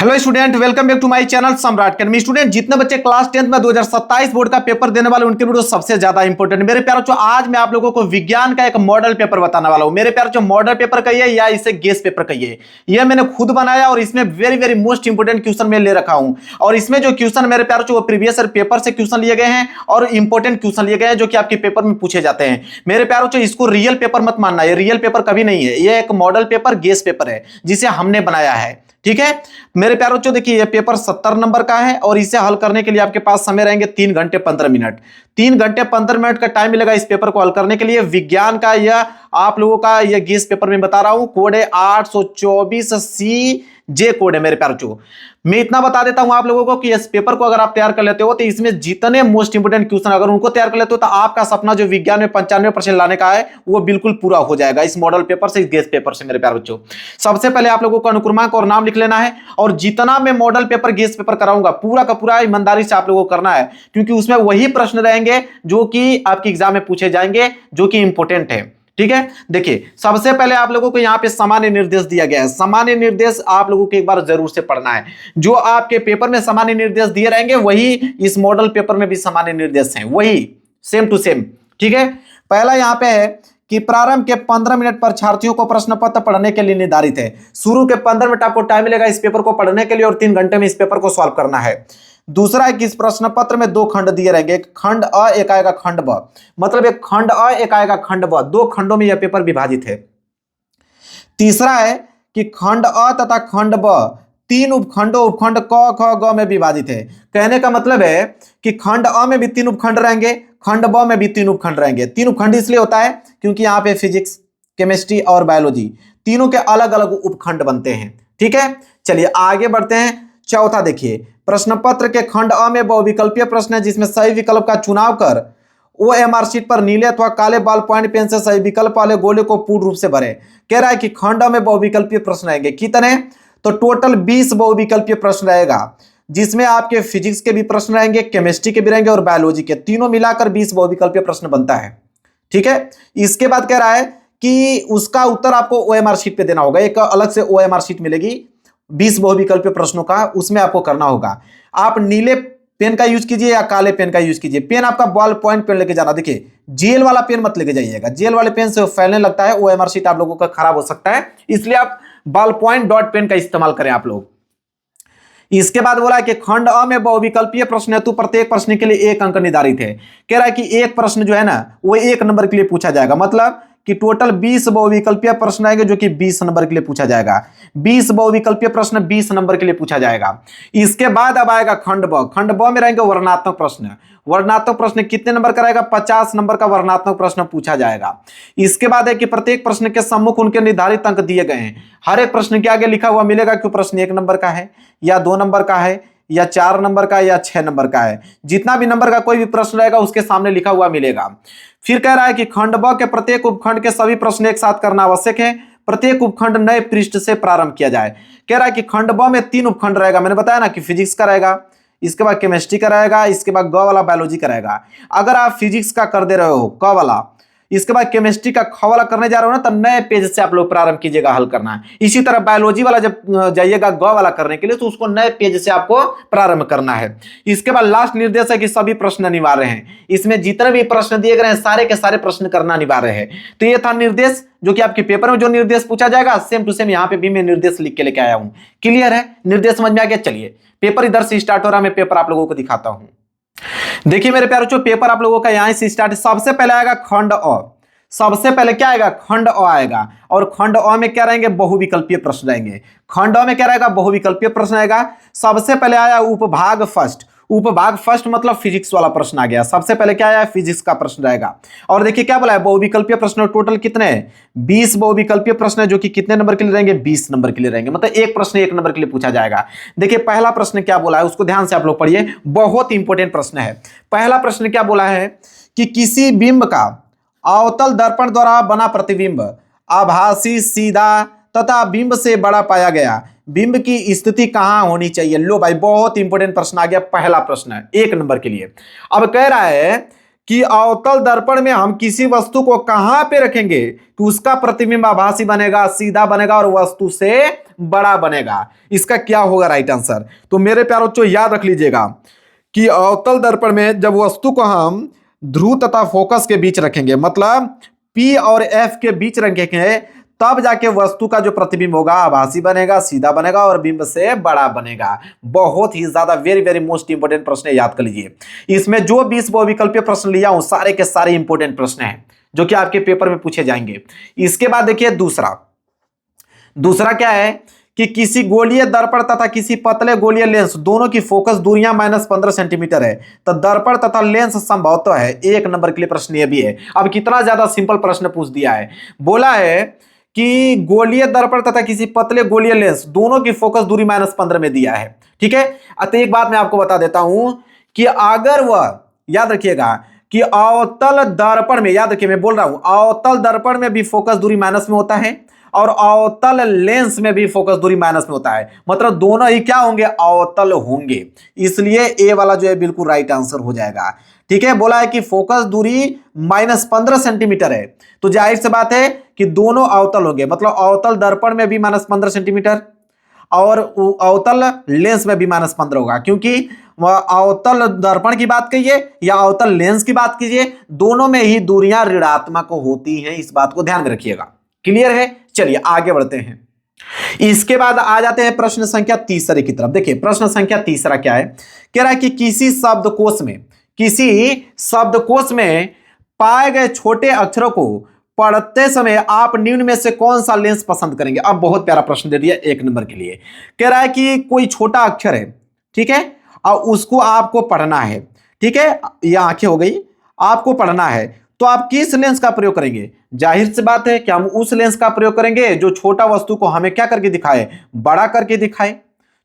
Hello student, welcome back to my channel Samrat Academy. Student, जितने बच्चे class 10th में 2027 board का पेपर देने वाले उनके वीडियो सबसे ज्यादा इंपॉर्टेंट। मेरे प्यारों बच्चों, आज मैं आप लोगों को विज्ञान का एक मॉडल पेपर बताने वाला हूं। मेरे प्यारों बच्चों, मॉडल पेपर कहिए या इसे गेस पेपर कहिए, यह मैंने खुद बनाया और इसमें very very most important question मैं ले रखा हूं। और इसमें जो क्वेश्चन मेरे प्यारों बच्चों वो प्रीवियस पेपर से क्वेश्चन लिए गए हैं और इंपॉर्टेंट क्वेश्चन लिए गए हैं जो कि आपके पेपर में पूछे जाते हैं। मेरे प्यारों बच्चों, इसको रियल पेपर मत मानना, ये रियल पेपर कभी नहीं है, यह एक मॉडल पेपर गेस पेपर है जिसे हमने बनाया है। ठीक है मेरे प्यारों बच्चों, देखिए ये पेपर 70 नंबर का है और इसे हल करने के लिए आपके पास समय रहेंगे 3 घंटे 15 मिनट। 3 घंटे 15 मिनट का टाइम मिलेगा इस पेपर को हल करने के लिए। विज्ञान का यह आप लोगों का यह गेस पेपर में बता रहा हूं, कोड है 824C कोड है। मेरे प्यारों बच्चों, मैं इतना बता देता हूं आप लोगों को कि इस पेपर को अगर आप तैयार कर लेते हो तो इसमें जितने मोस्ट इंपोर्टेंट क्वेश्चन अगर उनको तैयार कर लेते हो तो आपका सपना जो विज्ञान में 95% लाने का है वो बिल्कुल पूरा हो जाएगा इस मॉडल पेपर से, इस गेस पेपर से। मेरे प्यारे बच्चों, सबसे पहले आप लोगों को अनुक्रमांक और नाम लिख लेना है और जितना मैं मॉडल पेपर गेस पेपर कराऊंगा पूरा का पूरा ईमानदारी से आप लोगों को करना है, क्योंकि उसमें वही प्रश्न रहेंगे जो कि आपके एग्जाम में पूछे जाएंगे जो कि इंपोर्टेंट है। ठीक है, देखिए सबसे पहले आप लोगों को यहां पे सामान्य निर्देश दिया गया है। सामान्य निर्देश आप लोगों को एक बार जरूर से पढ़ना है। जो आपके पेपर में सामान्य निर्देश दिए रहेंगे वही इस मॉडल पेपर में भी सामान्य निर्देश हैं, वही सेम टू सेम। ठीक है, पहला यहां पे है कि प्रारंभ के 15 मिनट परीक्षार्थियों को प्रश्न पत्र पढ़ने के लिए निर्धारित है। शुरू के 15 मिनट आपको टाइम मिलेगा इस पेपर को पढ़ने के लिए और 3 घंटे में इस पेपर को सॉल्व करना है। दूसरा है कि इस प्रश्न पत्र में 2 खंड दिए रहेंगे, एक खंड अ एक आएगा खंड ब, मतलब एक खंड अ एक आएगा खंड ब, 2 खंडों में यह पेपर विभाजित है। तीसरा है कि खंड अ तथा खंड ब 3 उपखंडों उपखंड क ख ग में विभाजित है। कहने का मतलब है कि खंड अ में भी 3 उपखंड रहेंगे, खंड ब में भी 3 उपखंड रहेंगे। 3 उपखंड इसलिए होता है क्योंकि यहाँ पे फिजिक्स, केमिस्ट्री और बायोलॉजी तीनों के अलग अलग उपखंड बनते हैं। ठीक है, चलिए आगे बढ़ते हैं। चौथा देखिए, प्रश्न पत्र के खंड अ में बहुविकल्पीय प्रश्न है जिसमें सही विकल्प का चुनाव कर OMR शीट पर नीले अथवा काले बॉल पॉइंट पेन से सही विकल्प वाले गोले को पूर्ण रूप से भरें। कह रहा है कि खंड अ में बहुविकल्पीय प्रश्न रहेंगे कितने, तो टोटल 20 बहुविकल्पीय प्रश्न रहेगा जिसमें आपके फिजिक्स के भी प्रश्न रहेंगे, केमिस्ट्री के भी रहेंगे और बायोलॉजी के, तीनों मिलाकर 20 बहुविकल्पीय प्रश्न बनता है। ठीक है, इसके बाद कह रहा है कि उसका उत्तर आपको OMR शीट पे देना होगा, एक अलग से OMR शीट मिलेगी 20 बहुविकल्पीय प्रश्नों का, उसमें आपको करना होगा। आप नीले पेन का यूज कीजिए या काले पेन का यूज कीजिए। पेन आपका बॉल पॉइंट पेन लेके जाना, देखिए जेल वाला पेन मत लेके जाइएगा, जेल वाले पेन से फैलने लगता है, OMR शीट आप लोगों का खराब हो सकता है, इसलिए आप बॉल पॉइंट डॉट पेन का इस्तेमाल करें आप लोग। इसके बाद बोला कि खंड अ में बहुविकल्पीय प्रश्न हेतु प्रत्येक प्रश्न के लिए 1 अंक निर्धारित है। कह रहा है कि एक प्रश्न जो है ना वो 1 नंबर के लिए पूछा जाएगा, मतलब कि टोटल 20 बहुविकल्पीय प्रश्न आएंगे जो कि 20 नंबर के लिए पूछा जाएगा। 20 बहुविकल्पीय प्रश्न 20 नंबर के लिए पूछा जाएगा। इसके बाद अब आएगा खंड ब। खंड ब में रहेंगे वर्णनात्मक प्रश्न। वर्णनात्मक प्रश्न कितने नंबर का रहेगा, 50 नंबर का वर्णनात्मक प्रश्न पूछा जाएगा। इसके बाद है कि प्रत्येक प्रश्न के सम्मुख उनके निर्धारित अंक दिए गए हैं। हर एक प्रश्न के आगे लिखा हुआ मिलेगा कि प्रश्न 1 नंबर का है या 2 नंबर का है या 4 नंबर का या 6 नंबर का है। जितना भी नंबर का कोई भी प्रश्न रहेगा उसके सामने लिखा हुआ मिलेगा। फिर कह रहा है कि खंड ब के प्रत्येक उपखंड के सभी प्रश्न एक साथ करना आवश्यक है। प्रत्येक उपखंड नए पृष्ठ से प्रारंभ किया जाए। कह रहा है कि खंड ब में 3 उपखंड रहेगा, मैंने बताया ना कि फिजिक्स का रहेगा, इसके बाद केमिस्ट्री का रहेगा, इसके बाद ग वाला बायोलॉजी का रहेगा। अगर आप फिजिक्स का कर दे रहे हो क वाला, इसके बाद केमिस्ट्री का ख वाला करने जा रहे हो ना, तो नए पेज से आप लोग प्रारंभ कीजिएगा हल करना है। इसी तरह बायोलॉजी वाला जब जाइएगा ग वाला करने के लिए तो उसको नए पेज से आपको प्रारंभ करना है। इसके बाद लास्ट निर्देश है कि सभी प्रश्न अनिवार्य हैं। इसमें जितने भी प्रश्न दिए गए हैं सारे के सारे प्रश्न करना अनिवार्य है। तो ये था निर्देश जो कि आपके पेपर में जो निर्देश पूछा जाएगा सेम टू सेम यहाँ पे भी मैं निर्देश लिख के लेके आया हूँ। क्लियर है, निर्देश समझ में आ गया। चलिए पेपर इधर से स्टार्ट हो रहा है, मैं पेपर आप लोगों को दिखाता हूँ। देखिए मेरे प्यारे बच्चों, पेपर आप लोगों का यहां से स्टार्ट। सबसे पहले आएगा खंड अ। सबसे पहले क्या आएगा, खंड अ आएगा और खंड अ में क्या रहेंगे, बहुविकल्पीय प्रश्न रहेंगे। खंड अ में क्या रहेगा, बहुविकल्पीय प्रश्न आएगा। सबसे पहले आया उपभाग फर्स्ट। उपभाग फर्स्ट मतलब फिजिक्स वाला प्रश्न आ गया। सबसे पहले क्या आया, फिजिक्स का प्रश्न रहेगा। और देखिए क्या बोला है, बहुविकल्पीय प्रश्न टोटल कितने हैं, 20 बहुविकल्पीय प्रश्न है जो कि कितने नंबर के लिए रहेंगे, 20 नंबर के लिए रहेंगे, मतलब एक प्रश्न 1 नंबर के लिए पूछा जाएगा। देखिए पहला प्रश्न क्या बोला है उसको ध्यान से आप लोग पढ़िए, बहुत इंपॉर्टेंट प्रश्न है। पहला प्रश्न क्या बोला है कि किसी बिंब का अवतल दर्पण द्वारा बना प्रतिबिंब आभासी, सीधा तथा बिंब से बड़ा पाया गया। बिंब की स्थिति कहां होनी चाहिए। लो भाई, बहुत इंपॉर्टेंट प्रश्न आ गया, पहला प्रश्न है 1 नंबर के लिए। अब कह रहा है कि अवतल दर्पण में हम किसी वस्तु को कहां पे रखेंगे कि उसका प्रतिबिंब आभासी बनेगा, सीधा बनेगा और वस्तु से बड़ा बनेगा। इसका क्या होगा राइट आंसर? तो मेरे प्यारे बच्चों याद रख लीजिएगा कि अवतल दर्पण में जब वस्तु को हम ध्रुव तथा फोकस के बीच रखेंगे, मतलब P और F के बीच रखेंगे, तब जाके वस्तु का जो प्रतिबिंब होगा आभासी बनेगा, सीधा बनेगा और बिंब से बड़ा बनेगा। बहुत ही ज्यादा वेरी वेरी मोस्ट इंपोर्टेंट प्रश्न है, याद कर लीजिए। इसमें जो 20 बहुविकल्पीय प्रश्न लिया हूं सारे के सारे इंपोर्टेंट प्रश्न हैं जो कि आपके पेपर में पूछे जाएंगे। इसके बाद देखिए दूसरा क्या है कि किसी गोलीय दर्पण तथा किसी पतले गोलीय लेंस दोनों की फोकस दूरियां -15 सेंटीमीटर है, तो दर्पण तथा लेंस संभवतः है। 1 नंबर के लिए प्रश्न ये भी है। अब कितना ज्यादा सिंपल प्रश्न पूछ दिया है। बोला है कि गोलीय दर्पण तथा किसी पतले गोलीय लेंस दोनों की फोकस दूरी -15 में दिया है, ठीक है। तो एक बात मैं आपको बता देता हूं कि अगर वह, याद रखिएगा कि अवतल दर्पण में, याद रखिए मैं बोल रहा हूं अवतल दर्पण में भी फोकस दूरी माइनस में होता है और अवतल लेंस में भी फोकस दूरी माइनस में होता है, मतलब दोनों ही क्या होंगे, अवतल होंगे। इसलिए ए वाला जो है बिल्कुल राइट आंसर हो जाएगा, ठीक है। बोला है कि फोकस दूरी -15 सेंटीमीटर है, तो जाहिर सी बात है कि दोनों अवतल होंगे, मतलब अवतल दर्पण में भी -15 सेंटीमीटर और अवतल लेंस में भी -15 होगा, क्योंकि अवतल दर्पण की बात कीजिए या अवतल लेंस की बात कीजिए, दोनों में ही दूरियां ऋणात्मक होती हैं। इस बात को ध्यान में रखिएगा। क्लियर है? चलिए आगे बढ़ते हैं। इसके बाद आ जाते हैं प्रश्न संख्या तीसरे की तरफ। देखिए प्रश्न संख्या तीसरा क्या है, कह रहा है कि किसी शब्दकोश में पाए गए छोटे अक्षरों को पढ़ते समय आप निम्न में से कौन सा लेंस पसंद करेंगे। अब बहुत प्यारा प्रश्न दे दिया 1 नंबर के लिए। कह रहा है कि कोई छोटा अक्षर है, ठीक है, और उसको आपको पढ़ना है, ठीक है, ये आंखें हो गई, आपको पढ़ना है, तो आप किस लेंस का प्रयोग करेंगे? जाहिर सी बात है कि हम उस लेंस का प्रयोग करेंगे जो छोटा वस्तु को हमें क्या करके दिखाए, बड़ा करके दिखाए।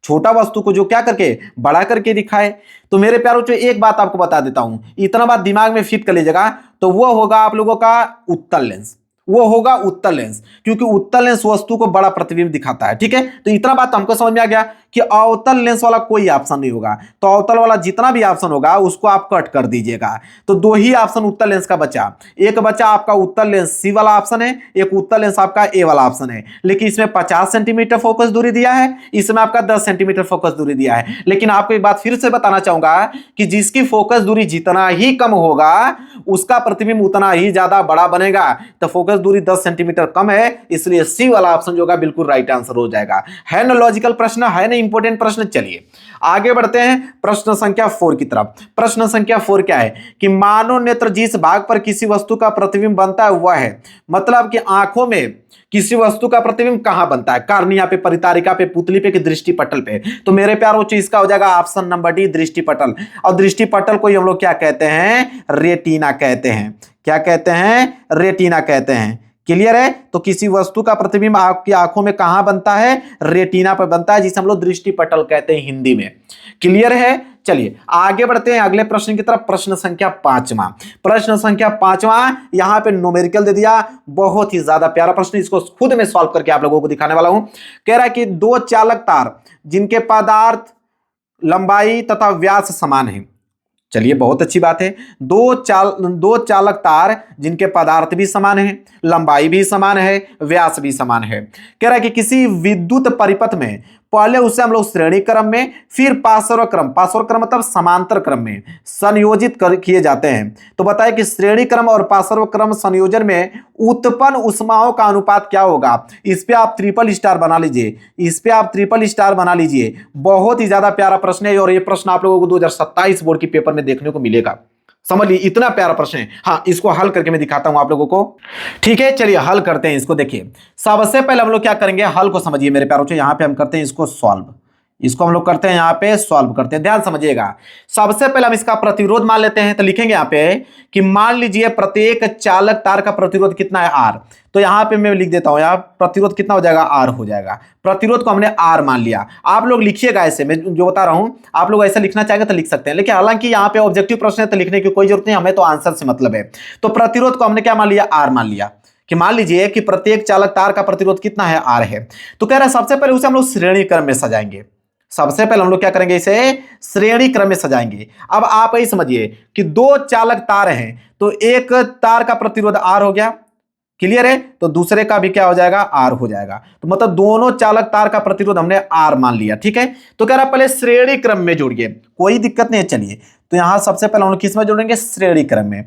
छोटा वस्तु को जो क्या करके, बड़ा करके दिखाए। तो मेरे प्यारों से एक बात आपको बता देता हूं, इतना बात दिमाग में फिट कर लीजिएगा, तो वो होगा आप लोगों का उत्तल लेंस, वो होगा उत्तल लेंस, क्योंकि उत्तल लेंस वस्तु को बड़ा प्रतिबिंब दिखाता है, ठीक है। तो इतना बात हमको समझ में आ गया कि अवतल लेंस वाला कोई ऑप्शन नहीं होगा, तो अवतल वाला जितना भी ऑप्शन होगा उसको आप कट कर दीजिएगा। तो 2 ही ऑप्शन उत्तल लेंस का बचा, एक बचा आपका उत्तल लेंस सी वाला ऑप्शन है, एक उत्तल लेंस आपका ए वाला ऑप्शन है। लेकिन इसमें 50 सेंटीमीटर फोकस दूरी दिया है, इसमें आपका 10 सेंटीमीटर फोकस दूरी दिया है। लेकिन आपको एक बात फिर से बताना चाहूंगा कि जिसकी फोकस दूरी जितना ही कम होगा उसका प्रतिबिंब उतना ही ज्यादा बड़ा बनेगा। तो फोकस दूरी 10 सेंटीमीटर कम है, इसलिए सी वाला ऑप्शन जो होगा बिल्कुल राइट आंसर हो जाएगा। है ना लॉजिकल प्रश्न, है ना इंपॉर्टेंट प्रश्न। चलिए आगे बढ़ते हैं प्रश्न संख्या 4 की तरफ। प्रश्न संख्या 4 क्या है कि मानव नेत्र जिस भाग पर किसी वस्तु का प्रतिबिंब बनता है वह है, मतलब कि आंखों में किसी वस्तु का प्रतिबिंब कहां बनता है, कार्निया पे, परितारिका पे, पुतली पे कि दृष्टिपटल पे। तो मेरे प्यारों इसका हो जाएगा ऑप्शन नंबर डी, दृष्टिपटल। और दृष्टिपटल को हम लोग क्या कहते हैं, रेटिना कहते हैं। क्या कहते हैं, रेटिना कहते हैं। क्लियर है? तो किसी वस्तु का प्रतिबिंब आपकी आंखों में कहां बनता है, रेटिना पर बनता है, जिसे हम लोग दृष्टिपटल कहते हैं हिंदी में। क्लियर है? चलिए आगे बढ़ते हैं अगले प्रश्न की तरफ। प्रश्न संख्या 5वां, प्रश्न संख्या 5वां, यहां पे न्यूमेरिकल दे दिया, बहुत ही ज्यादा प्यारा प्रश्न, इसको खुद में सॉल्व करके आप लोगों को दिखाने वाला हूं। कह रहा है कि 2 चालक तार जिनके पदार्थ, लंबाई तथा व्यास समान है। चलिए बहुत अच्छी बात है। दो चालक तार जिनके पदार्थ भी समान है, लंबाई भी समान है, व्यास भी समान है। कह रहा है कि किसी विद्युत परिपथ में पहले उसे हम लोग श्रेणी क्रम में, फिर पार्श्व क्रम मतलब समांतर क्रम में संयोजित किए जाते हैं। तो बताए कि श्रेणी क्रम और पार्श्व क्रम संयोजन में उत्पन्न ऊष्माओं का अनुपात क्या होगा। इस पे आप ट्रिपल स्टार बना लीजिए, इस पे आप ट्रिपल स्टार बना लीजिए। बहुत ही ज्यादा प्यारा प्रश्न है और ये प्रश्न आप लोगों को 2027 बोर्ड की पेपर में देखने को मिलेगा। समझ लीजिए इतना प्यारा प्रश्न है। हाँ, इसको हल करके मैं दिखाता हूं आप लोगों को। ठीक है, चलिए हल करते हैं इसको। देखिए सबसे पहले हम लोग क्या करेंगे, हल को समझिए मेरे प्यारों से। यहां पे हम करते हैं इसको सॉल्व, इसको हम लोग करते हैं यहाँ पे सॉल्व करते हैं। ध्यान समझिएगा। सबसे पहले हम इसका प्रतिरोध मान लेते हैं। तो लिखेंगे यहाँ पे कि मान लीजिए प्रत्येक चालक तार का प्रतिरोध कितना है, आर। तो यहाँ पे मैं लिख देता हूं, यहाँ प्रतिरोध कितना हो जाएगा, आर हो जाएगा। प्रतिरोध को हमने आर मान लिया। आप लोग लिखिएगा ऐसे, मैं जो बता रहा हूं आप लोग ऐसे लिखना चाहेंगे तो लिख सकते हैं, लेकिन हालांकि यहाँ पे ऑब्जेक्टिव प्रश्न है तो लिखने की कोई जरूरत नहीं, हमें तो आंसर से मतलब है। तो प्रतिरोध को हमने क्या मान लिया, आर मान लिया। कि मान लीजिए कि प्रत्येक चालक तार का प्रतिरोध कितना है, आर है। तो कह रहा है सबसे पहले उसे हम लोग श्रेणी क्रम में सजाएंगे। सबसे पहले हम लोग क्या करेंगे, इसे श्रेणी क्रम में सजाएंगे। अब आप ही समझिए कि दो चालक तार हैं, तो एक तार का प्रतिरोध R हो गया, क्लियर है, तो दूसरे का भी क्या हो जाएगा, R हो जाएगा। तो मतलब दोनों चालक तार का प्रतिरोध हमने R मान लिया, ठीक है। तो कह रहा पहले श्रेणी क्रम में जोड़िए, कोई दिक्कत नहीं है। चलिए, तो यहां सबसे पहले हम लोग किस में जोड़ेंगे, श्रेणी क्रम में।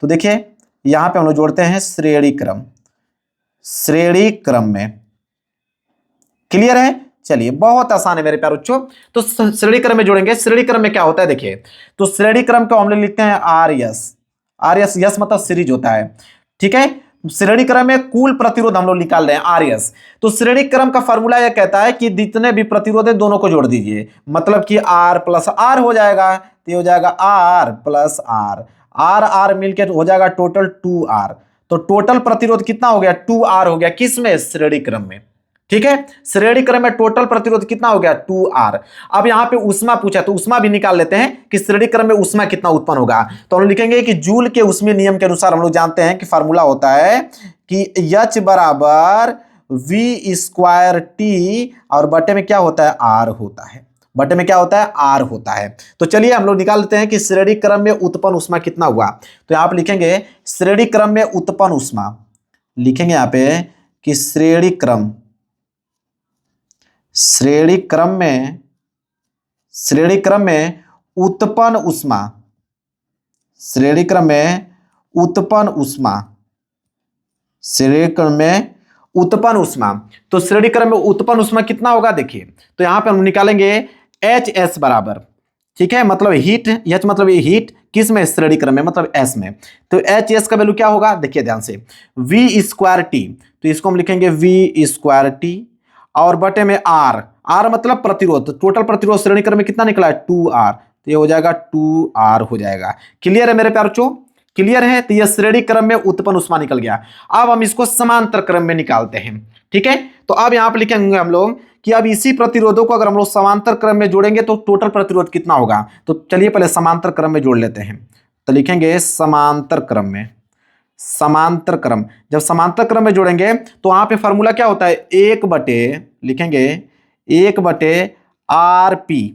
तो देखिए यहां पे हम लोग जोड़ते हैं श्रेणी क्रम, श्रेणी क्रम में, क्लियर है। चलिए, बहुत आसान है मेरे प्यारे बच्चों। तो श्रेणी क्रम में जोड़ेंगे। श्रेणी क्रम में क्या होता है, देखिए, तो श्रेणी क्रम को हम लोग लिखते हैं RS, RS यस मतलब सीरीज होता है, ठीक है। श्रेणी क्रम में कुल प्रतिरोध हम लोग निकाल रहे हैं RS। तो श्रेणी क्रम का फॉर्मूला यह कहता है कि जितने भी प्रतिरोध है दोनों को जोड़ दीजिए, मतलब कि R प्लस R हो जाएगा, तो ये हो जाएगा R प्लस R, R मिलकर हो जाएगा टोटल 2R। तो टोटल प्रतिरोध कितना हो गया, 2R हो गया, किसमें, श्रेणी क्रम में, ठीक है। श्रेणी क्रम में टोटल प्रतिरोध कितना हो गया, 2R। अब यहां पे उष्मा पूछा, तो उष्मा भी निकाल लेते हैं कि श्रेणी क्रम में उष्मा कितना उत्पन्न होगा। तो हम लिखेंगे कि जूल के ऊष्मीय नियम के अनुसार हम लोग जानते हैं कि फार्मूला होता है कि H बराबर V स्क्वायर T, और बटे में क्या होता है, R होता है, बटे में क्या होता है, R होता है। तो चलिए हम लोग निकाल लेते हैं कि श्रेणी क्रम में उत्पन्न उष्मा कितना हुआ। तो यहां पर लिखेंगे श्रेणी क्रम में उत्पन्न उष्मा, लिखेंगे यहां पे कि श्रेणी क्रम में उत्पन्न उष्मा, श्रेणी क्रम में उत्पन्न उष्मा, श्रेणी क्रम में उत्पन्न उष्मा। तो श्रेणी क्रम में उत्पन्न उष्मा कितना होगा, देखिए, तो यहां पे हम निकालेंगे HS बराबर, ठीक है, मतलब हीट, H मतलब ये हीट, किस में, श्रेणी क्रम में, मतलब S में। तो HS का वैल्यू क्या होगा, देखिए ध्यान से, V स्क्वायर T, तो इसको हम लिखेंगे V स्क्वायर T, और बटे में R मतलब प्रतिरोध, तो टोटल प्रतिरोध श्रेणी क्रम में कितना निकला है, 2R, तो ये हो जाएगा 2R हो जाएगा। क्लियर है मेरे प्यारे बच्चों, क्लियर है। तो ये श्रेणी क्रम में उत्पन्न उष्मा निकल गया। अब हम इसको समांतर क्रम में निकालते हैं, ठीक है। तो अब यहां पर लिखेंगे हम लोग कि अब इसी प्रतिरोधों को अगर हम लोग समांतर क्रम में जोड़ेंगे तो टोटल प्रतिरोध कितना होगा। तो चलिए पहले समांतर क्रम में जोड़ लेते हैं। तो लिखेंगे समांतर क्रम में, समांतर क्रम, जब समांतर क्रम में जोड़ेंगे तो वहां पे फॉर्मूला क्या होता है, 1/, लिखेंगे 1/RP,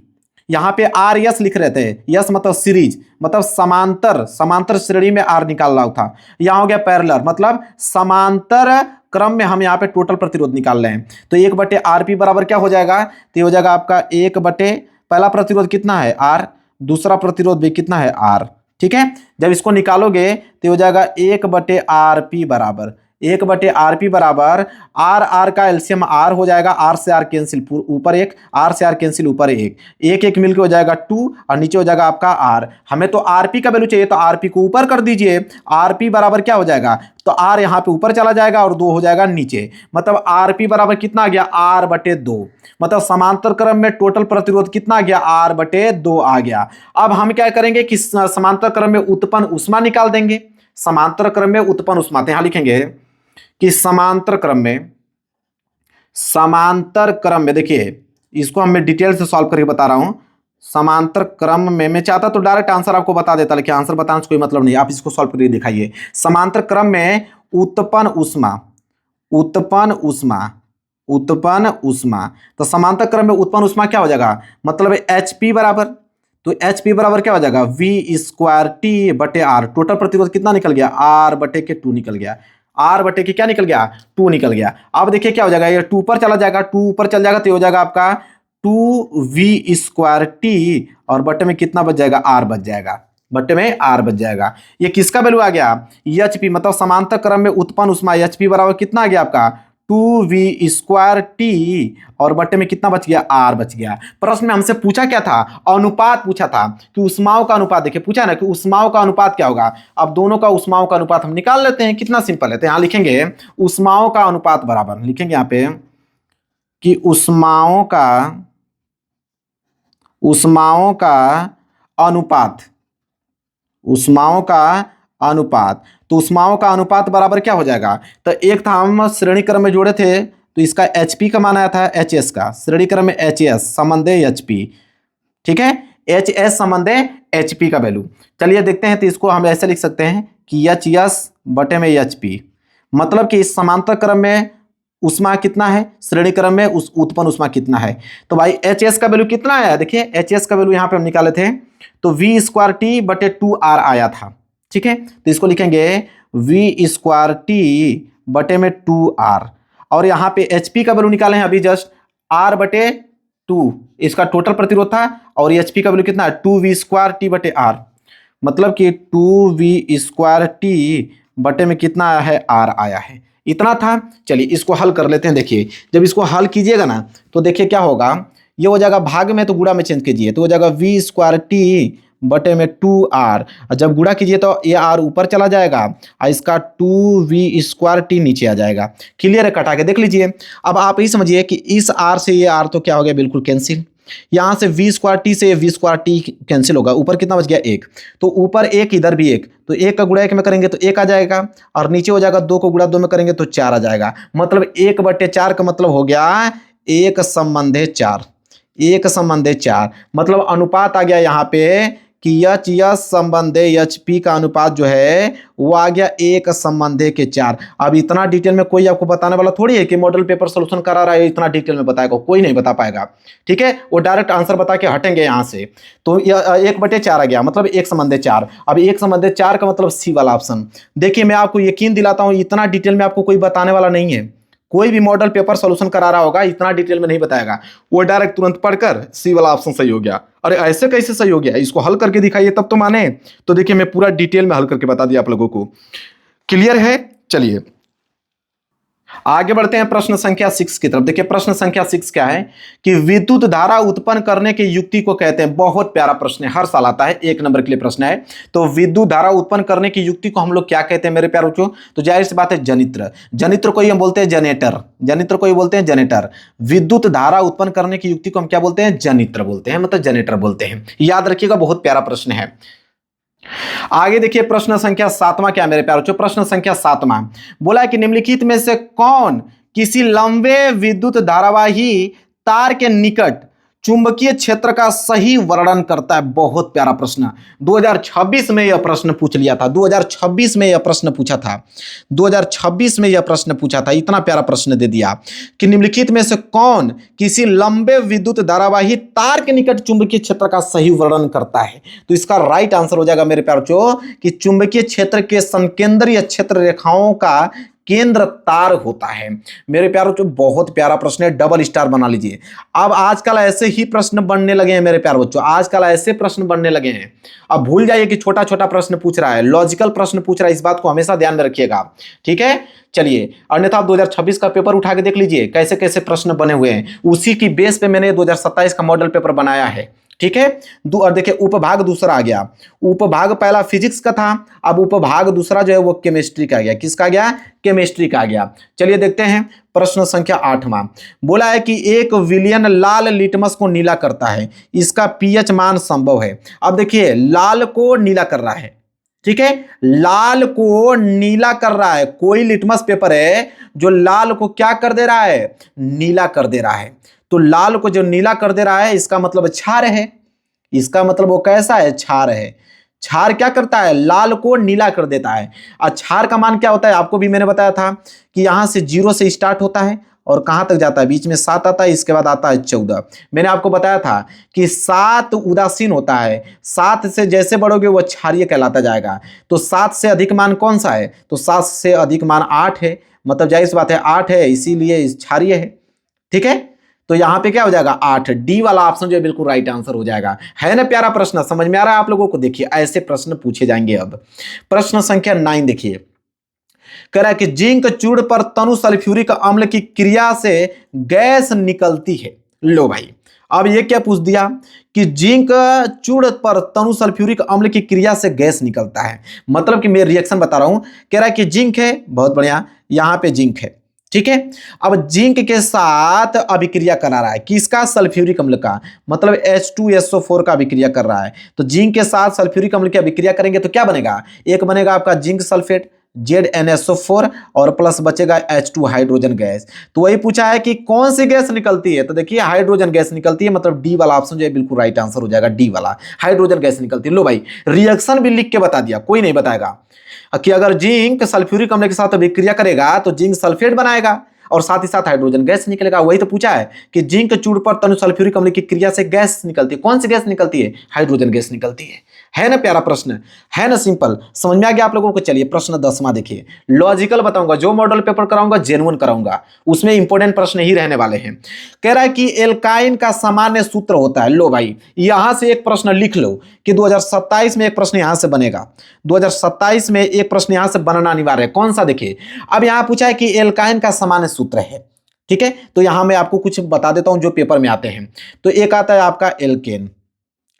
यहां पे RS लिख रहे थे, यस मतलब सीरीज, मतलब समांतर, समांतर श्रेणी में R निकाल रहा था। यहां हो गया पैरेलल, मतलब समांतर क्रम में हम यहां पे टोटल प्रतिरोध निकाल रहे हैं। तो 1/RP बराबर क्या हो जाएगा, तो ये हो जाएगा आपका 1/, पहला प्रतिरोध कितना है R, दूसरा प्रतिरोध भी कितना है R, ठीक है। जब इसको निकालोगे तो हो जाएगा 1/RP बराबर, 1/RP बराबर R का एलसीएम R हो जाएगा, R से R कैंसिल ऊपर 1, R से R कैंसिल ऊपर 1, 1 मिलकर हो जाएगा 2, और नीचे हो जाएगा आपका R। हमें तो RP का वैल्यू चाहिए, तो RP को ऊपर कर दीजिए। RP बराबर क्या हो जाएगा, तो R यहाँ पे ऊपर चला जाएगा और 2 हो जाएगा नीचे, मतलब RP बराबर कितना आ गया, R/2, मतलब समांतर क्रम में टोटल प्रतिरोध कितना आ गया, R/2 आ गया। अब हम क्या करेंगे कि समांतर क्रम में उत्पन्न उष्मा निकाल देंगे। समांतर क्रम में उत्पन्न उष्मा, तो यहां लिखेंगे कि समांतर क्रम में देखिए, इसको हम डिटेल से सॉल्व करके बता रहा हूं। समांतर क्रम में मैं चाहता तो डायरेक्ट आंसर आपको बता देता, लेकिन आंसर बताने से कोई मतलब नहीं, आप इसको सॉल्व करके दिखाइए। समांतर क्रम में उत्पन्न उष्मा, तो समांतर क्रम में उत्पन्न उष्मा क्या हो जाएगा, मतलब HP बराबर, तो HP बराबर क्या हो जाएगा, V स्क्वायर T/R, टोटल प्रतिरोध कितना निकल गया, R/2 निकल गया, R/के क्या निकल गया, 2 निकल गया। अब देखिए क्या हो जाएगा, ये 2 पर चला जाएगा, 2 ऊपर चल जाएगा, तो हो जाएगा आपका 2V स्क्वायर T, और बटे में कितना बच जाएगा, R बच जाएगा, बटे में R बच जाएगा। ये किसका वैल्यू आ गया, HP, मतलब समांतर क्रम में उत्पन्न उष्मा, HP बराबर कितना आ गया आपका 2V स्क्वायर T, और बटे में कितना बच गया, R बच गया। प्रश्न में हमसे पूछा क्या था, अनुपात पूछा था कि उष्माओं का अनुपात, देखिए पूछा ना कि उष्माओं का अनुपात क्या होगा। अब दोनों का उष्माओं का अनुपात हम निकाल लेते हैं, कितना सिंपल है। तो यहां लिखेंगे उष्माओं का अनुपात बराबर, लिखेंगे यहां पे कि उष्माओं का अनुपात, तो उष्माओं का अनुपात बराबर क्या हो जाएगा, तो एक था हम श्रेणी क्रम में जोड़े थे, तो इसका HP का मान आया था HS का, श्रेणी क्रम में HS संबंधे HP, ठीक है, HS संबंधे HP का वैल्यू। चलिए देखते हैं, तो इसको हम ऐसे लिख सकते हैं कि HS बटे में HP, मतलब कि इस समांतर क्रम में उष्मा कितना है, श्रेणी क्रम में उस उत्पन्न उष्मा कितना है। तो भाई एच एस का वैल्यू कितना आया, देखिए एच एस का वैल्यू यहाँ पे हम निकाले थे तो वी स्क्वायर टी बटे 2r आया था। ठीक है, तो इसको लिखेंगे वी स्क्वायर टी बटे में 2r, और यहाँ पे एचपी का वैल्यू निकाले हैं अभी जस्ट r बटे 2, इसका टोटल प्रतिरोध था, और एचपी का वैल्यू कितना है 2v स्क्वायर टी बटे r, मतलब कि 2v स्क्वायर टी बटे में कितना आया है, r आया है, इतना था। चलिए इसको हल कर लेते हैं। देखिए जब इसको हल कीजिएगा ना तो देखिए क्या होगा, ये हो जाएगा भाग में तो गुणा में चेंज कीजिए तो हो जाएगा वी स्क्वायर टी बटे में 2r, और जब गुणा कीजिए तो ये r ऊपर चला जाएगा और इसका 2v स्क्वायर टी नीचे आ जाएगा। क्लियर है, कटा के देख लीजिए। अब आप ही समझिए कि इस r से ये r तो क्या हो गया, बिल्कुल कैंसिल। यहाँ से वी स्क्वायर टी से वी स्क्वायर टी कैंसिल होगा, ऊपर कितना बच गया 1, तो ऊपर 1 इधर भी 1, तो 1 का गुणा 1 में करेंगे तो 1 आ जाएगा, और नीचे हो जाएगा 2 को गुणा 2 में करेंगे तो 4 आ जाएगा। मतलब 1/4 का मतलब हो गया 1/4, 1/4, मतलब अनुपात आ गया यहाँ पे कि एच एस संबंधे एच पी का अनुपात जो है वो आ गया 1/4। अब इतना डिटेल में कोई आपको बताने वाला थोड़ी है कि मॉडल पेपर सोल्यूशन करा रहा है इतना डिटेल में बताएगा, कोई नहीं बता पाएगा। ठीक है, वो डायरेक्ट आंसर बता के हटेंगे यहाँ से। तो 1/4 आ गया, मतलब 1/4। अब 1/4 का मतलब सी वाला ऑप्शन। देखिए मैं आपको यकीन दिलाता हूँ इतना डिटेल में आपको कोई बताने वाला नहीं है, कोई भी मॉडल पेपर सॉल्यूशन करा रहा होगा इतना डिटेल में नहीं बताएगा, वो डायरेक्ट तुरंत पढ़कर सी वाला ऑप्शन सही हो गया। अरे ऐसे कैसे सही हो गया, इसको हल करके दिखाइए तब तो माने। तो देखिए मैं पूरा डिटेल में हल करके बता दिया आप लोगों को। क्लियर है, चलिए आगे बढ़ते हैं प्रश्न संख्या 6 की तरफ। देखिए प्रश्न संख्या 6 क्या है कि विद्युत धारा उत्पन्न करने की युक्ति को कहते हैं। बहुत प्यारा प्रश्न है, हर साल आता है, 1 नंबर के लिए प्रश्न है। तो विद्युत धारा उत्पन्न करने की युक्ति को हम लोग क्या कहते हैं मेरे प्यारे बच्चों, तो जाहिर सी बात है जनित्र। जनित्र को ही हम बोलते हैं जनरेटर, जनित्र को ही बोलते हैं जनरेटर। विद्युत धारा उत्पन्न करने की युक्ति को हम क्या बोलते हैं, जनित्र बोलते हैं, मतलब जनरेटर बोलते हैं। याद रखिएगा, बहुत प्यारा प्रश्न है। आगे देखिए प्रश्न संख्या 7वां क्या है मेरे प्यारे बच्चों, प्रश्न संख्या 7वां बोला है कि निम्नलिखित में से कौन किसी लंबे विद्युत धारावाही तार के निकट चुंबकीय क्षेत्र का सही वर्णन करता है। बहुत प्यारा प्रश्न, 2026 में यह प्रश्न पूछ लिया था, 2026 में यह प्रश्न पूछा था, 2026 में यह प्रश्न पूछा था। इतना प्यारा प्रश्न दे दिया कि निम्नलिखित में से कौन किसी लंबे विद्युत धारावाही तार के निकट चुंबकीय क्षेत्र का सही वर्णन करता है। तो इसका राइट आंसर हो जाएगा मेरे प्यारे बच्चों कि चुंबकीय क्षेत्र के संकेंद्रीय क्षेत्र रेखाओं का केंद्र तार होता है। मेरे प्यारों बच्चों बहुत प्यारा प्रश्न है, डबल स्टार बना लीजिए। अब आजकल ऐसे ही प्रश्न बनने लगे हैं मेरे प्यारे बच्चों, आजकल ऐसे प्रश्न बनने लगे हैं। अब भूल जाइए कि छोटा छोटा प्रश्न पूछ रहा है, लॉजिकल प्रश्न पूछ रहा है, इस बात को हमेशा ध्यान में रखिएगा। ठीक है, चलिए अन्यथा आप 2026 का पेपर उठा के देख लीजिए कैसे कैसे प्रश्न बने हुए हैं, उसी की बेस पे मैंने 2027 का मॉडल पेपर बनाया है। ठीक है, और देखिए उपभाग दूसरा आ गया। उपभाग पहला फिजिक्स का था, अब उपभाग दूसरा जो है वो केमिस्ट्री का आ गया। किसका आ गया, केमिस्ट्री का आ गया। चलिए देखते हैं प्रश्न संख्या 8वां बोला है कि 1 विलियन लाल लिटमस को नीला करता है, इसका पीएच मान संभव है। अब देखिए लाल को नीला कर रहा है, ठीक है, लाल को नीला कर रहा है। कोई लिटमस पेपर है जो लाल को क्या कर दे रहा है, नीला कर दे रहा है। तो लाल को जो नीला कर दे रहा है इसका मतलब क्षार है, इसका मतलब वो कैसा है, क्षार है। क्षार क्या करता है, लाल को नीला कर देता है। और क्षार का मान क्या होता है, आपको भी मैंने बताया था कि यहां से 0 से स्टार्ट होता है और कहां तक जाता है, बीच में 7 आता है, इसके बाद आता है 14। मैंने आपको बताया था कि 7 उदासीन होता है, 7 से जैसे बढ़ोगे वो क्षारीय कहलाता जाएगा। तो 7 से अधिक मान कौन सा है, तो 7 से अधिक मान 8 है, मतलब जाहिर सी बात है 8 है, इसीलिए क्षारीय है। ठीक है, तो यहां पे क्या हो जाएगा 8, डी वाला ऑप्शन जो है बिल्कुल राइट आंसर हो जाएगा। है ना प्यारा प्रश्न, समझ में आ रहा है आप लोगों को। देखिए ऐसे प्रश्न पूछे जाएंगे। अब प्रश्न संख्या 9 देखिए, कह रहा है कि जिंक चूर्ण पर तनु सल्फ्यूरिक अम्ल की क्रिया से गैस निकलती है। लो भाई, अब ये क्या पूछ दिया कि जिंक चूर्ण पर तनु सल्फ्यूरिक अम्ल की क्रिया से गैस निकलता है, मतलब कि मैं रिएक्शन बता रहा हूं। कह रहा है कि जिंक है, बहुत बढ़िया, यहां पे जिंक है, ठीक है। अब जिंक के साथ अभिक्रिया करा रहा है, किसका, सल्फ्यूरिक अम्ल का, मतलब H2SO4 का अभिक्रिया कर रहा है। तो जिंक के साथ सल्फ्यूरिक अम्ल की अभिक्रिया करेंगे तो क्या बनेगा, एक बनेगा आपका जिंक सल्फेट ZnSO4 और प्लस बचेगा H2 हाइड्रोजन गैस। तो वही पूछा है कि कौन सी गैस निकलती है, तो देखिए हाइड्रोजन गैस निकलती है, मतलब डी वाला ऑप्शन जो है बिल्कुल राइट आंसर हो जाएगा, डी वाला, हाइड्रोजन गैस निकलती है। लो भाई, रिएक्शन भी लिख के बता दिया, कोई नहीं बताएगा कि अगर जिंक सल्फ्यूरिक अम्ल के साथ अभिक्रिया करेगा तो जिंक सल्फेट बनाएगा, और साथ ही साथ हाइड्रोजन गैस निकलेगा। वही तो पूछा है कि जिंक चूड़ पर तनु सल्फ्यूरिक अम्ल की क्रिया से गैस निकलती है। कौन सी गैस निकलती है? हाइड्रोजन गैस निकलती है ना? प्यारा प्रश्न है ना? सिंपल, समझ में आ गया आप लोगों को। चलिए प्रश्न 10वां देखिए, लॉजिकल बताऊंगा, जो मॉडल पेपर कराऊंगा जेन्युइन कराऊंगा, उसमें इंपॉर्टेंट प्रश्न ही रहने वाले हैं। कह रहा है कि एल्काइन का सामान्य सूत्र होता है। लो भाई, यहां से एक प्रश्न लिख लो कि 2027 में एक प्रश्न यहां से बनेगा। 2027 में एक प्रश्न यहां से बनना अनिवार्य है। कौन सा? देखिए, अब यहां पूछा है कि एल्काइन का सामान्य सूत्र है, ठीक है। तो यहां मैं आपको कुछ बता देता हूं जो पेपर में आते हैं। तो एक आता है आपका एल्केन,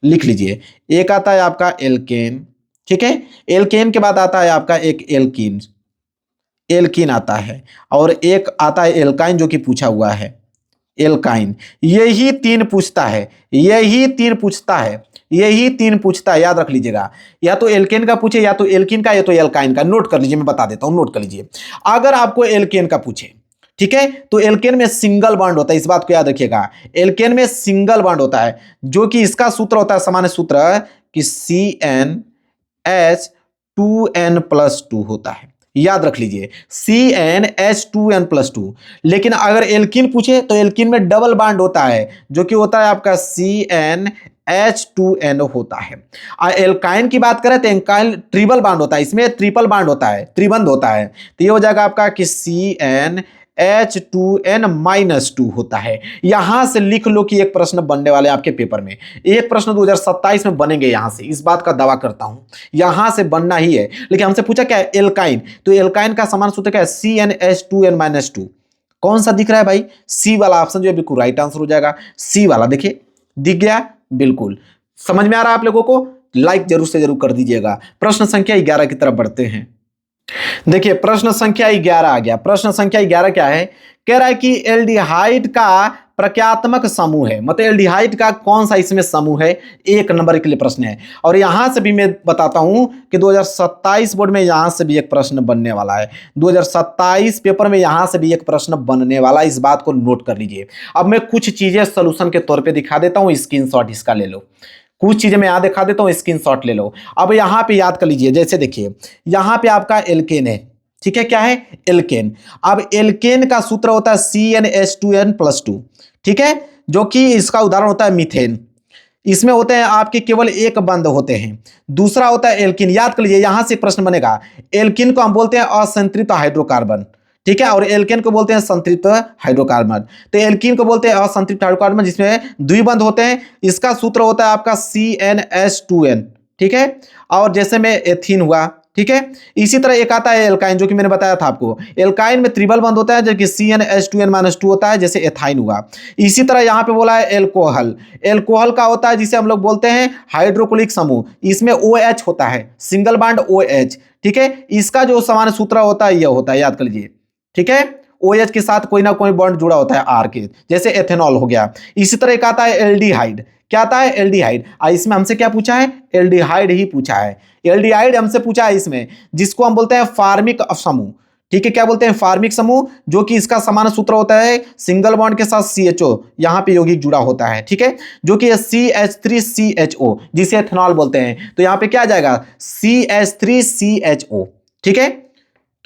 लिख लीजिए, एक आता है आपका एल्केन, ठीक है। एल्केन के बाद आता है आपका एक एल्कीन, एल्कीन आता है, और एक आता है एल्काइन जो कि पूछा हुआ है, एल्काइन। यही तीन पूछता है, यही तीन पूछता है, यही तीन पूछता है, याद रख लीजिएगा। या तो एल्केन का पूछे, या तो एल्कीन का, या तो एल्काइन का। नोट कर लीजिए, मैं बता देता हूं, नोट कर लीजिए। अगर आपको एल्केन का पूछे, ठीक है, तो एल्केन में सिंगल बॉन्ड होता है, इस बात को याद रखिएगा। एल्केन में सिंगल बॉन्ड होता है, जो कि इसका सूत्र होता है, सामान्य सूत्र कि CnH2n+2 होता है। याद रख लीजिए, CnH2n+2। लेकिन अगर एल्कीन पूछे तो एल्कीन में डबल बॉन्ड होता है, जो कि होता है आपका CnH2n होता है। एल्काइन की बात करें तो एल्काइन ट्रिपल बॉन्ड होता है, इसमें ट्रिपल बॉन्ड होता है, त्रिबंध होता है। तो ये हो जाएगा आपका कि CnH2n-2 होता है। यहां से लिख लो कि एक प्रश्न बनने वाले आपके पेपर में, एक प्रश्न 2027 में बनेंगे यहां से, इस बात का दावा करता हूं, यहां से बनना ही है। लेकिन हमसे पूछा क्या है? एल्काइन। तो एल्काइन का समान सूत्र क्या है? CnH2n-2। कौन सा दिख रहा है भाई? सी वाला ऑप्शन जो है बिल्कुल राइट आंसर हो जाएगा। सी वाला देखिए, दिख गया? बिल्कुल समझ में आ रहा है आप लोगों को? लाइक जरूर से जरूर कर दीजिएगा। प्रश्न संख्या 11 की तरफ बढ़ते हैं। देखिए प्रश्न संख्या 11 आ गया। प्रश्न संख्या 11 क्या है? कह रहा है कि एल्डिहाइड का प्रक्रियात्मक समूह है, मतलब एल्डिहाइड का कौन सा इसमें समूह है, 1 नंबर के लिए प्रश्न है। और यहां से भी मैं बताता हूं कि 2027 बोर्ड में यहां से भी एक प्रश्न बनने वाला है। 2027 पेपर में यहां से भी एक प्रश्न बनने वाला है, इस बात को नोट कर लीजिए। अब मैं कुछ चीजें सोल्यूशन के तौर पे दिखा देता हूं, स्क्रीनशॉट इसका ले लो। कुछ चीजें मैं यहां दिखा देता हूं, स्क्रीनशॉट ले लो। अब यहां पे याद कर लीजिए, जैसे देखिए यहां पे आपका एल्केन है, ठीक है, क्या है? एल्केन। अब एल्केन का सूत्र होता है CnH2n+2, ठीक है, जो कि इसका उदाहरण होता है मीथेन। इसमें होते हैं आपके केवल एक बंध होते हैं। दूसरा होता है एल्किन। याद कर लीजिए, यहां से प्रश्न बनेगा। एल्किन को हम बोलते हैं असंतृप्त हाइड्रोकार्बन, ठीक है, और एल्केन को बोलते हैं संतृप्त हाइड्रोकार्बन। तो एल्कीन को बोलते हैं असंतृप्त हाइड्रोकार्बन जिसमें द्विबंध होते हैं। इसका सूत्र होता है आपका CnH2n, ठीक है, और जैसे में एथीन हुआ, ठीक है। इसी तरह एक आता है एल्काइन, जो कि मैंने बताया था आपको। एल्काइन में त्रिबल बंध होता है, जो कि CnH2n-2 होता है, जैसे एथाइन हुआ। इसी तरह यहां पे बोला है एल्कोहल। एल्कोहल का होता है जिसे हम लोग बोलते हैं हाइड्रोक्लोरिक समूह, इसमें OH होता है, सिंगल बॉन्ड OH, ठीक है। इसका जो सामान्य सूत्र होता है यह होता है, याद कर लीजिए, ठीक है। OH के साथ कोई ना कोई बॉन्ड जुड़ा होता है R के, जैसे एथेनॉल हो गया। इसी तरह एक आता है एल्डिहाइड। क्या आता है? एल्डिहाइड। इसमें हमसे क्या पूछा है? एल्डिहाइड ही पूछा है। एल्डिहाइड हमसे पूछा है इसमें, जिसको हम बोलते हैं फार्मिक समूह, ठीक है। क्या बोलते हैं? फार्मिक समूह, जो कि इसका समान सूत्र होता है सिंगल बॉन्ड के साथ CHO, यहां पे यौगिक जुड़ा होता है, ठीक है, जो कि CH3CHO, जिसे एथेनॉल बोलते हैं। तो यहां पे क्या आ जाएगा? CH3CHO, ठीक है।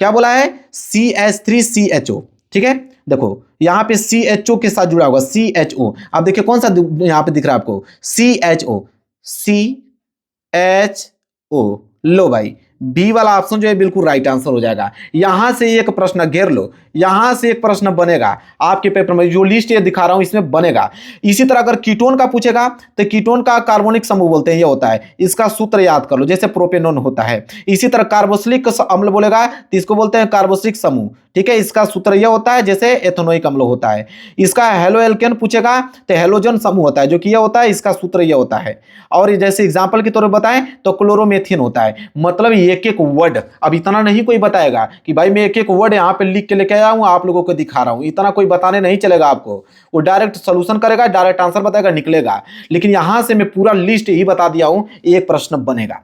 क्या बोला है? CH3CHO, ठीक है। देखो यहां पे CHO के साथ जुड़ा होगा, CHO। अब देखिए कौन सा यहां पे दिख रहा है आपको? CHO, CHO। लो भाई, बी वाला ऑप्शन जो है बिल्कुल राइट आंसर हो जाएगा। यहां से एक प्रश्न घेर लो, यहां से एक प्रश्न बनेगा आपके पेपर में, जो लिस्ट ये दिखा रहा हूं इसमें बनेगा। इसी तरह अगर कीटोन का पूछेगा तो कीटोन का कार्बोनिक समूह बोलते हैं, ये होता है, इसका सूत्र याद कर लो, जैसे प्रोपेनोन होता है। इसी तरह कार्बोक्सिलिक अम्ल बोलेगा तो इसको बोलते हैं कार्बोक्सिलिक समूह, ठीक है, इसका सूत्र यह होता है, जैसे एथेनोइक अम्ल होता है। इसका हेलो एल्केन पूछेगा तो हेलोजन समूह होता है, जो कि यह होता है, इसका सूत्र यह होता है। और जैसे एग्जांपल के तौर पर बताएं तो क्लोरोमेथिन होता है। मतलब एक एक वर्ड, अब इतना नहीं कोई बताएगा कि भाई मैं एक एक वर्ड यहाँ पे लिख के लेके आया हूं, आप लोगों को दिखा रहा हूं, इतना कोई बताने नहीं चलेगा आपको। वो डायरेक्ट सोल्यूशन करेगा, डायरेक्ट आंसर बताएगा, निकलेगा। लेकिन यहां से मैं पूरा लिस्ट ही बता दिया हूं, एक प्रश्न बनेगा,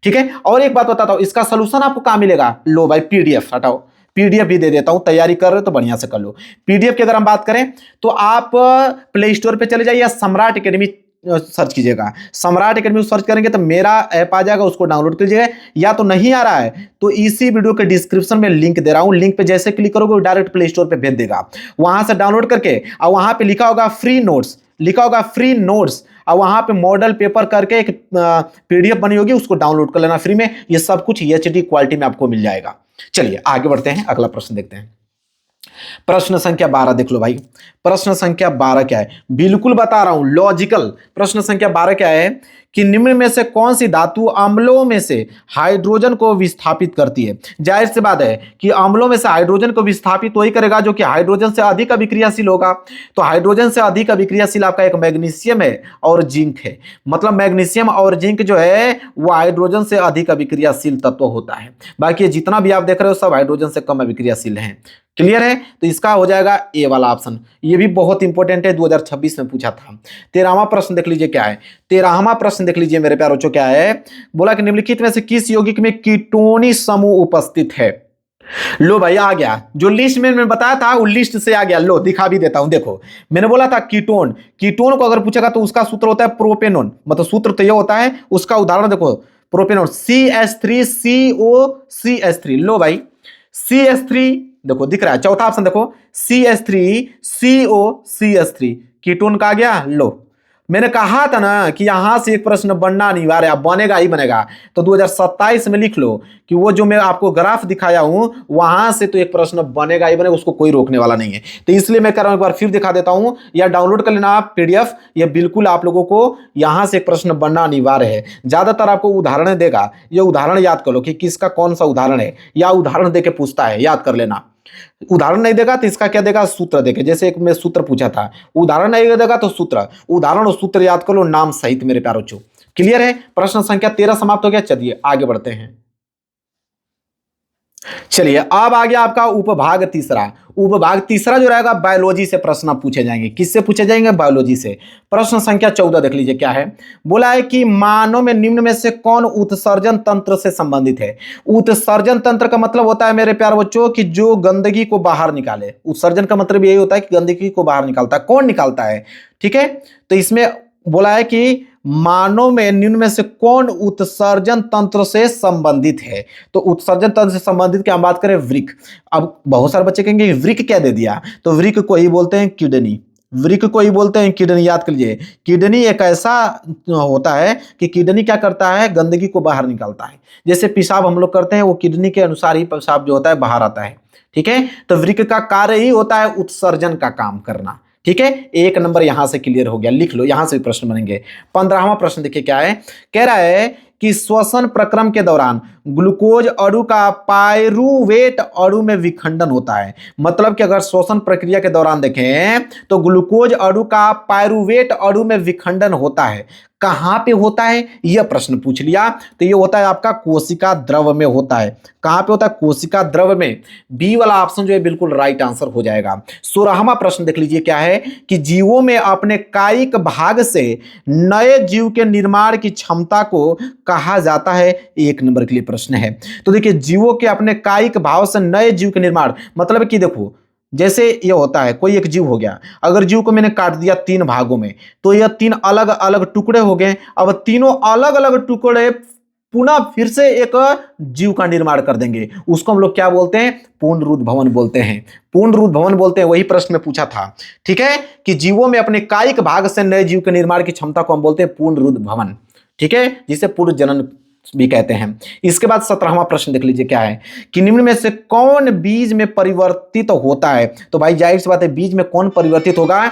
ठीक है। और एक बात बताता हूं, इसका सोल्यूशन आपको कहां मिलेगा? लो भाई PDF, हटाओ, PDF भी दे देता हूं, तैयारी कर रहे हो तो बढ़िया से कर लो। PDF की अगर हम बात करें तो आप प्ले स्टोर पे चले जाइए, सम्राट एकेडमी सर्च कीजिएगा, सम्राट एकेडमी सर्च करेंगे तो मेरा ऐप आ जाएगा, उसको डाउनलोड कीजिएगा। या तो नहीं आ रहा है तो इसी वीडियो के डिस्क्रिप्शन में लिंक दे रहा हूं, लिंक पे जैसे क्लिक करोगे वो डायरेक्ट प्ले स्टोर पे भेज देगा, वहां से डाउनलोड करके और वहां पे लिखा होगा फ्री नोट्स, लिखा होगा फ्री नोट्स, और वहां पे मॉडल पेपर करके एक पीडीएफ बनी होगी, उसको डाउनलोड कर लेना फ्री में। ये सब कुछ एचडी क्वालिटी में आपको मिल जाएगा। चलिए आगे बढ़ते हैं, अगला प्रश्न देखते हैं। प्रश्न संख्या 12 देख लो भाई, प्रश्न संख्या 12 क्या है, बिल्कुल बता रहा हूं लॉजिकल। प्रश्न संख्या 12 क्या है कि निम्न में से कौन सी धातु अम्लों में से हाइड्रोजन को विस्थापित करती है। जाहिर सी बात है कि अम्लों में से हाइड्रोजन को विस्थापित वही करेगा जो कि हाइड्रोजन से अधिक अभिक्रियाशील होगा। तो हाइड्रोजन से अधिक अभिक्रियाशील आपका एक मैग्नीशियम है और जिंक है, मतलब मैग्नीशियम और जिंक जो है वो हाइड्रोजन से अधिक अभिक्रियाशील तत्व होता है। बाकी जितना भी आप देख रहे हो सब हाइड्रोजन से कम अभिक्रियाशील है। क्लियर है, तो इसका हो जाएगा ए वाला ऑप्शन। ये भी बहुत इंपॉर्टेंट है, 2026 में पूछा था। 13वां प्रश्न देख लीजिए क्या है, 13वां प्रश्न देख लीजिए मेरे प्यारे बच्चों क्या है, बोला कि निम्नलिखित में से किस यौगिक में कीटोनी समूह उपस्थित है। लो भाई आ गया, जो लिस्ट में मैंने बताया था वो लिस्ट से आ गया। लो दिखा भी देता हूं, देखो मैंने बोला था कीटोन, कीटोन को अगर पूछेगा तो उसका सूत्र होता है प्रोपेनोन, मतलब सूत्र तो ये होता है। उसका उदाहरण देखो, प्रोपेनोन CH3COCH3। लो भाई CH3 देखो दिख रहा है, चौथा ऑप्शन देखो CH3COCH3 कीटोन का आ गया। लो मैंने कहा था ना कि यहां से एक प्रश्न बनना अनिवार्य है, बनेगा ही बनेगा। तो 2027 में लिख लो कि वो जो मैं आपको ग्राफ दिखाया हूं वहां से तो एक प्रश्न बनेगा ही बनेगा, उसको कोई रोकने वाला नहीं है। तो इसलिए मैं कह रहा हूं एक बार फिर दिखा देता हूं, या डाउनलोड कर लेना आप पीडीएफ। ये बिल्कुल आप लोगों को यहां से एक प्रश्न बनना अनिवार्य है। ज्यादातर आपको उदाहरण देगा, ये उदाहरण याद कर लो कि किसका कौन सा उदाहरण है, या उदाहरण देके पूछता है, याद कर लेना। उदाहरण नहीं देगा तो इसका क्या देगा, सूत्र देगा। जैसे एक मैं सूत्र पूछा था, उदाहरण नहीं देगा तो सूत्र, उदाहरण और सूत्र याद कर लो नाम सहित मेरे प्यारे बच्चों। क्लियर है, प्रश्न संख्या 13 समाप्त हो गया। चलिए आगे बढ़ते हैं। चलिए अब आ गया आपका उपभाग तीसरा। उपभाग तीसरा जो रहेगा बायोलॉजी से प्रश्न पूछे जाएंगे। किससे पूछे जाएंगे, बायोलॉजी से। प्रश्न संख्या 14 देख लीजिए क्या है, बोला है कि मानव में निम्न में से कौन उत्सर्जन तंत्र से संबंधित है। उत्सर्जन तंत्र का मतलब होता है मेरे प्यारे बच्चों कि जो गंदगी को बाहर निकाले। उत्सर्जन का मतलब यही होता है कि गंदगी को बाहर निकालता है। कौन निकालता है, ठीक है। तो इसमें बोला है कि मानव में निम्न में से कौन उत्सर्जन तंत्र से संबंधित है। तो उत्सर्जन तंत्र से संबंधित की हम बात करें वृक्क। अब बहुत सारे बच्चे कहेंगे वृक्क क्या दे दिया, तो वृक्क को ही बोलते हैं किडनी। वृक्क को ही बोलते हैं किडनी, याद कर लीजिए। किडनी एक ऐसा होता है कि किडनी क्या करता है, गंदगी को बाहर निकालता है। जैसे पेशाब हम लोग करते हैं वो किडनी के अनुसार ही पेशाब जो होता है बाहर आता है, ठीक है। तो वृक्क का कार्य ही होता है उत्सर्जन का काम करना, ठीक है। एक नंबर यहां से क्लियर हो गया, लिख लो, यहां से भी प्रश्न बनेंगे। 15वां प्रश्न देखिए क्या है, कह रहा है कि श्वसन प्रक्रम के दौरान ग्लूकोज अणु का पायरुवेट अणु में विखंडन होता है। मतलब कि अगर श्वसन प्रक्रिया के दौरान देखें तो ग्लूकोज अणु का पायरुवेट अणु में विखंडन होता है। कहां पे होता है यह प्रश्न पूछ लिया, तो ये होता है आपका कोशिका द्रव में होता है। कहां पे होता है, कोशिका द्रव में। बी वाला ऑप्शन जो है बिल्कुल राइट आंसर हो जाएगा। 16वां प्रश्न देख लीजिए क्या है कि जीवों में अपने कायिक भाग से नए जीव के निर्माण की क्षमता को कहा जाता है। एक नंबर के लिए प्रश्न है। तो देखिए जीवों के अपने कायिक भाव से नए जीव के निर्माण, मतलब कि देखो जैसे ये होता है, कोई एक जीव हो गया, अगर जीव को मैंने काट दिया 3 भागों में, तो यह 3 अलग अलग टुकड़े हो गए। अब तीनों अलग अलग टुकड़े पुनः फिर से एक जीव का निर्माण कर देंगे, उसको हम लोग क्या बोलते हैं, पुनरुद्भवन बोलते हैं। पुनरुद्भवन बोलते हैं, वही प्रश्न में पूछा था, ठीक है, कि जीवों में अपने कायिक भाग से नए जीव के निर्माण की क्षमता को हम बोलते हैं पुनरुद्भवन, ठीक है, जिसे पुनर्जनन भी कहते हैं। इसके बाद 17वां प्रश्न देख लीजिए क्या है कि निम्न में से कौन बीज में परिवर्तित होता है। तो भाई जाहिर सी बात है, बीज में कौन परिवर्तित होगा,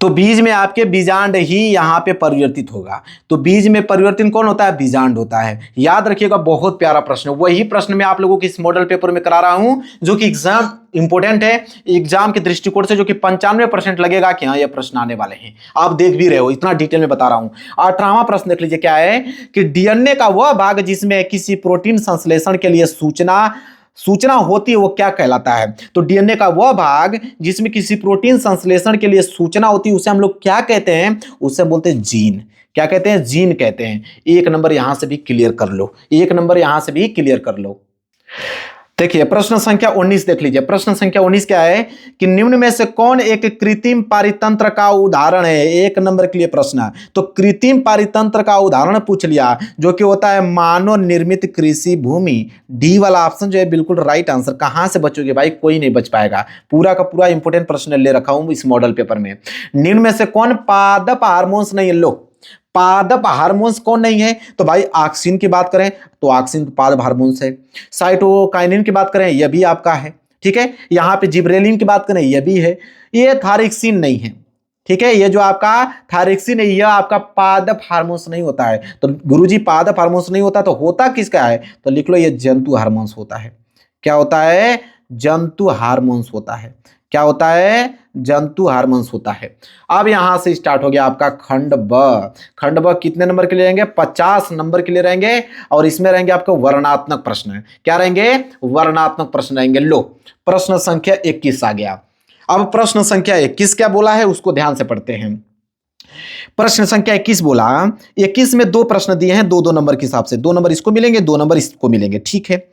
तो बीज में आपके बीजांड ही यहां पे परिवर्तित होगा। तो बीज में परिवर्तन कौन होता है, बीजांड होता है। याद रखिएगा, बहुत प्यारा प्रश्न, वही प्रश्न मैं आप लोगों की इस मॉडल पेपर में करा रहा हूं जो कि एग्जाम इंपोर्टेंट है, एग्जाम के दृष्टिकोण से, जो कि 95% लगेगा कि हाँ ये प्रश्न आने वाले हैं। आप देख भी रहे हो, इतना डिटेल में बता रहा हूं। 18वां प्रश्न देख लीजिए क्या है कि डीएनए का वह भाग जिसमें किसी प्रोटीन संश्लेषण के लिए सूचना होती है वो क्या कहलाता है। तो डीएनए का वह भाग जिसमें किसी प्रोटीन संश्लेषण के लिए सूचना होती है उसे हम लोग क्या कहते हैं, उसे बोलते हैं जीन। क्या कहते हैं, जीन कहते हैं। एक नंबर यहां से भी क्लियर कर लो, एक नंबर यहां से भी क्लियर कर लो। देखिए प्रश्न संख्या 19 देख लीजिए। प्रश्न संख्या 19 क्या है कि निम्न में से कौन एक कृत्रिम पारितंत्र का उदाहरण है। एक नंबर के लिए प्रश्न है। तो कृत्रिम पारितंत्र का उदाहरण पूछ लिया जो कि होता है मानव निर्मित कृषि भूमि। डी वाला ऑप्शन जो है बिल्कुल राइट आंसर। कहां से बचोगे भाई, कोई नहीं बच पाएगा। पूरा का पूरा इंपोर्टेंट प्रश्न ले रखा हूं इस मॉडल पेपर में। निम्न में से कौन पादप हार्मोन्स नहीं है। लो पादप हार्मोन्स कौन नहीं है, तो भाई ऑक्सिन की बात करें तो ऑक्सिन पादप हार्मोन्स है। साइटोकाइनिन की बात करें यह भी आपका है, ठीक है। यहां पे जिब्रेलिन की बात करें यह भी है। ये थायरॉक्सिन नहीं है, ठीक है। ये जो आपका थायरॉक्सिन है यह आपका पादप हार्मोन्स नहीं होता है। तो गुरुजी पादप हार्मोन्स नहीं होता तो होता किसका है, तो लिख लो ये जंतु हार्मोन्स होता है। क्या होता है, जंतु हार्मोन्स होता है। क्या होता है, जंतु हार्मोन्स होता है। अब यहां से स्टार्ट हो गया आपका खंड ब। खंड ब कितने नंबर के लिए रहेंगे, 50 नंबर के लिए रहेंगे। और इसमें रहेंगे आपको वर्णनात्मक प्रश्न। क्या रहेंगे, वर्णनात्मक प्रश्न रहेंगे। लो प्रश्न संख्या 21 आ गया। अब प्रश्न संख्या 21 क्या बोला है उसको ध्यान से पढ़ते हैं। प्रश्न संख्या 21 बोला, 21 में दो प्रश्न दिए हैं, दो दो नंबर के हिसाब से। 2 नंबर इसको मिलेंगे, 2 नंबर इसको मिलेंगे, ठीक है।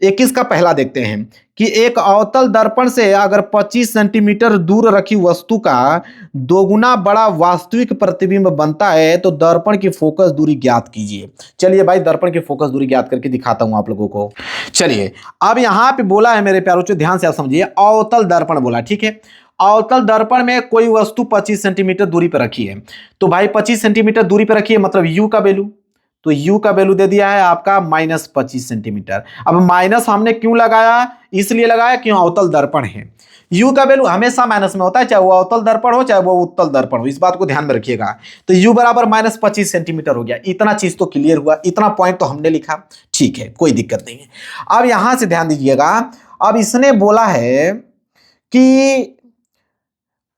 21 का पहला देखते हैं कि एक अवतल दर्पण से अगर 25 सेंटीमीटर दूर रखी वस्तु का दोगुना बड़ा वास्तविक प्रतिबिंब बनता है तो दर्पण की फोकस दूरी ज्ञात कीजिए। चलिए भाई दर्पण की फोकस दूरी ज्ञात करके दिखाता हूं आप लोगों को। चलिए अब यहां पे बोला है मेरे प्यारों, ध्यान से आप समझिए। अवतल दर्पण बोला, ठीक है। अवतल दर्पण में कोई वस्तु 25 सेंटीमीटर दूरी पर रखी है। तो भाई 25 सेंटीमीटर दूरी पर रखी है मतलब यू का वैल्यू, तो u का वैल्यू दे दिया है आपका -25 सेंटीमीटर। अब माइनस हमने क्यों लगाया, इसलिए लगाया क्यों अवतल दर्पण है। u का वैल्यू हमेशा माइनस में होता है, चाहे वो अवतल दर्पण हो चाहे वो उत्तल दर्पण हो, इस बात को ध्यान में रखिएगा। तो u बराबर -25 सेंटीमीटर हो गया। इतना चीज तो क्लियर हुआ, इतना पॉइंट तो हमने लिखा, ठीक है, कोई दिक्कत नहीं है। अब यहां से ध्यान दीजिएगा। अब इसने बोला है कि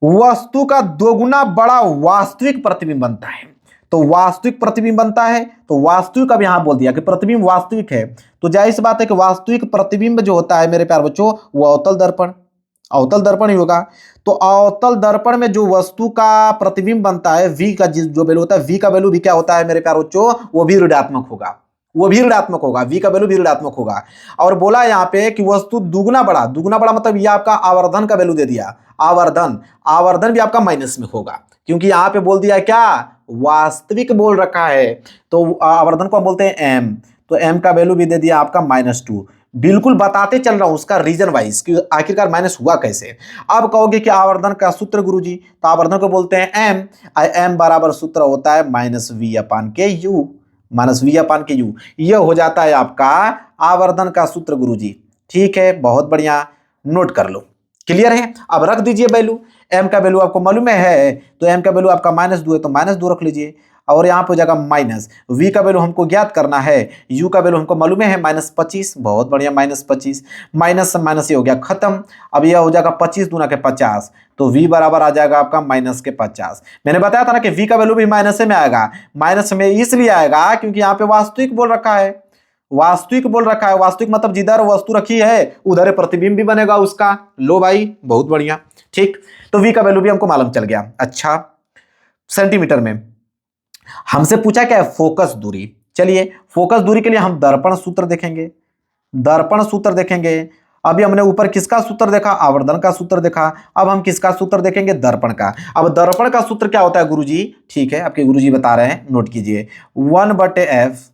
वस्तु का दोगुना बड़ा वास्तविक प्रतिबिंब बनता है। तो वास्तविक प्रतिबिंब बनता है, तो वास्तविक अब यहां बोल दिया कि प्रतिबिंब वास्तविक है। तो जाहिर सी बात है कि वास्तविक प्रतिबिंब जो होता है मेरे प्यार बच्चों वो अवतल दर्पण ही होगा। तो अवतल दर्पण में जो वस्तु का प्रतिबिंब बनता है v का जो वैल्यू होता है, v का वैल्यू भी क्या होता है मेरे प्यार बच्चों, वो भी ऋणात्मक होगा। v का वैल्यू भी ऋणात्मक होगा। और बोला यहाँ पे कि वस्तु दुगुना बड़ा मतलब ये आपका आवर्धन का वैल्यू दे दिया। आवर्धन भी आपका माइनस में होगा, क्योंकि यहाँ पे बोल दिया क्या, वास्तविक बोल रखा है। तो आवर्धन को हम बोलते हैं m, तो m का वैल्यू भी दे दिया आपका -2। बिल्कुल बताते चल रहा हूं उसका रीजन वाइज कि आखिरकार माइनस हुआ कैसे। अब कहोगे कि आवर्धन का सूत्र गुरुजी, तो आवर्धन को बोलते हैं m बराबर सूत्र होता है -v/u, -v/u। यह हो जाता है आपका आवर्धन का सूत्र गुरुजी, ठीक है। बहुत बढ़िया, नोट कर लो, क्लियर है। अब रख दीजिए वैल्यू, m का वैल्यू आपको मालूम है, तो m का वैल्यू आपका -2 है तो -2 रख लीजिए। और यहाँ पे हो जाएगा माइनस, v का वैल्यू हमको ज्ञात करना है, u का वैल्यू हमको मालूम है -25। बहुत बढ़िया, -25 माइनस से माइनस ये हो गया खत्म। अब यह हो जाएगा 25 दूना के 50, तो v बराबर आ जाएगा आपका -50। मैंने बताया था ना कि v का वैल्यू भी माइनस में आएगा। माइनस में इसलिए आएगा क्योंकि यहाँ पे वास्तविक बोल रखा है। वास्तविक मतलब जिधर वस्तु रखी है उधर प्रतिबिंब भी बनेगा उसका। लो भाई बहुत बढ़िया, ठीक। तो v का वैल्यू भी हमको मालूम चल गया। अच्छा, सेंटीमीटर में हमसे पूछा क्या है, फोकस दूरी। चलिए फोकस दूरी के लिए हम दर्पण सूत्र देखेंगे। अभी हमने ऊपर किसका सूत्र देखा, आवर्धन का सूत्र देखा। अब हम किसका सूत्र देखेंगे, दर्पण का। अब दर्पण का सूत्र क्या होता है गुरुजी, ठीक है, आपके गुरुजी बता रहे हैं, नोट कीजिए। 1/f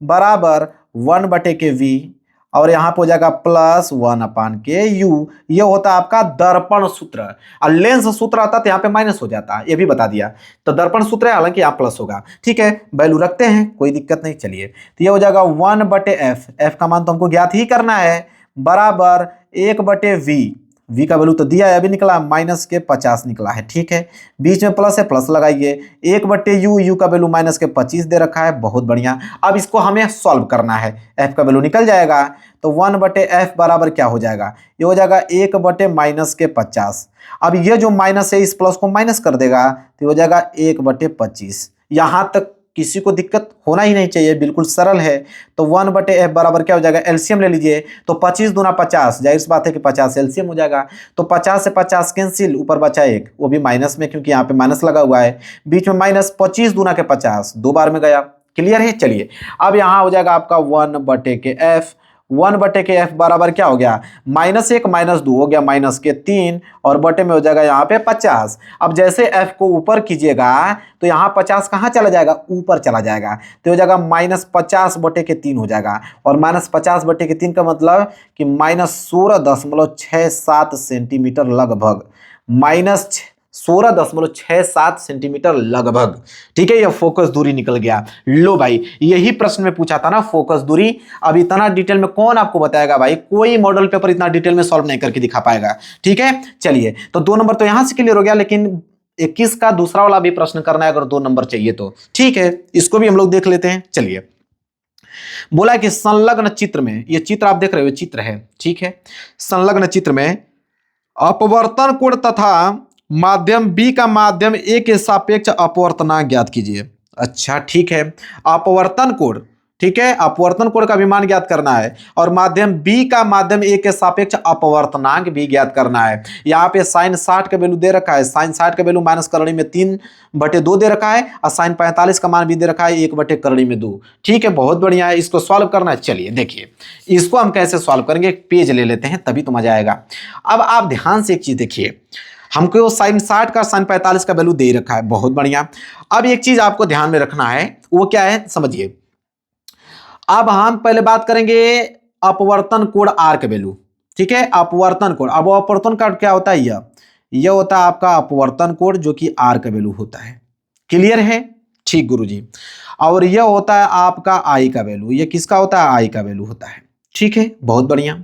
बराबर 1/kv और यहां पर हो जाएगा +1/ku। ये होता है आपका दर्पण सूत्र। और लेंस सूत्र आता तो यहाँ पे माइनस हो जाता है, ये भी बता दिया। तो दर्पण सूत्र है, हालांकि यहाँ प्लस होगा, ठीक है। वैल्यू रखते हैं, कोई दिक्कत नहीं। चलिए तो ये हो जाएगा 1/f, f का मान तो हमको ज्ञात ही करना है, बराबर 1/v। v का वैल्यू तो दिया है, अभी निकला -50 निकला है, ठीक है। बीच में प्लस है, प्लस लगाइए। 1/u, u का वैल्यू -25 दे रखा है, बहुत बढ़िया। अब इसको हमें सॉल्व करना है, f का वैल्यू निकल जाएगा। तो 1/f बराबर क्या हो जाएगा, ये हो जाएगा 1/-50। अब ये जो माइनस है इस प्लस को माइनस कर देगा, तो हो जाएगा 1/25। यहां तक किसी को दिक्कत होना ही नहीं चाहिए, बिल्कुल सरल है। तो 1/f बराबर क्या हो जाएगा, एलसीएम ले लीजिए। तो 25 दूना 50, जाहिर सी बात है कि 50 एलसीएम हो जाएगा। तो 50 से 50 कैंसिल, ऊपर बचा 1, वो भी माइनस में क्योंकि यहाँ पे माइनस लगा हुआ है। बीच में माइनस, 25 दूना के 50, 2 बार में गया, क्लियर है। चलिए अब यहाँ हो जाएगा आपका 1/f 1/f बराबर क्या हो गया, -1 -2 हो गया -3 और बटे में हो जाएगा यहाँ पे 50। अब जैसे f को ऊपर कीजिएगा तो यहाँ 50 कहाँ चला जाएगा, ऊपर चला जाएगा, तो हो जाएगा -50/3 हो जाएगा। और -50/3 का मतलब कि -16.67 सेंटीमीटर लगभग, -16.67 सेंटीमीटर लगभग। ठीक है, यह फोकस दूरी निकल गया। लो भाई, यही प्रश्न में पूछा था ना फोकस दूरी। अब इतना डिटेल में कौन आपको बताएगा भाई, कोई मॉडल पेपर इतना डिटेल में सॉल्व नहीं करके दिखा पाएगा। ठीक है, चलिए तो 2 नंबर तो यहां से क्लियर हो गया, लेकिन 21 का दूसरा वाला भी प्रश्न करना है अगर 2 नंबर चाहिए तो। ठीक है, इसको भी हम लोग देख लेते हैं। चलिए, बोला कि संलग्न चित्र में, ये चित्र आप देख रहे हो, चित्र है, ठीक है, संलग्न चित्र में अपवर्तन कोण तथा माध्यम बी का माध्यम ए के सापेक्ष अपवर्तनांक ज्ञात कीजिए। अच्छा ठीक है, अपवर्तन कोण, ठीक है, अपवर्तन कोण का भी मान ज्ञात करना है और माध्यम बी का माध्यम ए के सापेक्ष अपवर्तनांक भी ज्ञात करना है। यहाँ पे साइन 60 का वैल्यू दे रखा है, साइन 60 का वैल्यू माइनस करनी में 3/2 दे रखा है और साइन 45 का मान भी दे रखा है 1/2। ठीक है, बहुत बढ़िया है, इसको सॉल्व करना है। चलिए देखिए, इसको हम कैसे सॉल्व करेंगे, एक पेज ले लेते हैं तभी तो मजा आएगा। अब आप ध्यान से एक चीज देखिए, हमको साइन 60 का साइन 45 का वैल्यू दे रखा है, बहुत बढ़िया। अब एक चीज आपको ध्यान में रखना है, वो क्या है समझिए। अब हम पहले बात करेंगे अपवर्तन कोण आर के वैल्यू। ठीक है, अपवर्तन कोण, अब अपवर्तन कोण क्या होता है, यह होता है आपका अपवर्तन कोण जो कि आर का वैल्यू होता है। क्लियर है, ठीक गुरुजी। और यह होता है आपका आई का वैल्यू, यह किसका होता है, आई का वैल्यू होता है। ठीक है, बहुत बढ़िया।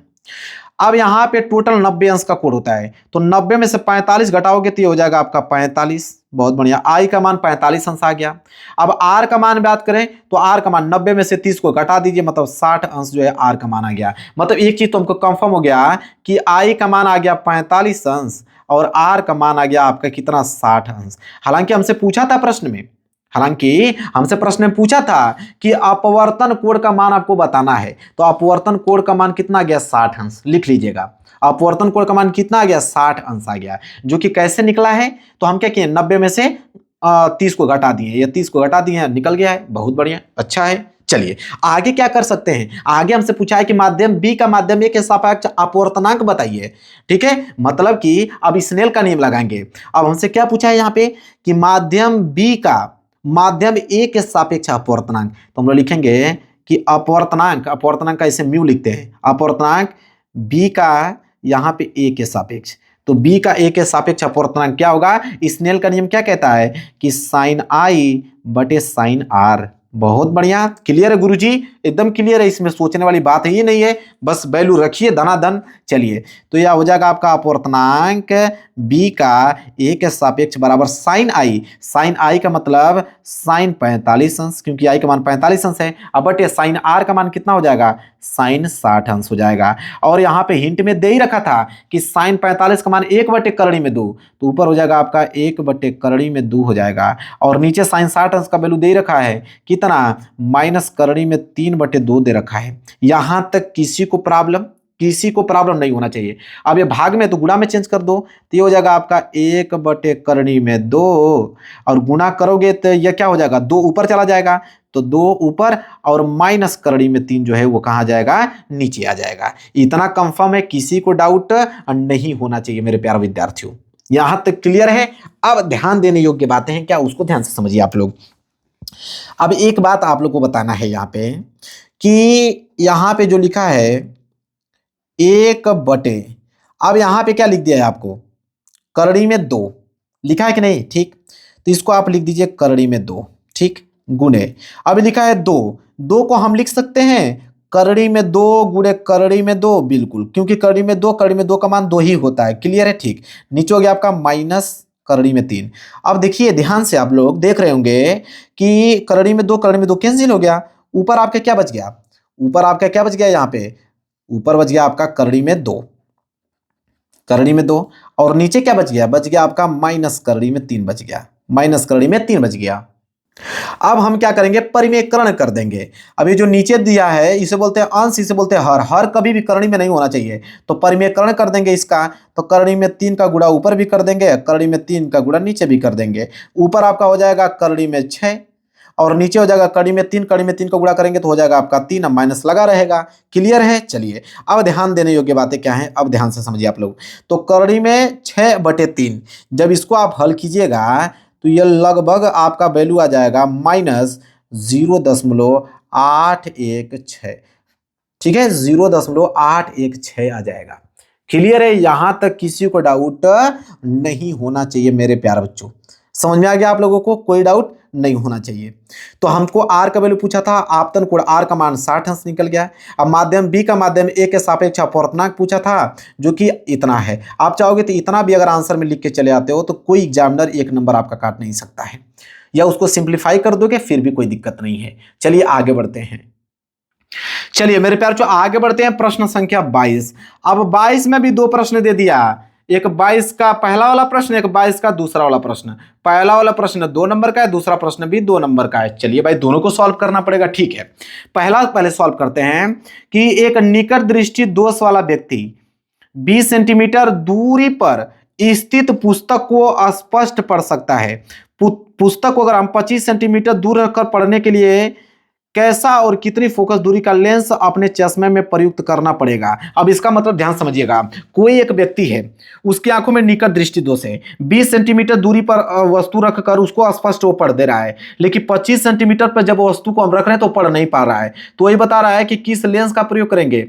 अब यहां पे टोटल 90 अंश का कोण होता है, तो 90 में से 45 घटाओगे तो ये हो जाएगा आपका 45। बहुत बढ़िया, आई का मान 45 अंश आ गया। अब आर का मान बात करें तो आर का मान 90 में से 30 को घटा दीजिए, मतलब 60 अंश जो है आर का मान आ गया। मतलब एक चीज तो हमको कंफर्म हो गया कि आई का मान आ गया 45 अंश और आर का मान आ गया आपका कितना, 60 अंश। हालांकि हमसे पूछा था प्रश्न में, पूछा था कि अपवर्तन कोण का मान आपको बताना है, तो अपवर्तन कोण का मान कितना आ गया, 60 अंश। लिख लीजिएगा, अपवर्तन कोण का मान कितना आ गया, 60 अंश आ गया। जो कि कैसे निकला है, तो हम क्या किए, 90 में से 30 को घटा दिए, ये 30 को घटा दिए, निकल गया है, बहुत बढ़िया, अच्छा है। चलिए आगे क्या कर सकते हैं, आगे हमसे पूछा है कि माध्यम बी का माध्यम ए के सापेक्ष अपवर्तनांक बताइए। ठीक है, मतलब कि अब स्नेल का नियम लगाएंगे। अब हमसे क्या पूछा है यहाँ पे कि माध्यम बी का माध्यम ए के सापेक्ष अपवर्तनांक, तो हम लोग लिखेंगे कि अपवर्तनांक का इसे म्यू लिखते हैं, अपवर्तनांक बी का यहाँ पे ए के सापेक्ष, तो बी का ए के सापेक्ष अपवर्तनांक क्या होगा, स्नेल का नियम क्या कहता है कि साइन आई बटे साइन आर। बहुत बढ़िया, क्लियर है गुरुजी, एकदम क्लियर है, इसमें सोचने वाली बात ही नहीं है, बस वैल्यू रखिए धनाधन। चलिए तो यह हो जाएगा आपका अपवर्तनांक बी का ए के सापेक्ष बराबर साइन आई का मतलब साइन 45 अंश, क्योंकि आई का मान 45 अंश है। अब बटे साइन आर का मान कितना हो जाएगा, साइन 60 अंश हो जाएगा। और यहाँ पे हिंट में दे ही रखा था कि साइन 45 का मान 1/2 तो ऊपर हो जाएगा आपका 1/2 हो जाएगा, और नीचे साइन 60 अंश का वैल्यू दे रखा है कितना, -3/2 दे रखा है। यहां तक किसी को प्रॉब्लम नहीं होना चाहिए। अब ये भाग में तो गुणा में चेंज कर दो, तो ये हो जाएगा आपका 1/2 और गुणा करोगे तो ये क्या हो जाएगा, 2 ऊपर चला जाएगा, तो 2 ऊपर और -3 जो है वो कहाँ जाएगा, नीचे आ जाएगा। इतना कंफर्म है, किसी को डाउट नहीं होना चाहिए मेरे प्यारे विद्यार्थियों। यहां तक क्लियर है। अब ध्यान देने योग्य बातें हैं क्या, उसको ध्यान से समझिए आप लोग। अब एक बात आप लोग को बताना है यहाँ पे कि यहाँ पे जो लिखा है 1/, अब यहाँ पे क्या लिख दिया है आपको, करड़ी में 2 लिखा है कि नहीं, ठीक, तो इसको आप लिख दीजिए करड़ी में 2, ठीक, गुणे, अब लिखा है 2 को हम लिख सकते हैं करड़ी में 2 गुणे करड़ी में 2, बिल्कुल, क्योंकि करड़ी में 2 का मान 2 ही होता है। क्लियर है, ठीक। नीचे हो गया आपका माइनस करड़ी में 3। अब देखिए ध्यान से, आप लोग देख रहे होंगे कि करड़ी में 2 कैंसिल हो गया, ऊपर आपका क्या बच गया, यहाँ पे ऊपर बच गया आपका करड़ी में 2 और नीचे क्या बच गया आपका माइनस करड़ी में 3 बच गया। अब हम क्या करेंगे, परिमेयकरण कर देंगे। अब ये जो नीचे दिया है इसे बोलते हैं अंश, इसे बोलते हैं हर कभी भी करणी में नहीं होना चाहिए, तो परिमेयकरण कर देंगे इसका, तो करणी में 3 का गुणा ऊपर भी कर देंगे, करणी में 3 का गुणा नीचे भी कर देंगे। ऊपर आपका हो जाएगा करणी में 6 और नीचे हो जाएगा कड़ी में 3, कड़ी में 3 को गुणा करेंगे तो हो जाएगा आपका 3, अब माइनस लगा रहेगा। क्लियर है? चलिए अब ध्यान देने योग्य बातें क्या हैं, अब ध्यान से समझिए आप लोग। तो कड़ी में 6/3, जब इसको आप हल कीजिएगा तो ये लगभग आपका वैल्यू आ जाएगा -0.816। ठीक है, 0.816 आ जाएगा। क्लियर है? यहां तक किसी को डाउट नहीं होना चाहिए मेरे प्यारे बच्चों। समझ में आ गया आप लोगों को? कोई डाउट नहीं होना चाहिए। तो हमको आर का वैल्यू पूछा था, आपतन कोण आर का मान 60 अंश निकल गया। अब माध्यम बी का माध्यम ए के सापेक्ष अपवर्तनांक पूछा था जो कि इतना है। आप चाहोगे तो इतना भी अगर आंसर में लिख के चले आते हो तो कोई एग्जामिनर 1 नंबर आपका काट नहीं सकता है, या उसको सिंप्लीफाई कर दोगे फिर भी कोई दिक्कत नहीं है। चलिए आगे बढ़ते हैं। चलिए मेरे प्यार जो आगे बढ़ते हैं, प्रश्न संख्या 22। अब 22 में भी 2 प्रश्न दे दिया, एक 22 का पहला वाला प्रश्न, एक 22 का दूसरा वाला प्रश्न। पहला वाला प्रश्न 2 नंबर का है, दूसरा प्रश्न भी 2 नंबर का है। चलिए भाई दोनों को सॉल्व करना पड़ेगा। ठीक है, पहले सॉल्व करते हैं कि एक निकट दृष्टि दोष वाला व्यक्ति 20 सेंटीमीटर दूरी पर स्थित पुस्तक को स्पष्ट पढ़ सकता है। पुस्तक को अगर हम 25 सेंटीमीटर दूर रखकर पढ़ने के लिए कैसा और कितनी फोकस दूरी का लेंस अपने चश्मे में प्रयुक्त करना पड़ेगा। अब इसका मतलब ध्यान समझिएगा, कोई एक व्यक्ति है, उसकी आंखों में निकट दृष्टि दोष है, 20 सेंटीमीटर दूरी पर वस्तु रखकर उसको स्पष्ट वो पढ़ दे रहा है, लेकिन 25 सेंटीमीटर पर जब वस्तु को हम रख रहे हैं तो पढ़ नहीं पा रहा है। तो वही बता रहा है कि किस लेंस का प्रयोग करेंगे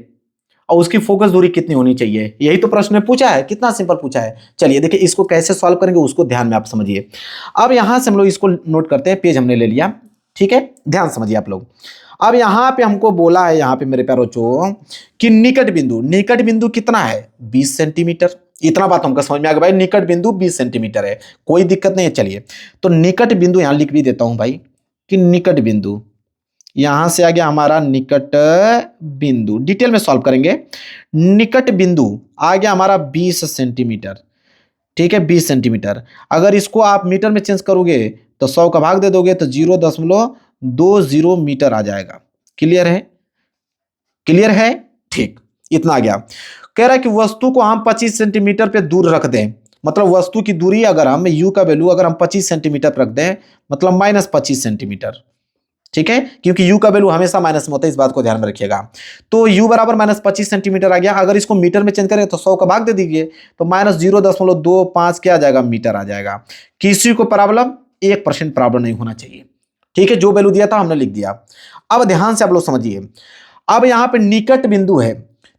और उसकी फोकस दूरी कितनी होनी चाहिए। यही तो प्रश्न में पूछा है, कितना सिंपल पूछा है। चलिए देखिए इसको कैसे सॉल्व करेंगे उसको ध्यान में आप समझिए। अब यहां से हम लोग इसको नोट करते हैं, पेज हमने ले लिया। ठीक है, ध्यान समझिए आप लोग। अब यहां पे हमको बोला है, यहां पे मेरे प्यारे बच्चों, कि निकट बिंदु कितना है 20 सेंटीमीटर। इतना बात हमको समझ में आ गया भाई, निकट बिंदु 20 सेंटीमीटर है, कोई दिक्कत नहीं है। चलिए तो निकट बिंदु यहां लिख भी देता हूं भाई कि निकट बिंदु, यहां से आ गया हमारा निकट बिंदु। डिटेल में सॉल्व करेंगे। निकट बिंदु आ गया हमारा 20 सेंटीमीटर। ठीक है, 20 सेंटीमीटर। अगर इसको आप मीटर में चेंज करोगे तो 100 का भाग दे दोगे तो 0.20 मीटर आ जाएगा। क्लियर है? क्लियर है? ठीक, इतना आ गया। कह रहा है कि वस्तु को हम 25 सेंटीमीटर पे दूर रख दें, मतलब वस्तु की दूरी अगर हम यू का वैल्यू अगर हम 25 सेंटीमीटर पर रख दें, मतलब -25 सेंटीमीटर। ठीक है, क्योंकि u का वैल्यू हमेशा माइनस में होता है, इस बात को ध्यान में रखिएगा। तो u बराबर -25 सेंटीमीटर आ गया। अगर इसको मीटर में चेंज करें तो 100 का भाग दे दीजिए तो -0.25 क्या आ जाएगा, मीटर आ जाएगा। किसी को प्रॉब्लम 1% प्रॉब्लम नहीं होना चाहिए। ठीक है, जो वैल्यू दिया था हमने लिख दिया। अब ध्यान से आप लोग समझिए। अब यहां पे निकट बिंदु है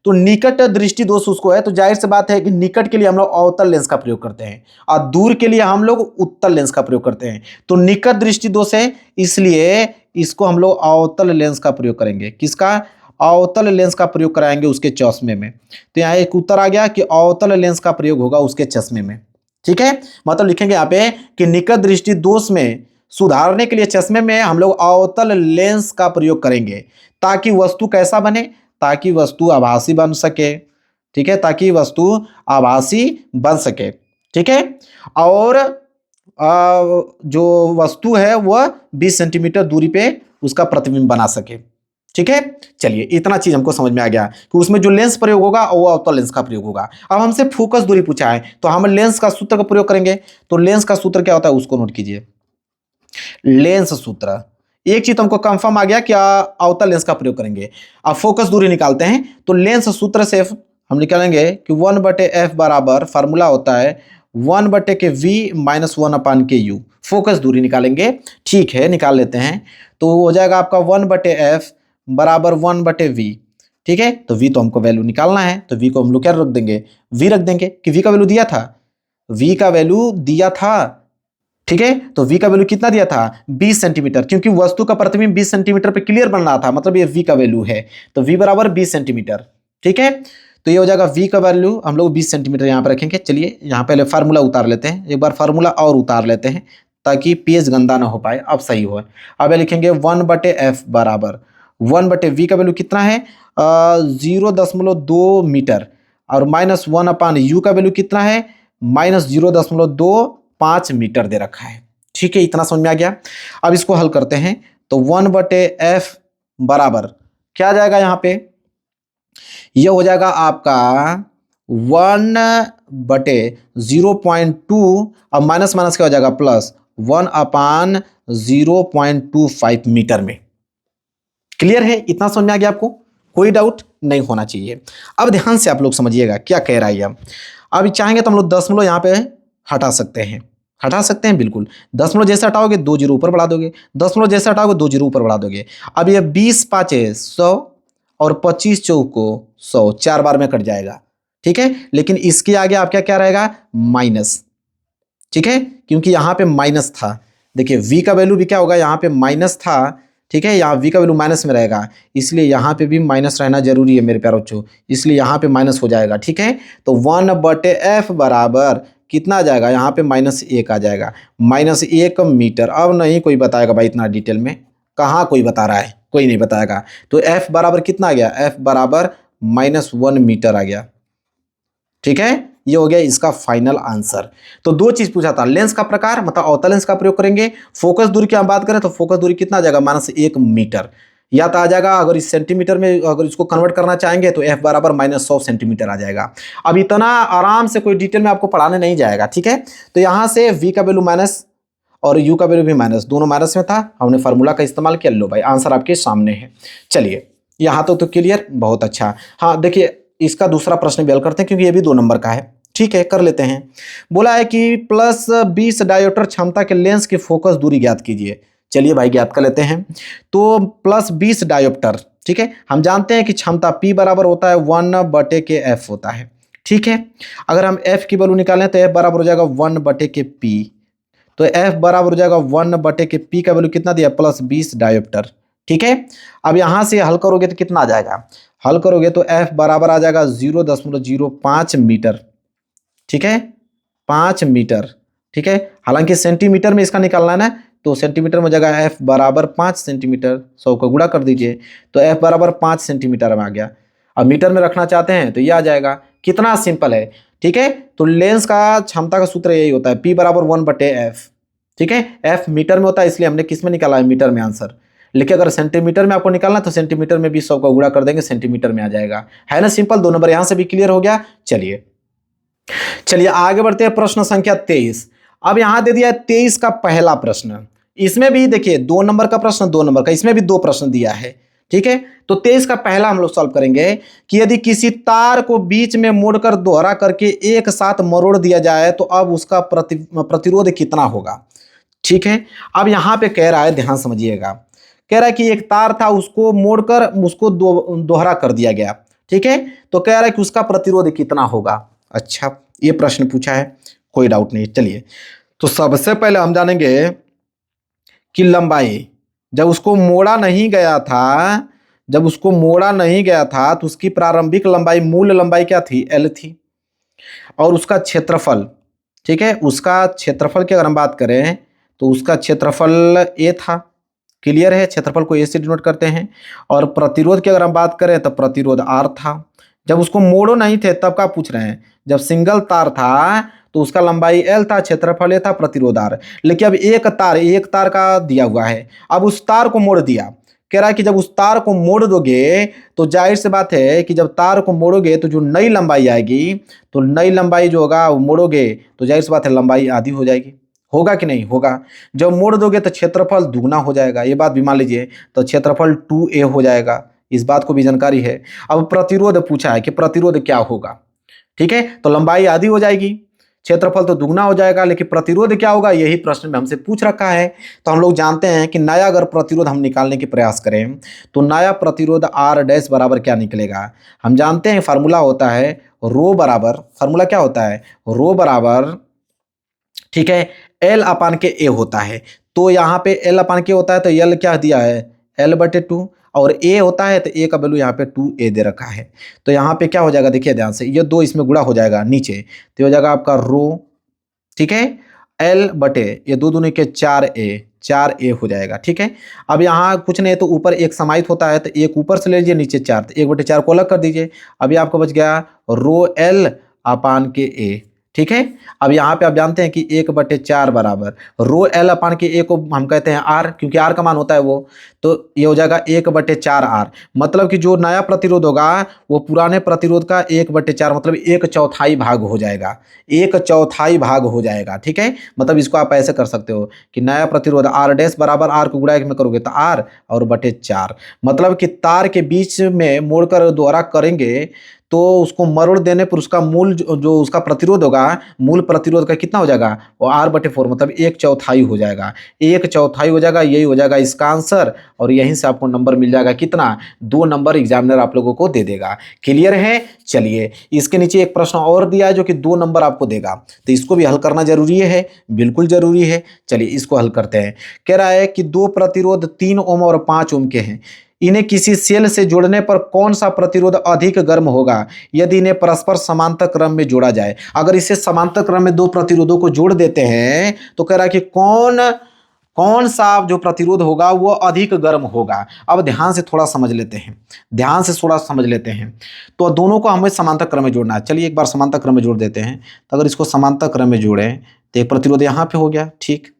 तो निकट दृष्टि दोष उसको है, तो जाहिर सी बात है कि निकट के लिए हम लोग अवतल लेंस का प्रयोग करते हैं और दूर के लिए हम लोग उत्तल लेंस का प्रयोग करते हैं। तो निकट दृष्टि दोष है, इसलिए इसको हम लोग अवतल लेंस का प्रयोग करेंगे। किसका? अवतल लेंस का प्रयोग कराएंगे उसके चश्मे में। तो यहाँ एक उत्तर आ गया कि अवतल लेंस का प्रयोग होगा उसके चश्मे में। ठीक है, मतलब लिखेंगे यहाँ पे कि निकट दृष्टि दोष में सुधारने के लिए चश्मे में हम लोग अवतल लेंस का प्रयोग करेंगे, ताकि वस्तु कैसा बने, ताकि वस्तु आभासी बन सके। ठीक है, ताकि वस्तु आभासी बन सके। ठीक है, और जो वस्तु है वह 20 सेंटीमीटर दूरी पे उसका प्रतिबिंब बना सके। ठीक है, चलिए इतना चीज हमको समझ में आ गया कि उसमें जो लेंस प्रयोग होगा वो अवतल लेंस का प्रयोग होगा। अब हमसे फोकस दूरी पूछा है तो हम लेंस का सूत्र का प्रयोग करेंगे। तो लेंस का सूत्र क्या होता है उसको नोट कीजिए। लेंस सूत्र, एक चीज हमको कंफर्म आ गया कि अवतल लेंस का प्रयोग करेंगे। अब फोकस दूरी निकालते हैं तो लेंस सूत्र से हम निकालेंगे कि 1/f बराबर फार्मूला होता है 1/v - 1/ku। फोकस दूरी निकालेंगे। ठीक है, निकाल लेते हैं। तो हो जाएगा आपका 1/f बराबर 1/v। ठीक है, तो v तो हमको वैल्यू निकालना है, तो v को हम लोग क्या रख देंगे, v रख देंगे कि v का वैल्यू दिया था, v का वैल्यू दिया था। ठीक है, तो v का वैल्यू कितना दिया था 20 सेंटीमीटर, क्योंकि वस्तु का प्रतिबिंब 20 सेंटीमीटर पे क्लियर बन रहा था, मतलब ये v का वैल्यू है। तो v बराबर 20 सेंटीमीटर। ठीक है, तो ये हो जाएगा v का वैल्यू हम लोग 20 सेंटीमीटर यहाँ पे रखेंगे। चलिए यहाँ पहले फार्मूला उतार लेते हैं, एक बार फार्मूला और उतार लेते हैं ताकि पेज गंदा ना हो पाए, अब सही हो। अब लिखेंगे 1/f बराबर 1/v का वैल्यू कितना है 0.2 मीटर, और -1/u का वैल्यू कितना है -0.25 मीटर दे रखा है। ठीक है, इतना समझ में आ गया। अब इसको हल करते हैं तो 1/f बराबर क्या आ जाएगा, यहाँ पे यह हो जाएगा आपका 1/0.2, अब माइनस माइनस क्या हो जाएगा प्लस 1/0.25 मीटर में। क्लियर है? इतना समझ में आ गया आपको? कोई डाउट नहीं होना चाहिए। अब ध्यान से आप लोग समझिएगा क्या कह रहा है ये। अब चाहेंगे तो हम लोग दशमलव यहाँ पे हटा सकते हैं, हटा सकते हैं बिल्कुल। दशमलव जैसे हटाओगे 2 जीरो ऊपर बढ़ा दोगे, दशमलव जैसे हटाओगे 2 जीरो ऊपर बढ़ा दोगे। अब ये 20 पाँचे 100 और 25 चौको 100, 4 बार में कट जाएगा, ठीक है। लेकिन इसके आगे आपका क्या रहेगा? माइनस, ठीक है, क्योंकि यहाँ पे माइनस था। देखिए v का वैल्यू भी क्या होगा, यहाँ पे माइनस था, ठीक है, यहाँ v का वैल्यू माइनस में रहेगा, इसलिए यहाँ पे भी माइनस रहना जरूरी है मेरे प्यारे बच्चों, इसलिए यहाँ पे माइनस हो जाएगा, ठीक है। तो 1/f बराबर कितना आ जाएगा? यहाँ पे -1 आ जाएगा, -1 मीटर। अब नहीं कोई बताएगा भाई इतना डिटेल में, कहाँ कोई बता रहा है, कोई नहीं बताएगा। तो f बराबर कितना आ गया? f बराबर -1 मीटर आ गया, ठीक है। ये हो गया इसका फाइनल आंसर। तो दो चीज पूछा था, लेंस का प्रकार मतलब अवतल लेंस का प्रयोग करेंगे, फोकस दूरी की हम बात करें तो फोकस दूरी कितना आ जाएगा? -1 मीटर, या तो आ जाएगा, अगर इस सेंटीमीटर में अगर इसको कन्वर्ट करना चाहेंगे तो f बराबर -100 सेंटीमीटर आ जाएगा। अब इतना आराम से कोई डिटेल में आपको पढ़ाने नहीं जाएगा, ठीक है। तो यहां से v का वैल्यू माइनस और u का वैल्यू भी माइनस, दोनों माइनस में था, हमने फार्मूला का इस्तेमाल किया। लो भाई आंसर आपके सामने है। चलिए यहां तो क्लियर, बहुत अच्छा। हाँ देखिए इसका दूसरा प्रश्न भी हल करते हैं क्योंकि ये भी 2 नंबर का है, ठीक है, कर लेते हैं। बोला है कि +20 डायोप्टर क्षमता के लेंस की फोकस दूरी ज्ञात कीजिए। चलिए भाई ज्ञात कर लेते हैं। तो +20 डायोप्टर, ठीक है, हम जानते हैं कि क्षमता P बराबर होता है 1/f होता है, ठीक है। अगर हम f की वैल्यू निकालें तो f बराबर हो जाएगा 1/p, तो f बराबर हो जाएगा 1/p का वैल्यू कितना दिया? +20 डायोप्टर, ठीक है। अब यहां से हल करोगे तो कितना आ जाएगा? हल करोगे तो f बराबर आ जाएगा 0.05 मीटर, ठीक है, 5 मीटर, ठीक है। हालांकि सेंटीमीटर में इसका निकालना है ना, तो सेंटीमीटर में हो जाएगा f बराबर 5 सेंटीमीटर, 100 को गुणा कर दीजिए तो f बराबर 5 सेंटीमीटर में आ गया। अब मीटर में रखना चाहते हैं तो ये आ जाएगा। कितना सिंपल है, ठीक है। तो लेंस का क्षमता का सूत्र यही होता है, P बराबर 1/f, ठीक है। f मीटर में होता है इसलिए हमने किस में निकाला है? मीटर में आंसर। लेकिन अगर सेंटीमीटर में आपको निकालना तो सेंटीमीटर में भी 100 को गुणा कर देंगे, सेंटीमीटर में आ जाएगा, है ना सिंपल। 2 नंबर यहां से भी क्लियर हो गया। चलिए आगे बढ़ते हैं, प्रश्न संख्या 23। अब यहां दे दिया है 23 का पहला प्रश्न। इसमें भी देखिए 2 नंबर का प्रश्न, 2 नंबर का, इसमें भी 2 प्रश्न दिया है, ठीक है। तो 23 का पहला हम लोग सॉल्व करेंगे कि यदि किसी तार को बीच में मोड़कर दोहरा करके एक साथ मरोड़ दिया जाए तो अब उसका प्रतिरोध कितना होगा, ठीक है। अब यहां पे कह रहा है, ध्यान समझिएगा, कह रहा है कि एक तार था उसको मोड़कर उसको दोहरा कर दिया गया, ठीक है। तो कह रहा है कि उसका प्रतिरोध कितना होगा। अच्छा ये प्रश्न पूछा है, कोई डाउट नहीं। चलिए तो सबसे पहले हम जानेंगे कि लंबाई, जब उसको मोड़ा नहीं गया था, जब उसको मोड़ा नहीं गया था तो उसकी प्रारंभिक लंबाई, मूल लंबाई क्या थी? L थी। और उसका क्षेत्रफल, ठीक है, उसका क्षेत्रफल की अगर हम बात करें तो उसका क्षेत्रफल A था। क्लियर है, क्षेत्रफल को A से डिनोट करते हैं। और प्रतिरोध की अगर हम बात करें तो प्रतिरोध R था। जब उसको मोड़ो नहीं थे तब का पूछ रहे हैं, जब सिंगल तार था तो उसका लंबाई L था, क्षेत्रफल A था, प्रतिरोध R। लेकिन अब एक तार का दिया हुआ है, अब उस तार को मोड़ दिया। कह रहा है कि जब उस तार को मोड़ दोगे तो जाहिर सी बात है कि जब तार को मोड़ोगे तो जो नई लंबाई आएगी, तो नई लंबाई जो होगा वो मोड़ोगे तो जाहिर सी बात है लंबाई आधी हो जाएगी। होगा कि नहीं होगा? जब मोड़ दोगे तो क्षेत्रफल दुगना हो जाएगा, ये बात भी मान लीजिए, तो क्षेत्रफल 2a हो जाएगा, इस बात को भी जानकारी है। अब प्रतिरोध पूछा है कि प्रतिरोध क्या होगा, ठीक है। तो लंबाई आधी हो जाएगी, क्षेत्रफल तो दुगना हो जाएगा, लेकिन प्रतिरोध क्या होगा यही प्रश्न में हमसे पूछ रखा है। तो हम लोग जानते हैं कि नया अगर प्रतिरोध हम निकालने के प्रयास करें तो नया प्रतिरोध R डैश बराबर क्या निकलेगा? हम जानते हैं फार्मूला होता है रो बराबर, फार्मूला क्या होता है? रो बराबर, ठीक है, L अपान के A होता है। तो यहाँ पे L अपान के होता है तो L क्या दिया है? L/2, और A होता है तो A का वैल्यू यहाँ पे 2a दे रखा है। तो यहाँ पे क्या हो जाएगा, देखिए ध्यान से, ये 2 इसमें गुणा हो जाएगा नीचे, तो हो जाएगा आपका रो, ठीक है, L बटे ये 2 दूनी के 4a हो जाएगा, ठीक है। अब यहाँ कुछ नहीं तो ऊपर एक समाहित होता है तो एक ऊपर से ले लीजिए, नीचे 4, तो 1/4 को अलग कर दीजिए। अभी आपको बच गया रो L अपान के A, ठीक है। अब यहाँ पे आप जानते हैं कि 1/4 बराबर रो एल अपान के ए को हम कहते हैं आर, क्योंकि आर का मान होता है वो, तो ये हो जाएगा 1/4 आर। मतलब कि जो नया प्रतिरोध होगा वो पुराने प्रतिरोध का 1/4 मतलब 1/4 भाग हो जाएगा, 1/4 भाग हो जाएगा। ठीक है, मतलब इसको आप ऐसे कर सकते हो कि नया प्रतिरोध आर डैश बराबर आर को गुणा एक में करोगे तो आर और बटे 4, मतलब कि तार के बीच में मोड़कर दोहरा करेंगे तो उसको मरोड़ देने पर उसका मूल जो उसका प्रतिरोध होगा, मूल प्रतिरोध का कितना हो जाएगा, वो R/4 मतलब 1/4 हो जाएगा, 1/4 हो जाएगा। यही हो जाएगा इसका आंसर और यहीं से आपको नंबर मिल जाएगा कितना, 2 नंबर एग्जामिनर आप लोगों को दे देगा। क्लियर है। चलिए इसके नीचे एक प्रश्न और दिया है जो कि 2 नंबर आपको देगा, तो इसको भी हल करना जरूरी है, बिल्कुल जरूरी है। चलिए इसको हल करते हैं। कह रहा है कि 2 प्रतिरोध 3 ओम और 5 ओम के हैं, इन्हें किसी सेल से जोड़ने पर कौन सा प्रतिरोध अधिक गर्म होगा यदि इन्हें परस्पर समांतर क्रम में जोड़ा जाए। अगर इसे समांतर क्रम में 2 प्रतिरोधों को जोड़ देते हैं तो कह रहा है कि कौन सा जो प्रतिरोध होगा वो अधिक गर्म होगा। अब ध्यान से थोड़ा समझ लेते हैं, ध्यान से थोड़ा समझ लेते हैं। तो दोनों को हमें समांतर क्रम में जोड़ना है। चलिए एक बार समांतर क्रम में जोड़ देते हैं। तो अगर इसको समांतर क्रम में जोड़ें तो एक प्रतिरोध यहाँ पे हो गया, ठीक,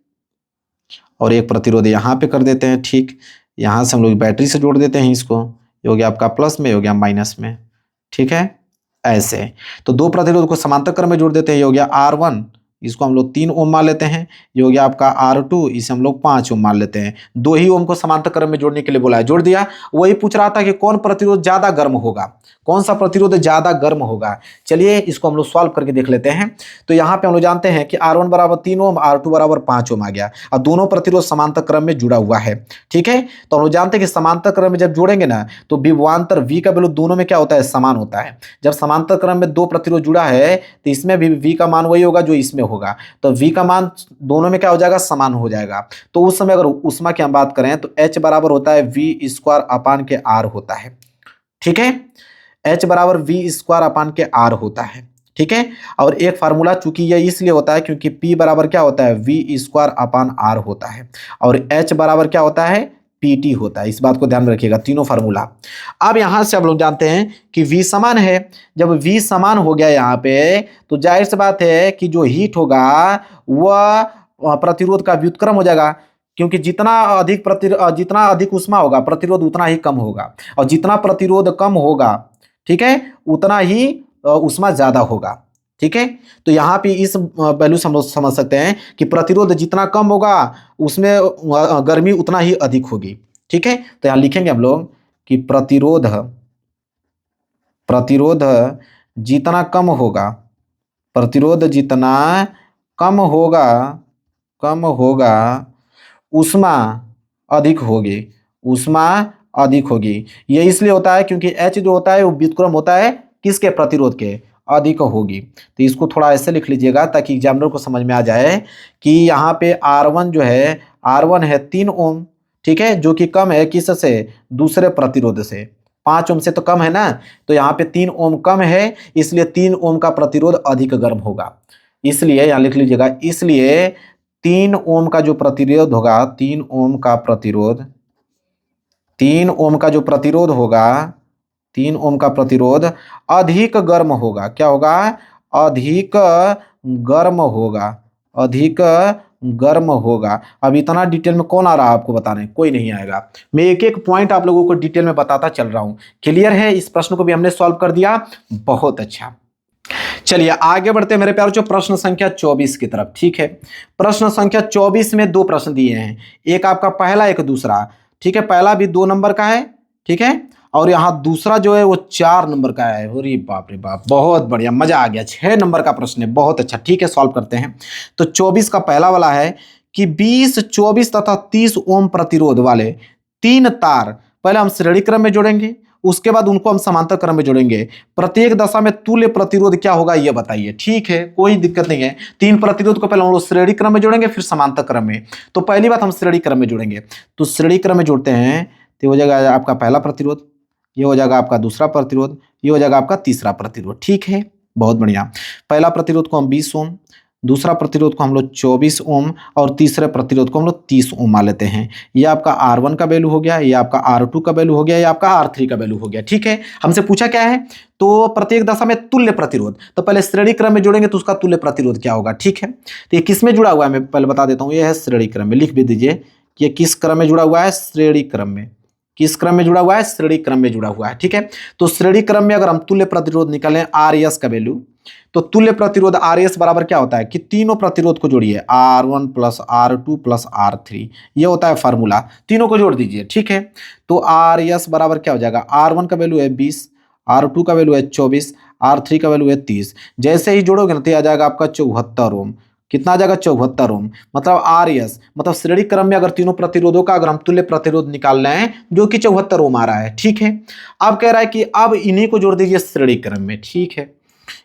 और एक प्रतिरोध यहाँ पे कर देते हैं, ठीक। यहाँ से हम लोग बैटरी से जोड़ देते हैं इसको, ये हो गया आपका प्लस में, ये हो गया माइनस में, ठीक है। ऐसे तो 2 प्रतिरोध को समांतर क्रम में जोड़ देते हैं, ये हो गया R1, इसको हम लोग 3 ओम मान लेते हैं, ये हो गया आपका R2, इसे हम लोग 5 ओम मान लेते हैं। 2 ही ओम को समांतर क्रम में जोड़ने के लिए बोला है, जोड़ दिया। वही पूछ रहा था कि कौन प्रतिरोध ज्यादा गर्म होगा, कौन सा प्रतिरोध ज्यादा गर्म होगा। चलिए इसको हम लोग सॉल्व करके देख लेते हैं। तो यहाँ पे हम लोग जानते हैं कि R1 बराबर 3 ओम, R2 बराबर 5 ओम आ गया और दोनों प्रतिरोध समांतर क्रम में जुड़ा हुआ है, ठीक है। तो हम लोग जानते हैं कि समांतर क्रम में जब जोड़ेंगे ना तो विभवांतर V का वैल्यू दोनों में क्या होता है, समान होता है। जब समांतर क्रम में 2 प्रतिरोध जुड़ा है तो इसमें भी V का मान वही होगा जो इसमें होगा, तो V का मान दोनों में क्या हो जाएगा, समान हो जाएगा। तो उस समय अगर ऊष्मा की हम बात करें तो H बराबर होता है V² अपान के R होता है, ठीक है। H बराबर V² अपान के R होता है, ठीक है। और एक फार्मूला चूंकि यह इसलिए होता है क्योंकि P बराबर क्या होता है, V² अपान R होता है और H बराबर क्या होता है, PT होता है। इस बात को ध्यान में रखिएगा, तीनों फार्मूला। अब यहां से हम लोग जानते हैं कि V समान है। जब V समान हो गया यहाँ पे तो जाहिर सी बात है कि जो हीट होगा वह प्रतिरोध का व्युत्क्रम हो जाएगा, क्योंकि जितना अधिक ऊष्मा होगा प्रतिरोध उतना ही कम होगा, और जितना प्रतिरोध कम होगा, ठीक है, उतना ही ऊष्मा ज्यादा होगा, ठीक है। तो यहाँ पे इस वैल्यू से हम लोग समझ सकते हैं कि प्रतिरोध जितना कम होगा उसमें गर्मी उतना ही अधिक होगी, ठीक है। तो यहाँ लिखेंगे हम लोग कि प्रतिरोध जितना कम होगा, प्रतिरोध जितना कम होगा ऊष्मा अधिक होगी, ऊष्मा अधिक होगी। ये इसलिए होता है क्योंकि H जो होता है वो व्युत्क्रम होता है किसके, प्रतिरोध के, अधिक होगी। तो इसको थोड़ा ऐसे लिख लीजिएगा ताकि एग्जामिनर को समझ में आ जाए कि यहाँ पे R1 जो है, R1 है 3 ओम, ठीक है, जो कि कम है किससे, दूसरे प्रतिरोध से, 5 ओम से तो कम है ना, तो यहाँ पे 3 ओम कम है, इसलिए 3 ओम का प्रतिरोध अधिक गर्म होगा। इसलिए यहाँ लिख लीजिएगा, इसलिए 3 ओम का जो प्रतिरोध होगा, 3 ओम का प्रतिरोध, 3 ओम का जो प्रतिरोध होगा, 3 ओम का प्रतिरोध अधिक गर्म होगा। क्या होगा, अधिक गर्म होगा, अधिक गर्म होगा। अब इतना डिटेल में कौन आ रहा है आपको बताने, कोई नहीं आएगा। मैं एक एक पॉइंट आप लोगों को डिटेल में बताता चल रहा हूं। क्लियर है। इस प्रश्न को भी हमने सॉल्व कर दिया, बहुत अच्छा। चलिए आगे बढ़ते हैं मेरे प्यारों जो प्रश्न संख्या 24 की तरफ, ठीक है। प्रश्न संख्या 24 में 2 प्रश्न दिए हैं, एक आपका पहला एक दूसरा, ठीक है। पहला भी 2 नंबर का है, ठीक है, और यहाँ दूसरा जो है वो 4 नंबर का है। अरे बाप रे बाप, बहुत बढ़िया, मजा आ गया। 6 नंबर का प्रश्न है, बहुत अच्छा। ठीक है, सॉल्व करते हैं। तो 24 का पहला वाला है कि 20, 24 तथा 30 ओम प्रतिरोध वाले 3 तार पहले हम श्रेणी क्रम में जोड़ेंगे, उसके बाद उनको हम समांतर क्रम में जोड़ेंगे। प्रत्येक दशा में तुल्य प्रतिरोध क्या होगा ये बताइए। ठीक है, कोई दिक्कत नहीं है। 3 प्रतिरोध को पहले हम लोग श्रेणी क्रम में जोड़ेंगे, फिर समांतर क्रम में। तो पहली बात हम श्रेणी क्रम में जोड़ेंगे, तो श्रेणी क्रम में जोड़ते हैं तो हो जाएगा आपका पहला प्रतिरोध, ये हो जाएगा आपका दूसरा प्रतिरोध, ये हो जाएगा आपका तीसरा प्रतिरोध। ठीक है, बहुत बढ़िया। पहला प्रतिरोध को हम 20 ओम, दूसरा प्रतिरोध को हम लोग 24 ओम और तीसरे प्रतिरोध को हम लोग 30 ओम मान लेते हैं। ये आपका R1 का वैल्यू हो गया, ये आपका R2 का वैल्यू हो गया, ये आपका R3 का वैल्यू हो गया। ठीक है, हमसे पूछा क्या है, तो प्रत्येक दशा में तुल्य प्रतिरोध, तो पहले श्रेणी क्रम में जोड़ेंगे तो उसका तुल्य प्रतिरोध क्या होगा। ठीक है, तो ये किस में जुड़ा हुआ है मैं पहले बता देता हूँ, ये है श्रेणी क्रम में। लिख भी दीजिए कि ये किस क्रम में जुड़ा हुआ है, श्रेणी क्रम में। किस क्रम में जुड़ा हुआ है, श्रेणी क्रम में जुड़ा हुआ है। ठीक है, तो श्रेणी क्रम में अगर हम तुल्य प्रतिरोध निकालें RS का वैल्यू, तो तुल्य प्रतिरोध RS बराबर क्या होता है कि तीनों प्रतिरोध को जोड़िए, R1 plus R2 plus R3, ये होता है फार्मूला, तीनों को जोड़ दीजिए। ठीक है, तो RS बराबर क्या हो जाएगा, R1 का वैल्यू है 20, R2 का वैल्यू है 24, R3 का वैल्यू है 30। जैसे ही जोड़ोगे ना तो आ जाएगा आपका 74 ओम। कितना आ जाएगा, 74 ओम। मतलब RS मतलब श्रेणी क्रम में अगर तीनों प्रतिरोधों का अगर हम तुल्य प्रतिरोध निकाल रहे हैं जो कि 74 ओम आ रहा है। ठीक है, अब कह रहा है कि अब इन्हीं को जोड़ दीजिए श्रेणी क्रम में। ठीक है,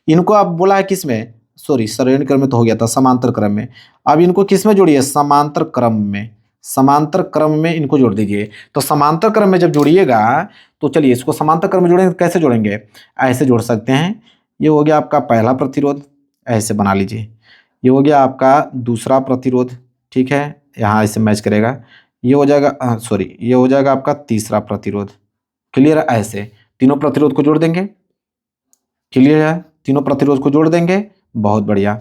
इनको आप बोला है किस में, सॉरी श्रेणी क्रम में तो हो गया था, समांतर क्रम में। अब इनको किस में जोड़िए, समांतर क्रम में। समांतर क्रम में इनको जोड़ दीजिए। तो समांतर क्रम में जब जोड़िएगा तो चलिए इसको समांतर क्रम में जोड़ेंगे, कैसे जोड़ेंगे, ऐसे जोड़ सकते हैं। ये हो गया आपका पहला प्रतिरोध, ऐसे बना लीजिए। ये हो गया आपका दूसरा प्रतिरोध। ठीक है, यहाँ ऐसे मैच करेगा। ये हो जाएगा सॉरी, ये हो जाएगा आपका तीसरा प्रतिरोध। क्लियर है, ऐसे तीनों प्रतिरोध को जोड़ देंगे। क्लियर है, तीनों प्रतिरोध को जोड़ देंगे, बहुत बढ़िया।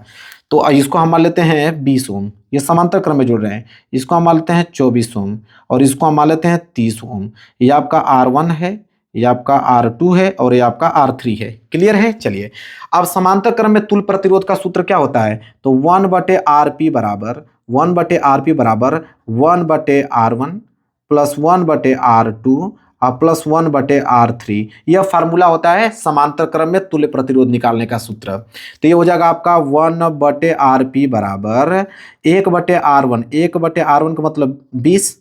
तो इसको हम मान लेते हैं 20 ओम, ये समांतर क्रम में जोड़ रहे हैं। इसको हम मान लेते हैं 24 ओम और इसको हम मान लेते हैं 30 ओम। ये आपका R1 है, ये आपका R2 है और ये आपका R3 है। क्लियर है, चलिए अब समांतर क्रम में तुल्य प्रतिरोध का सूत्र क्या होता है, तो 1/RP बराबर 1/RP बराबर 1/R1 plus 1/R2 plus 1/R3, यह फार्मूला होता है समांतर क्रम में तुल्य प्रतिरोध निकालने का सूत्र। तो ये हो जाएगा आपका 1/RP बराबर 1/R1, 1/R1 का मतलब 20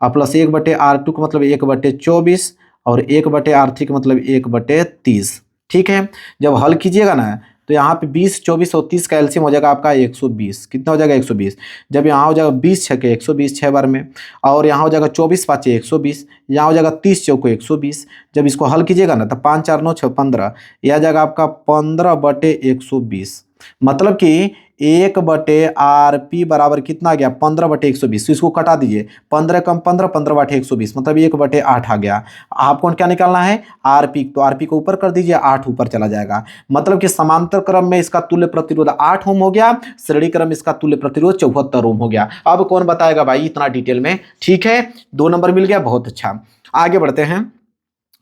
प्लस 1/R2 का मतलब 1/24 और 1/R3 का मतलब 1/30। ठीक है, जब हल कीजिएगा ना तो यहाँ पे 20, 24 और 30 का एलसीएम हो जाएगा आपका 120। कितना हो जाएगा, 120। जब यहाँ हो जाएगा 20 छके 120 6 बार में, और यहाँ हो जाएगा 24 पाँचे 120, यहाँ हो जाएगा 30 चौको 120। जब इसको हल कीजिएगा ना तो 5 4 9 6 15, यह आ जाएगा आपका 15/120। मतलब कि 1/RP बराबर कितना आ गया, 15/120। तो इसको कटा दीजिए, 15 कम 15, 15/120 मतलब 1/8 आ गया। आपको क्या निकालना है, RP, तो RP को ऊपर कर दीजिए, 8 ऊपर चला जाएगा। मतलब कि समांतर क्रम में इसका तुल्य प्रतिरोध 8 ओम हो गया, श्रेणी क्रम में इसका तुल्य प्रतिरोध 74 ओम हो गया। अब कौन बताएगा भाई इतना डिटेल में। ठीक है, 2 नंबर मिल गया, बहुत अच्छा। आगे बढ़ते हैं,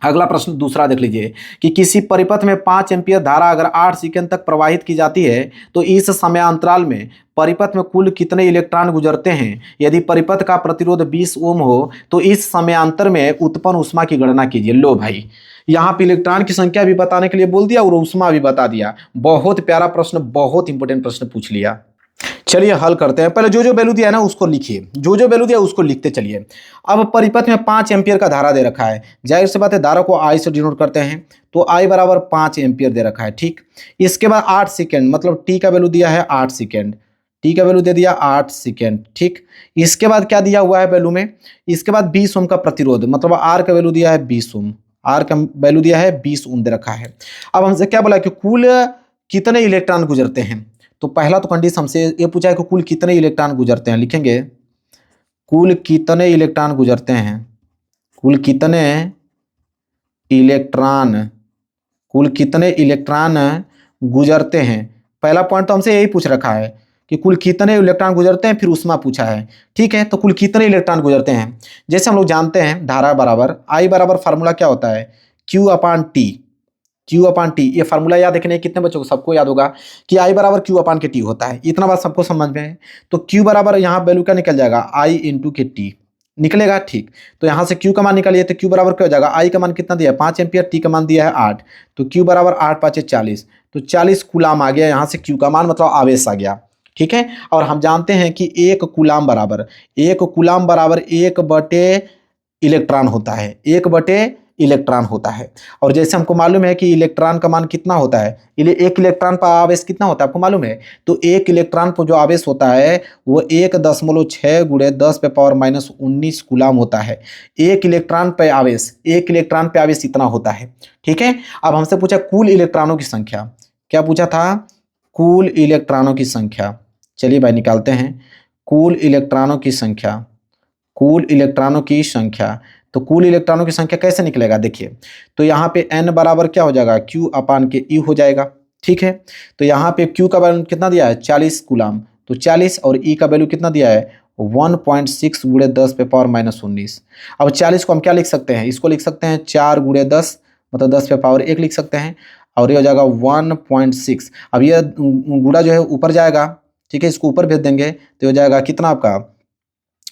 अगला प्रश्न दूसरा देख लीजिए कि किसी परिपथ में 5 एम्पीयर धारा अगर 8 सेकंड तक प्रवाहित की जाती है तो इस समयांतराल में परिपथ में कुल कितने इलेक्ट्रॉन गुजरते हैं। यदि परिपथ का प्रतिरोध 20 ओम हो तो इस समयांतर में उत्पन्न ऊष्मा की गणना कीजिए। लो भाई, यहाँ पे इलेक्ट्रॉन की संख्या भी बताने के लिए बोल दिया और ऊष्मा भी बता दिया। बहुत प्यारा प्रश्न, बहुत इंपॉर्टेंट प्रश्न पूछ लिया। चलिए हल करते हैं। पहले जो जो वैल्यू दिया है ना उसको लिखिए, जो जो वैल्यू दिया उसको लिखते चलिए। अब परिपथ में 5 एम्पियर का धारा दे रखा है, जाहिर सी बात है धारा को I से डिनोट करते हैं, तो I बराबर 5 एम्पियर दे रखा है। ठीक, इसके बाद 8 सेकेंड, मतलब टी का वैल्यू दिया है 8 सेकेंड, टी का वैल्यू दे दिया 8 सेकेंड। ठीक, इसके बाद क्या दिया हुआ है वैल्यू में, इसके बाद 20 ओम का प्रतिरोध, मतलब आर का वैल्यू दिया है 20 ओम, आर का वैल्यू दिया है 20 ओम दे रखा है। अब हमसे क्या बोला कि कुल कितने इलेक्ट्रॉन गुजरते हैं, तो पहला तो कंडीशन हमसे ये पूछा है कि कुल कितने इलेक्ट्रॉन गुजरते हैं। लिखेंगे कुल कितने इलेक्ट्रॉन गुजरते हैं, कुल कितने इलेक्ट्रॉन, कुल कितने इलेक्ट्रॉन गुजरते हैं। पहला पॉइंट तो हमसे यही पूछ रखा है कि कुल कितने इलेक्ट्रॉन गुजरते हैं, फिर ऊष्मा पूछा है। ठीक है, तो कुल कितने इलेक्ट्रॉन गुजरते हैं। जैसे हम लोग जानते हैं धारा बराबर I बराबर फार्मूला क्या होता है, Q/T, Q/T। ये फार्मूला याद रखने कितने बच्चों को सबको याद होगा कि I बराबर Q/T होता है। इतना बात सबको समझ में है। तो Q बराबर यहाँ वैल्यू क्या निकल जाएगा, I × T निकलेगा। ठीक, तो यहाँ से Q का मान निकालिए, तो Q बराबर क्या हो जाएगा, I का मान कितना दिया है 5 एम्पियर, T का मान दिया है 8, तो Q बराबर 8 5 40, तो 40 कूलाम आ गया। यहाँ से Q का मान मतलब आवेश आ गया। ठीक है, और हम जानते हैं कि 1 कूलाम बराबर 1 इलेक्ट्रॉन होता है, 1 इलेक्ट्रॉन होता है। और जैसे हमको मालूम है कि इलेक्ट्रॉन का मान कितना होता है, 1 इलेक्ट्रॉन पर आवेश कितना होता है आपको मालूम है, तो 1 इलेक्ट्रॉन पर जो आवेश होता है वो 1.6 × 10⁻⁻19 कूलाम होता है। 1 इलेक्ट्रॉन पे आवेश, 1 इलेक्ट्रॉन पे आवेश इतना होता है। ठीक है, अब हमसे पूछा कुल इलेक्ट्रॉनों की संख्या, क्या पूछा था, कुल इलेक्ट्रॉनों की संख्या, चलिए भाई निकालते हैं कुल इलेक्ट्रॉनों की संख्या, कुल इलेक्ट्रॉनों की संख्या। तो कुल इलेक्ट्रॉनों की संख्या कैसे निकलेगा देखिए, तो यहाँ पे n बराबर क्या हो जाएगा, Q अपान के E हो जाएगा, ठीक है। तो यहाँ पे Q का वैल्यू कितना दिया है 40 कूलम, तो 40 और E का वैल्यू कितना दिया है 1.6 गुणे 10 पे पावर -19। अब 40 को हम क्या लिख सकते हैं, इसको लिख सकते हैं 4 गुणे 10 मतलब 10 पे पावर 1 लिख सकते हैं, और ये हो जाएगा 1.6। अब ये गुणा जो है ऊपर जाएगा, ठीक है, इसको ऊपर भेज देंगे तो हो जाएगा कितना आपका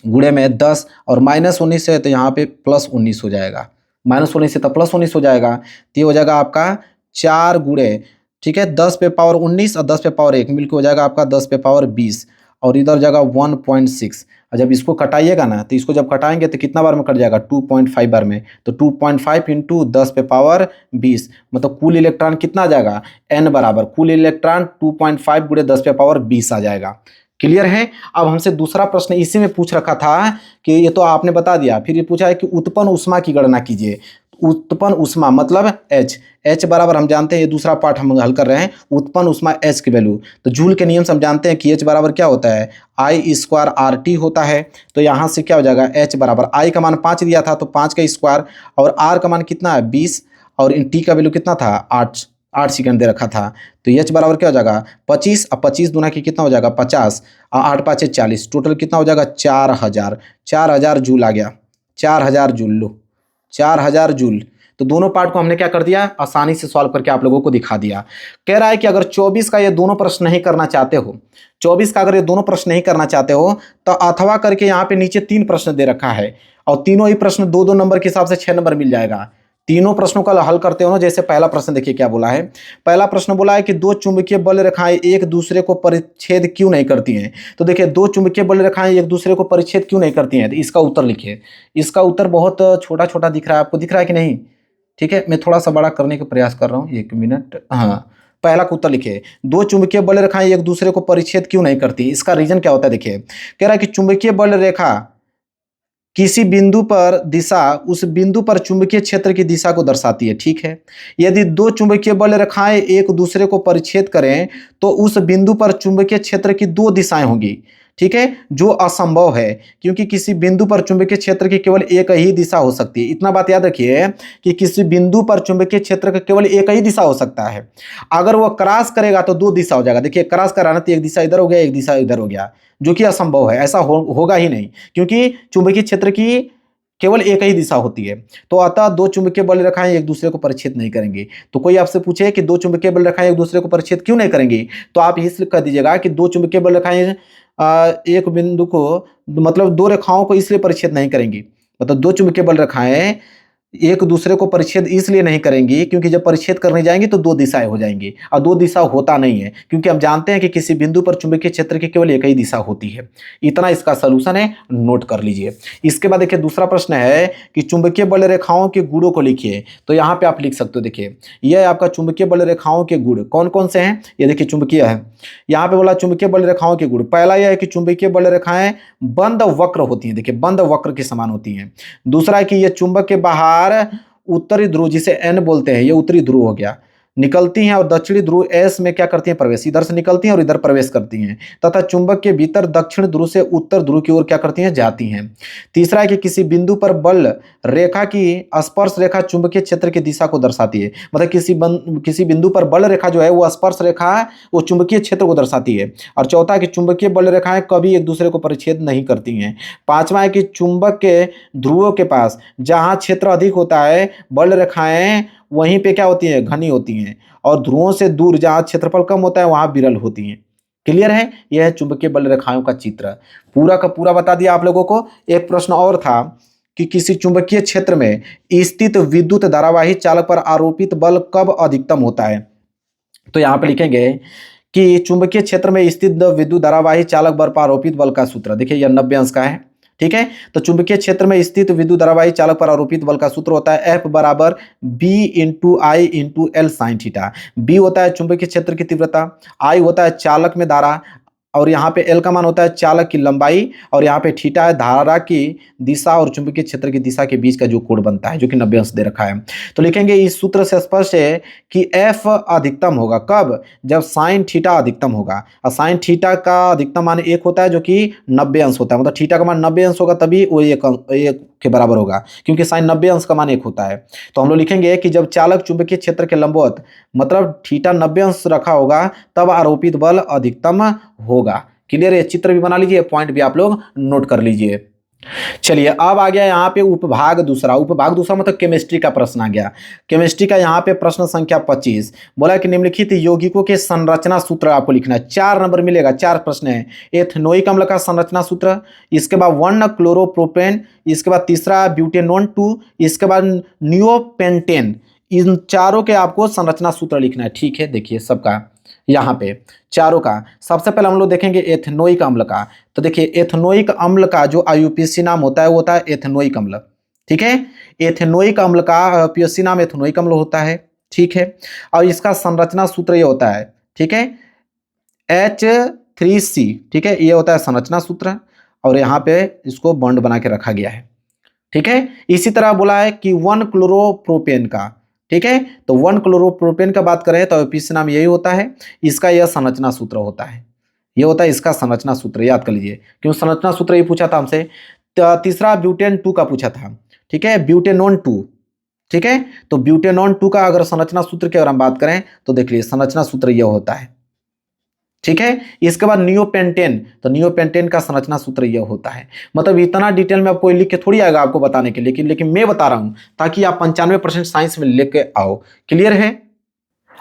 गुणे में 10 और -19 है तो यहाँ पे +19 हो जाएगा, -19 से तो +19 हो जाएगा, तो ये हो जाएगा आपका 4 गुणे, ठीक है, 10 पे पावर 19 और 10 पे पावर 1 मिलकर हो जाएगा आपका 10 पे पावर 20, और इधर जाएगा 1.6। और जब इसको कटाइएगा ना, तो इसको जब कटाएंगे तो कितना बार में कट जाएगा 2.5 बार में, तो 2.5 इंटू 10 पे पावर 20, मतलब कुल इलेक्ट्रॉन कितना आ जाएगा n बराबर कुल इलेक्ट्रॉन 2.5 गुणे 10 पे पावर 20 आ जाएगा। क्लियर है। अब हमसे दूसरा प्रश्न इसी में पूछ रखा था कि ये तो आपने बता दिया, फिर ये पूछा है कि उत्पन्न ऊष्मा की गणना कीजिए। उत्पन्न ऊष्मा मतलब H बराबर हम जानते हैं, ये दूसरा पार्ट हम हल कर रहे हैं, उत्पन्न ऊष्मा H की वैल्यू। तो जूल के नियम से हम जानते हैं कि H बराबर क्या होता है I² RT होता है। तो यहाँ से क्या हो जाएगा H बराबर I का मान 5 दिया था तो 5 का स्क्वायर, और R का मान कितना है 20, और इन T का वैल्यू कितना था 8 सेकंड दे रखा था। तो H बराबर क्या हो जाएगा 25, अब 25 दूना की कितना हो जाएगा 50, और 8 5 40, टोटल कितना हो जाएगा 4000 जूल आ गया, 4000 जूल, लो 4000 जूल। तो दोनों पार्ट को हमने क्या कर दिया आसानी से सॉल्व करके आप लोगों को दिखा दिया। कह रहा है कि अगर 24 का ये दोनों प्रश्न नहीं करना चाहते हो, 24 का अगर ये दोनों प्रश्न नहीं करना चाहते हो तो अथवा करके यहाँ पे नीचे 3 प्रश्न दे रखा है, और तीनों ही प्रश्न 2-2 नंबर के हिसाब से 6 नंबर मिल जाएगा। तीनों प्रश्नों का हल करते हो ना। जैसे पहला प्रश्न देखिए क्या बोला है, पहला प्रश्न बोला है कि दो चुंबकीय बल रेखाएं एक दूसरे को परिच्छेद क्यों नहीं करती हैं। तो देखिए दो चुंबकीय बल रेखाएं एक दूसरे को परिच्छेद क्यों नहीं करती हैं, तो इसका उत्तर लिखिए। इसका उत्तर बहुत छोटा छोटा दिख रहा है आपको, दिख रहा है कि नहीं, ठीक है, मैं थोड़ा सा बड़ा करने का प्रयास कर रहा हूँ, 1 मिनट। हाँ, पहला का उत्तर लिखिए, दो चुंबकीय बल रेखाएं एक दूसरे को परिच्छेद क्यों नहीं करती। इसका रीजन क्या होता है, देखिए कह रहा है कि चुंबकीय बल रेखा किसी बिंदु पर दिशा उस बिंदु पर चुंबकीय क्षेत्र की दिशा को दर्शाती है, ठीक है। यदि दो चुंबकीय बल रेखाएं एक दूसरे को परिच्छेद करें तो उस बिंदु पर चुंबकीय क्षेत्र की 2 दिशाएं होंगी, ठीक है, जो असंभव है क्योंकि किसी बिंदु पर चुंबकीय क्षेत्र की केवल एक ही दिशा हो सकती है। इतना बात याद रखिए कि किसी बिंदु पर चुंबकीय क्षेत्र का केवल एक ही दिशा हो सकता है। अगर वो क्रॉस करेगा तो 2 दिशा हो जाएगा। देखिए क्रॉस कराना तो एक दिशा इधर हो गया, एक दिशा इधर हो गया, जो कि असंभव है, ऐसा होगा ही नहीं क्योंकि चुंबकीय क्षेत्र की केवल एक ही दिशा होती है। तो अतः दो चुंबकीय बल रेखाएं एक दूसरे को परिच्छेद नहीं करेंगी। तो कोई आपसे पूछे कि दो चुंबकीय बल रेखाएं एक दूसरे को परिच्छेद क्यों नहीं करेंगी, तो आप इसलिए कह दीजिएगा कि दो चुंबकीय बल रेखाएं एक बिंदु को मतलब दो रेखाओं को इसलिए परिच्छेद नहीं करेंगी, मतलब दो चुंबकीय बल रेखाएं एक दूसरे को परिच्छेद इसलिए नहीं करेंगी क्योंकि जब परिच्छेद करने जाएंगी तो 2 दिशाएं हो जाएंगी, और 2 दिशा होता नहीं है क्योंकि हम जानते हैं कि किसी बिंदु पर चुंबकीय क्षेत्र की केवल एक ही दिशा होती है। इतना इसका सलूशन है, नोट कर लीजिए। इसके बाद देखिए दूसरा प्रश्न है कि चुंबकीय बल रेखाओं के गुणों को लिखिए। तो यहाँ पे आप लिख सकते हो, देखिए यह आपका चुंबकीय बल रेखाओं के गुण कौन कौन से हैं, ये देखिए चुंबकीय है, यहाँ पे बोला चुंबकीय बल रेखाओं के गुण। पहला यह है कि चुंबकीय बल रेखाएं बंद वक्र होती हैं, देखिए बंद वक्र के समान होती हैं। दूसरा है कि यह चुंबक के बाहर उत्तरी ध्रुव जिसे एन बोलते हैं, ये उत्तरी ध्रुव हो गया, निकलती हैं और दक्षिणी ध्रुव एस में क्या करती हैं प्रवेश, इधर से निकलती हैं और इधर प्रवेश करती हैं, तथा चुंबक के भीतर दक्षिण ध्रुव से उत्तर ध्रुव की ओर क्या करती हैं जाती हैं। तीसरा है कि किसी बिंदु पर बल रेखा की स्पर्श रेखा चुंबकीय क्षेत्र की दिशा को दर्शाती है, मतलब किसी बिंदु पर बल रेखा जो है वो स्पर्श रेखा वो चुंबकीय क्षेत्र को दर्शाती है। और चौथा है कि चुंबकीय बल रेखाएं कभी एक दूसरे को परिच्छेद नहीं करती हैं। पांचवा है कि चुंबक के ध्रुवों के पास जहां क्षेत्र अधिक होता है बल रेखाएं वहीं पे क्या होती है घनी होती हैं, और ध्रुवों से दूर जहां क्षेत्रफल कम होता है वहां विरल होती हैं। क्लियर है, यह है चुंबकीय बल रेखाओं का चित्र, पूरा का पूरा बता दिया आप लोगों को। एक प्रश्न और था कि किसी चुंबकीय क्षेत्र में स्थित विद्युत धारावाही चालक पर आरोपित बल कब अधिकतम होता है। तो यहां पर लिखेंगे कि चुंबकीय क्षेत्र में स्थित विद्युत धारावाही चालक बल पर आरोपित बल का सूत्र, देखिए यह 90 अंश का है, ठीक है। तो चुंबकीय क्षेत्र में स्थित विद्युत धारावाही चालक पर आरोपित बल का सूत्र होता है F बराबर B into I into L sine theta. B होता है चुंबकीय क्षेत्र की तीव्रता, I होता है चालक में धारा, और यहाँ पे एल का मान होता है चालक की लंबाई, और यहाँ पे थीटा है धारा की दिशा और चुंबकीय क्षेत्र की दिशा के बीच का जो कोण बनता है, जो कि 90 अंश दे रखा है। तो लिखेंगे इस सूत्र से स्पष्ट है कि एफ अधिकतम होगा कब, जब साइन थीटा अधिकतम होगा, और साइन थीटा का अधिकतम मान 1 होता है जो कि 90 अंश होता है, मतलब थीटा का मान 90 अंश होगा तभी वो एक के बराबर होगा, क्योंकि साइन 90 अंश का मान 1 होता है। तो हम लोग लिखेंगे कि जब चालक चुंबकीय क्षेत्र के लंबवत मतलब थीटा 90 अंश रखा होगा तब आरोपित बल अधिकतम होगा। क्लियर है? चित्र भी बना लीजिए, पॉइंट भी आप लोग नोट कर लीजिए। चलिए अब आ गया यहाँ पे उपभाग दूसरा। उपभाग दूसरा मतलब केमिस्ट्री का प्रश्न आ गया। केमिस्ट्री का यहाँ पे प्रश्न संख्या 25 बोला कि निम्नलिखित यौगिकों के संरचना सूत्र आपको लिखना है। 4 नंबर मिलेगा, 4 प्रश्न है। एथनोइक अम्ल का संरचना सूत्र, इसके बाद 1 क्लोरोप्रोपेन, इसके बाद तीसरा ब्यूटेनोन 2, इसके बाद नियोपेंटेन। इन चारों के आपको संरचना सूत्र लिखना है। ठीक है, देखिए सबका यहाँ पे चारों का। सबसे पहले हम लोग देखेंगे एथनोइक अम्ल का। तो देखिए एथनोइक अम्ल का जो आईयूपीएसी नाम होता है वो होता है एथनोइक अम्ल। ठीक है, एथनोइक अम्ल का आईयूपीएसी नाम एथनोइक अम्ल होता है। ठीक है, और इसका संरचना सूत्र ये होता है, ठीक है, H3C। ठीक है, ये होता है संरचना सूत्र, और यहाँ पे इसको बॉन्ड बना के रखा गया है। ठीक है, इसी तरह बोला है कि 1 क्लोरोप्रोपेन का। ठीक है, तो 1 क्लोरोप्रोपेन का बात करें तो आईयूपीएसी नाम यही होता है, इसका यह संरचना सूत्र होता है। ये होता है इसका संरचना सूत्र, याद कर लीजिए, क्यों संरचना सूत्र ये पूछा था हमसे। तीसरा ब्यूटेन 2 का पूछा था। ठीक है, ब्यूटेनोन 2। ठीक है, तो ब्यूटेनोन 2 का अगर संरचना सूत्र की अगर हम बात करें तो देख लीजिए संरचना सूत्र यह होता है। ठीक है, इसके बाद नियोपेंटेन, तो नियोपेंटेन का संरचना सूत्र यह होता है। मतलब इतना डिटेल में आपको लिख के थोड़ी आएगा आपको बताने के लिए, लेकिन मैं बता रहा हूं ताकि आप 95% साइंस में लेके आओ। क्लियर है?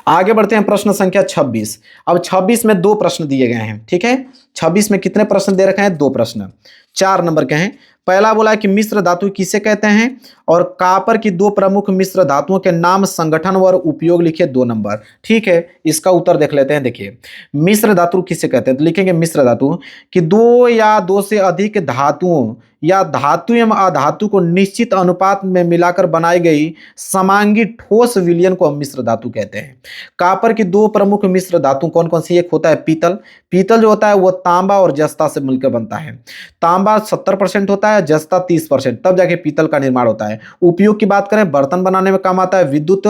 आगे बढ़ते हैं प्रश्न संख्या 26। अब 26 में 2 प्रश्न दिए गए हैं। ठीक है, 26 में कितने प्रश्न दे रखे हैं? 2 प्रश्न, 4 नंबर के हैं। पहला बोला है कि मिश्र धातु किसे कहते हैं, और कॉपर की 2 प्रमुख मिश्र धातुओं के नाम, संगठन और उपयोग लिखे, 2 नंबर। ठीक है, इसका उत्तर देख लेते हैं। देखिए मिश्र धातु किसे कहते हैं, तो लिखेंगे मिश्र धातु कि 2 या 2 से अधिक धातुओं या धातु एवं अधातु को निश्चित अनुपात में मिलाकर बनाई गई समांगी ठोस विलयन को हम मिश्र धातु कहते हैं। कॉपर की 2 प्रमुख मिश्र धातु कौन कौन सी? एक होता है पीतल। पीतल जो होता है वो तांबा और जस्ता से मिलकर बनता है। तांबा 70% होता है, जस्ता 30%, तब जाके पीतल का निर्माण होता है। उपयोग की बात करें, बर्तन बनाने में काम आता है, विद्युत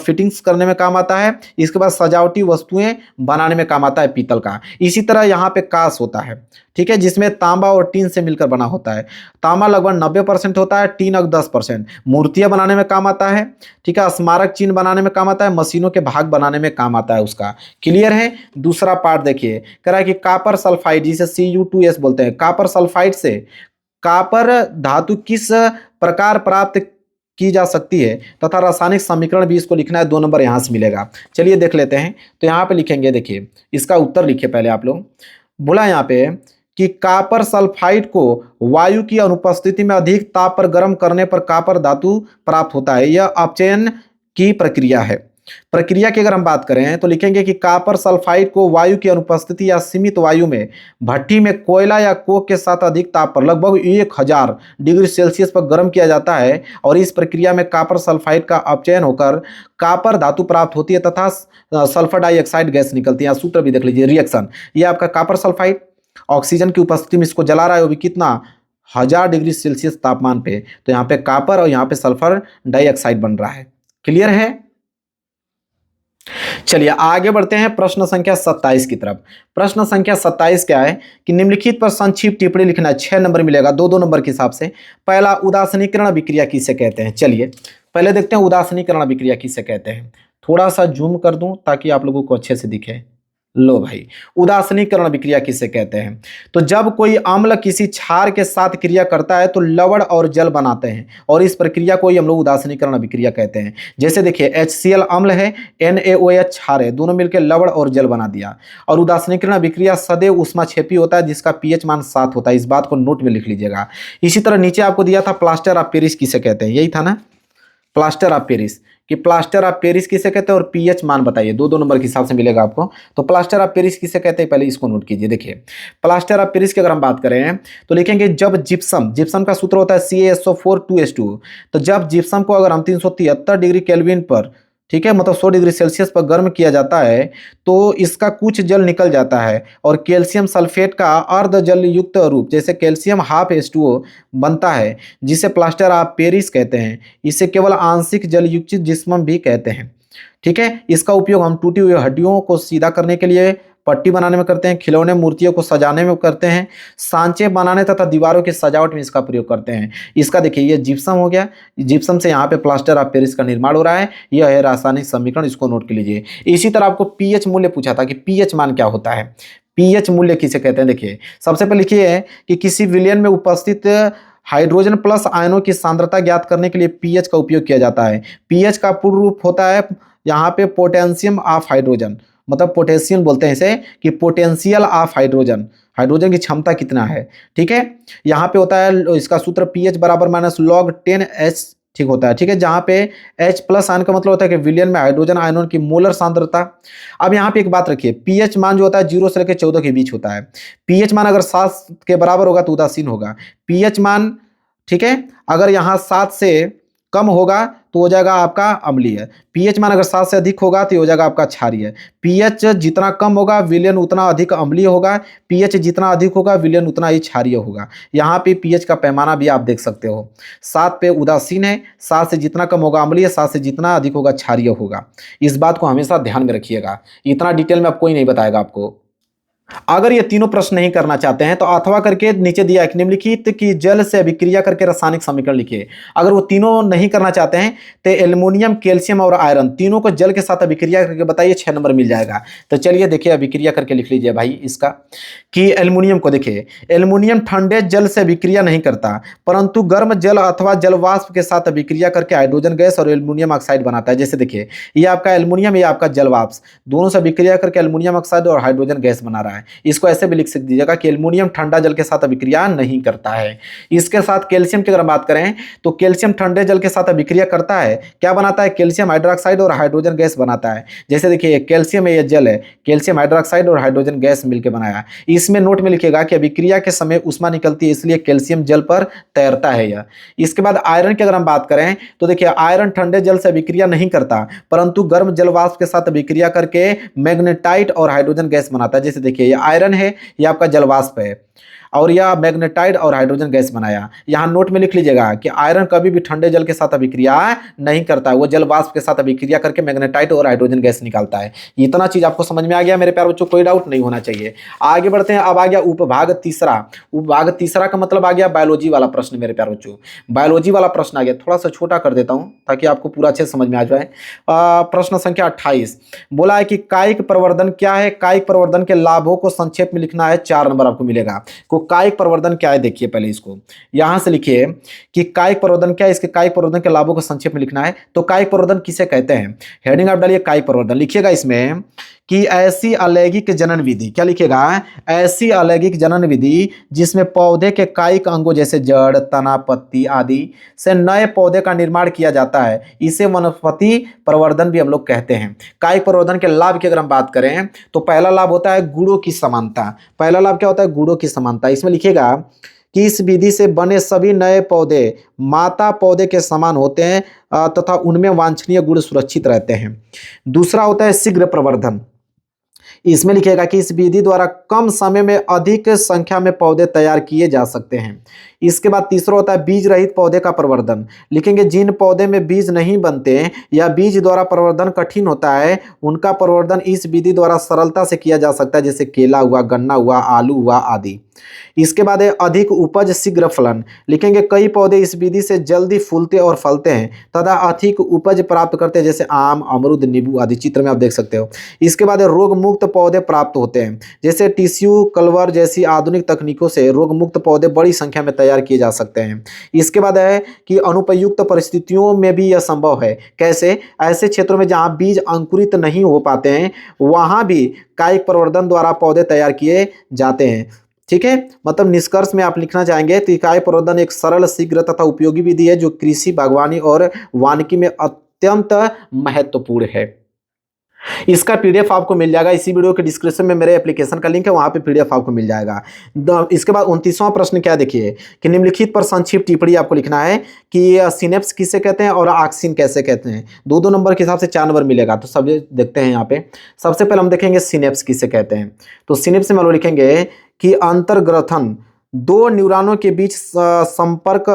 फिटिंग्स करने में काम आता है, इसके बाद सजावटी वस्तुएं बनाने में काम आता है पीतल का। इसी तरह यहाँ पे कांस होता है। ठीक है, जिसमें तांबा और टीन से मिलकर बना होता है। तांबा लगभग 90% होता है, टीन 10%। मूर्तियां बनाने में काम आता है। ठीक है, स्मारक चिन्ह बनाने में काम आता है, मशीनों के भाग बनाने में काम आता है उसका। क्लियर है? दूसरा पार्ट देखिए, कह रहा है कि कॉपर सल्फाइड, जिसे Cu2S बोलते हैं, कॉपर सल्फाइड से कॉपर धातु किस प्रकार प्राप्त की जा सकती है तथा रासायनिक समीकरण भी इसको लिखना है। 2 नंबर यहां से मिलेगा। चलिए देख लेते हैं। तो यहां पे लिखेंगे, देखिए इसका उत्तर लिखिए पहले आप लोग। बोला यहां पे कि कॉपर सल्फाइड को वायु की अनुपस्थिति में अधिक ताप पर गर्म करने पर कॉपर धातु प्राप्त होता है। यह अपचयन की प्रक्रिया है। प्रक्रिया की अगर हम बात करें तो लिखेंगे कि कॉपर सल्फाइड को वायु की अनुपस्थिति या सीमित वायु में भट्टी में कोयला या कोक के साथ अधिक ताप पर लगभग 1000 डिग्री सेल्सियस पर गर्म किया जाता है, और इस प्रक्रिया में कॉपर सल्फाइड का अपचयन होकर कॉपर धातु प्राप्त होती है तथा सल्फर डाइऑक्साइड गैस निकलती है। सूत्र भी देख लीजिए, रिएक्शन ये आपका कॉपर सल्फाइड ऑक्सीजन की उपस्थिति में इसको जला रहा है, वो भी कितना 1000 डिग्री सेल्सियस तापमान पे। तो यहाँ पे कॉपर और यहाँ पे सल्फर डाइऑक्साइड बन रहा है। क्लियर है? चलिए आगे बढ़ते हैं प्रश्न संख्या 27 की तरफ। प्रश्न संख्या 27 क्या है कि निम्नलिखित पर संक्षिप्त टिप्पणी लिखना है। 6 नंबर मिलेगा, 2-2 नंबर के हिसाब से। पहला, उदासीनीकरण अभिक्रिया किसे कहते हैं? चलिए पहले देखते हैं उदासीनीकरण अभिक्रिया किसे कहते हैं। थोड़ा सा जूम कर दूं ताकि आप लोगों को अच्छे से दिखे। लो भाई, उदासीनीकरण अभिक्रिया किसे कहते हैं? तो जब कोई अम्ल किसी क्षार के साथ क्रिया करता है तो लवण और जल बनाते हैं, और इस प्रक्रिया को ही हम लोग उदासीनीकरण अभिक्रिया कहते हैं। जैसे देखिए HCl अम्ल है, NaOH क्षार है, दोनों मिलकर लवण और जल बना दिया। और उदासीनीकरण अभिक्रिया सदैव ऊष्माक्षेपी होता है, जिसका pH मान 7 होता है। इस बात को नोट में लिख लीजिएगा। इसी तरह नीचे आपको दिया था प्लास्टर ऑफ पेरिस किसे कहते हैं, यही था ना, प्लास्टर ऑफ पेरिस, कि प्लास्टर ऑफ पेरिस किसे कहते हैं और पीएच मान बताइए। 2-2 नंबर के हिसाब से मिलेगा आपको। तो प्लास्टर ऑफ पेरिस किसे कहते हैं, पहले इसको नोट कीजिए। देखिए प्लास्टर ऑफ पेरिस की अगर हम बात करें तो लिखेंगे जब जिप्सम का सूत्र होता है CaSO4 2H2। तो जब जिप्सम को अगर हम 373 डिग्री केल्विन पर, ठीक है, मतलब 100 डिग्री सेल्सियस पर गर्म किया जाता है तो इसका कुछ जल निकल जाता है और कैल्शियम सल्फेट का अर्ध जल युक्त रूप जैसे कैल्शियम हाफ H2O बनता है, जिसे प्लास्टर ऑफ पेरिस कहते हैं। इसे केवल आंशिक जल युक्त जिस्म भी कहते हैं। ठीक है, इसका उपयोग हम टूटी हुई हड्डियों को सीधा करने के लिए, पट्टी बनाने में करते हैं, खिलौने मूर्तियों को सजाने में करते हैं, सांचे बनाने तथा दीवारों की सजावट में इसका प्रयोग करते हैं। इसका देखिए ये जिप्सम हो गया, जिप्सम से यहाँ पे प्लास्टर ऑफ पेरिस का निर्माण हो रहा है। यह है रासायनिक समीकरण, इसको नोट कर लीजिए। इसी तरह आपको पीएच मूल्य पूछा था कि पीएच मान क्या होता है, पीएच मूल्य किसे कहते हैं। देखिए सबसे पहले लिखिए कि किसी विलयन में उपस्थित हाइड्रोजन प्लस आयनों की सांद्रता ज्ञात करने के लिए पीएच का उपयोग किया जाता है। पीएच का पूर्ण रूप होता है यहाँ पे पोटेंशियम ऑफ हाइड्रोजन, मतलब पोटेशियम बोलते हैं इसे, कि पोटेंशियल ऑफ हाइड्रोजन, हाइड्रोजन की क्षमता कितना है। ठीक है, यहाँ पे होता है इसका सूत्र पीएच बराबर माइनस log 10H, ठीक होता है। ठीक है, जहाँ पे H प्लस आयन का मतलब होता है कि विलयन में हाइड्रोजन आयनों की मोलर सांद्रता। अब यहाँ पे एक बात रखिए, पीएच मान जो होता है 0 से लेकर 14 के बीच होता है। पीएच मान अगर 7 के बराबर होगा तो उदासीन होगा। पीएच मान, ठीक है, अगर यहाँ 7 से कम होगा तो हो जाएगा आपका अम्लीय। पीएच मान अगर 7 से अधिक होगा तो हो जाएगा आपका क्षारीय। पीएच जितना कम होगा विलयन उतना अधिक अम्लीय होगा, पीएच जितना अधिक होगा विलयन उतना ही क्षारीय होगा। यहाँ पे पीएच का पैमाना भी आप देख सकते हो, 7 पे उदासीन है, 7 से जितना कम होगा अम्लीय, 7 से जितना अधिक होगा क्षारीय होगा। इस बात को हमेशा ध्यान में रखिएगा, इतना डिटेल में अब कोई नहीं बताएगा आपको। अगर ये तीनों प्रश्न नहीं करना चाहते हैं तो अथवा करके नीचे दिया है निम्नलिखित की जल से अभिक्रिया करके रासायनिक समीकरण लिखिए। अगर वो तीनों नहीं करना चाहते हैं तो एल्युमिनियम, कैल्शियम और आयरन तीनों को जल के साथ अभिक्रिया करके बताइए, 6 नंबर मिल जाएगा। तो चलिए देखिए अभिक्रिया करके लिख लीजिए भाई इसका, कि एल्युमिनियम को देखिए, एल्युमिनियम ठंडे जल से अभिक्रिया नहीं करता परंतु गर्म जल अथवा जलवाष्प के साथ अभिक्रिया करके हाइड्रोजन गैस और एल्युमिनियम ऑक्साइड बनाता है। जैसे देखिए ये आपका एल्युमिनियम, ये आपका जलवाष्प, दोनों से अभिक्रिया करके एल्युमिनियम ऑक्साइड और हाइड्रोजन गैस बना रहा है। इसको ऐसे भी लिख सकते दीजिएगा कि एल्युमिनियम ठंडा जल के साथ अभिक्रिया नहीं करता है। इसके साथ कैल्शियम की अगर बात करें तो कैल्शियम ठंडे जल के साथ अभिक्रिया करता है, क्या बनाता है, कैल्शियम हाइड्रोक्साइड और हाइड्रोजन गैस बनाता है। जैसे देखिए कैल्शियम है, ये जल है, कैल्शियम हाइड्रोक्साइड और हाइड्रोजन गैस मिलकर बनाया। इसमें नोट में लिखिएगा कि अभिक्रिया के समय ऊष्मा निकलती है इसलिए कैल्शियम जल पर तैरता है यह। इसके बाद आयरन की अगर हम बात करें तो देखिए आयरन ठंडे जल से अभिक्रिया नहीं करता परंतु गर्म जल वाष्प के साथ अभिक्रिया करके मैग्नेटाइट और हाइड्रोजन गैस बनाता है। जैसे देखिए ये आयरन है, ये आपका जलवाष्प है और यह मैग्नेटाइड और हाइड्रोजन गैस बनाया। यहाँ नोट में लिख लीजिएगा कि आयरन कभी भी ठंडे जल के साथ अभिक्रिया नहीं करता है, वो जल वाष्प के साथ अभिक्रिया करके मैग्नेटाइड और हाइड्रोजन गैस निकालता है। इतना चीज आपको समझ में आ गया मेरे प्यारे बच्चों, कोई डाउट नहीं होना चाहिए। आगे बढ़ते हैं, अब आ गया उपभाग तीसरा। उपभाग तीसरा का मतलब आ गया बायोलॉजी वाला प्रश्न मेरे प्यारे बच्चों। बायोलॉजी वाला प्रश्न आ गया, थोड़ा सा छोटा कर देता हूँ ताकि आपको पूरा अच्छे समझ में आ जाए। प्रश्न संख्या 28 बोला है कि कायिक प्रवर्धन क्या है। कायिक प्रवर्धन के लाभों को संक्षेप में लिखना है, 4 नंबर आपको मिलेगा। कायिक प्रवर्धन क्या है देखिए, पहले इसको यहां से लिखिए कि कायिक प्रवर्धन क्या है, इसके कायिक प्रवर्धन के लाभों को संक्षेप में लिखना है। तो कायिक प्रवर्धन किसे कहते हैं, हेडिंग आप डालिए कायिक प्रवर्धन, लिखिएगा इसमें कि ऐसी अलैंगिक जनन विधि, क्या लिखिएगा, ऐसी अलैंगिक जनन विधि जिसमें पौधे के कायिक अंगों जैसे जड़, तना, पत्ती आदि से नए पौधे का निर्माण किया जाता है, इसे वनस्पति प्रवर्धन भी हम लोग कहते हैं। कायिक प्रवर्धन के लाभ की अगर हम बात करें तो पहला लाभ होता है गुणों की समानता। पहला लाभ क्या होता है, गुणों की समानता। इसमें लिखिएगा कि इस विधि से बने सभी नए पौधे माता पौधे के समान होते हैं तथा उनमें वांछनीय गुण सुरक्षित रहते हैं। दूसरा होता है शीघ्र प्रवर्धन। इसमें लिखिएगा कि इस विधि द्वारा कम समय में अधिक संख्या में पौधे तैयार किए जा सकते हैं। इसके बाद तीसरा होता है बीज रहित पौधे का प्रवर्धन। लिखेंगे जिन पौधे में बीज नहीं बनते या बीज द्वारा प्रवर्धन कठिन होता है उनका प्रवर्धन इस विधि द्वारा सरलता से किया जा सकता है, जैसे केला हुआ, गन्ना हुआ, आलू हुआ आदि। इसके बाद है अधिक उपज शीघ्र फलन। लिखेंगे कई पौधे इस विधि से जल्दी फूलते और फलते हैं तथा अधिक उपज प्राप्त करते हैं, जैसे आम, अमरूद, नींबू आदि, चित्र में आप देख सकते हो। इसके बाद रोग मुक्त पौधे प्राप्त होते हैं, जैसे टिश्यू कल्चर जैसी आधुनिक तकनीकों से रोग मुक्त पौधे बड़ी संख्या में तैयार किए जा सकते हैं। इसके बाद है कि अनुपयुक्त परिस्थितियों में भी यह संभव है। कैसे, ऐसे क्षेत्रों में जहां बीज अंकुरित नहीं हो पाते हैं वहां भी कायिक प्रवर्धन द्वारा पौधे तैयार किए जाते हैं। ठीक है, मतलब निष्कर्ष में आप लिखना चाहेंगे तो कायिक प्रवर्धन एक सरल, शीघ्र तथा उपयोगी विधि है जो कृषि, बागवानी और वानिकी में अत्यंत महत्वपूर्ण है। इसका पीडीएफ आपको मिल जाएगा, इसी वीडियो के डिस्क्रिप्शन में मेरे एप्लीकेशन का लिंक है, वहाँ पे पीडीएफ आपको मिल जाएगा। इसके बाद 29वां प्रश्न क्या देखिए कि निम्नलिखित पर संक्षिप्त टिप्पणी आपको लिखना है कि सिनेप्स किसे कहते हैं और ऑक्सिन कैसे कहते हैं। दो दो नंबर के हिसाब से 4 नंबर मिलेगा। तो सब देखते हैं यहाँ पे। सबसे पहले हम देखेंगे सिनेप्स किसे कहते हैं। तो सिनेप्स में हम लोग लिखेंगे कि अंतर्ग्रथन दो न्यूरॉनों के बीच संपर्क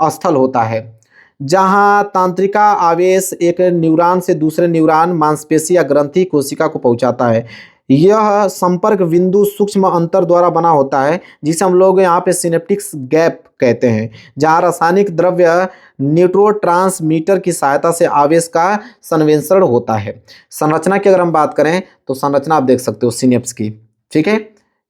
स्थल होता है, जहां तांत्रिका आवेश एक न्यूरॉन से दूसरे न्यूरॉन, मांसपेशी या ग्रंथि कोशिका को पहुंचाता है। यह संपर्क बिंदु सूक्ष्म अंतर द्वारा बना होता है, जिसे हम लोग यहाँ पे सिनेप्टिक्स गैप कहते हैं, जहां रासायनिक द्रव्य न्यूरोट्रांसमीटर की सहायता से आवेश का संवेषण होता है। संरचना की अगर हम बात करें तो संरचना आप देख सकते हो सिनेप्स की, ठीक है।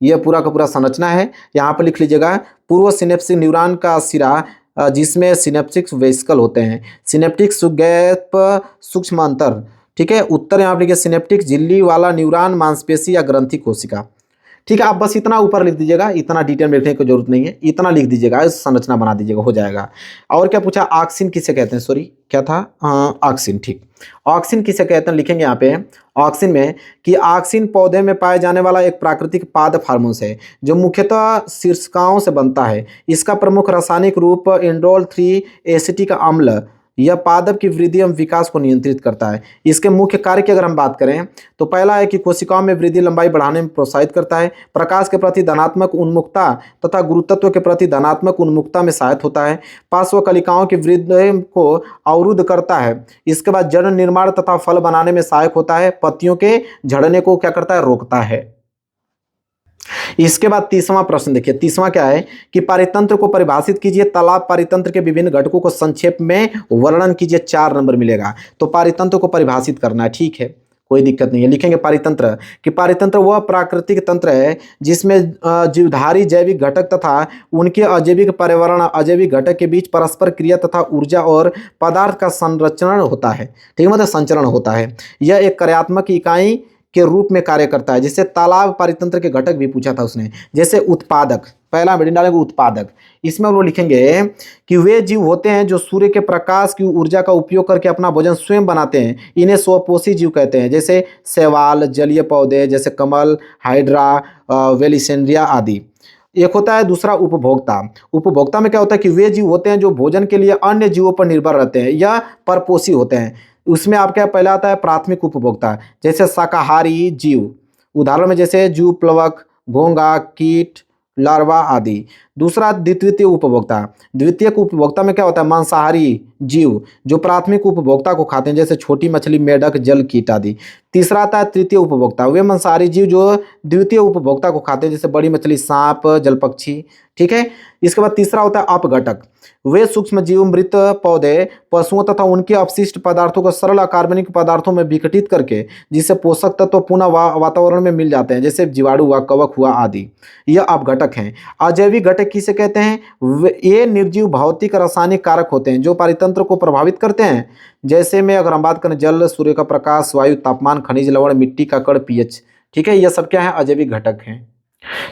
यह पूरा का पूरा संरचना है। यहाँ पर लिख लीजिएगा पूर्व सिनेप्सिक न्यूरॉन का सिरा जिसमें सिनेप्टिक्स वेसिकल होते हैं, सिनेप्टिक्स गैप सूक्ष्म अंतर, ठीक है। उत्तर यहाँ पर लिखिए सिनेप्टिक झिल्ली वाला न्यूरॉन, मांसपेशी या ग्रंथि कोशिका, ठीक है। आप बस इतना ऊपर लिख दीजिएगा, इतना डिटेल में लिखने की जरूरत नहीं है, इतना लिख दीजिएगा, संरचना बना दीजिएगा, हो जाएगा। और क्या पूछा, ऑक्सिन किसे कहते हैं, सॉरी क्या था, ऑक्सिन, ठीक। ऑक्सिन किसे कहते हैं लिखेंगे यहाँ पे ऑक्सिन में कि ऑक्सिन पौधे में पाए जाने वाला एक प्राकृतिक पादप हार्मोन है, जो मुख्यतः शीर्षकाओं से बनता है। इसका प्रमुख रासायनिक रूप इंडोल 3 एसिटिक अम्ल यह पादप की वृद्धि एवं विकास को नियंत्रित करता है। इसके मुख्य कार्य की अगर हम बात करें तो पहला है कि कोशिकाओं में वृद्धि लंबाई बढ़ाने में प्रोत्साहित करता है, प्रकाश के प्रति धनात्मक उन्मुखता तथा गुरुत्व के प्रति धनात्मक उन्मुखता में सहायक होता है, पार्श्व कलिकाओं की वृद्धि को अवरुद्ध करता है। इसके बाद जड़ निर्माण तथा फल बनाने में सहायक होता है, पत्तियों के झड़ने को क्या करता है, रोकता है। इसके बाद 30वां प्रश्न देखिए, 30वां क्या है कि पारितंत्र को परिभाषित कीजिए। तालाब पारितंत्र के विभिन्न घटकों को संक्षेप में वर्णन कीजिए, 4 नंबर मिलेगा। तो पारितंत्र को परिभाषित करना है, ठीक है, कोई दिक्कत नहीं है। लिखेंगे पारितंत्र कि पारितंत्र वह प्राकृतिक तंत्र है जिसमें जीवधारी जैविक घटक तथा उनके अजैविक पर्यावरण अजैविक घटक के बीच परस्पर क्रिया तथा ऊर्जा और पदार्थ का संरचरण होता है, ठीक है, मतलब संचरण होता है। यह एक कार्यात्मक इकाई के रूप में कार्य करता है। जैसे तालाब पारितंत्र के घटक भी पूछा था उसने, जैसे उत्पादक, पहला हेडिंग डालेंगे उत्पादक। इसमें हम लोग लिखेंगे कि वे जीव होते हैं जो सूर्य के प्रकाश की ऊर्जा का उपयोग करके अपना भोजन स्वयं बनाते हैं, इन्हें स्वपोषी जीव कहते हैं। जैसे शैवाल, जलीय पौधे जैसे कमल, हाइड्रा, वेलिसेंड्रिया आदि। एक होता है दूसरा उपभोक्ता। उपभोक्ता में क्या होता है कि वे जीव होते हैं जो भोजन के लिए अन्य जीवों पर निर्भर रहते हैं या परपोषी होते हैं। उसमें आपका पहला आता है प्राथमिक उपभोक्ता, जैसे शाकाहारी जीव, उदाहरण में जैसे जू, प्लवक, घोंघा, कीट, लार्वा आदि। दूसरा द्वितीय उपभोक्ता। द्वितीयक उपभोक्ता में क्या होता है, मांसाहारी जीव जो प्राथमिक उपभोक्ता को खाते हैं, जैसे छोटी मछली, मेढक, जल कीट आदि। तीसरा आता है तृतीय उपभोक्ता, वे मांसाहारी जीव जो द्वितीय उपभोक्ता को खाते हैं, जैसे बड़ी मछली, सांप, जल पक्षी, ठीक है। इसके बाद तीसरा होता है अपघटक, वे सूक्ष्म जीव मृत पौधे, पशुओं तथा उनके अपशिष्ट पदार्थों को सरल अकार्बनिक पदार्थों में विघटित करके जिससे पोषक तत्व पुनः वातावरण में मिल जाते हैं, जैसे जीवाणु हुआ, कवक हुआ आदि। यह अपघटक हैं। अजैविक घटक किसे कहते हैं, ये निर्जीव भौतिक रासायनिक कारक होते हैं जो पारितंत्र को प्रभावित करते हैं। जैसे में अगर हम बात करें जल, सूर्य का प्रकाश, वायु, तापमान, खनिज लवण, मिट्टी का कण, पीएच, ठीक है, यह सब क्या है, अजैविक घटक हैं।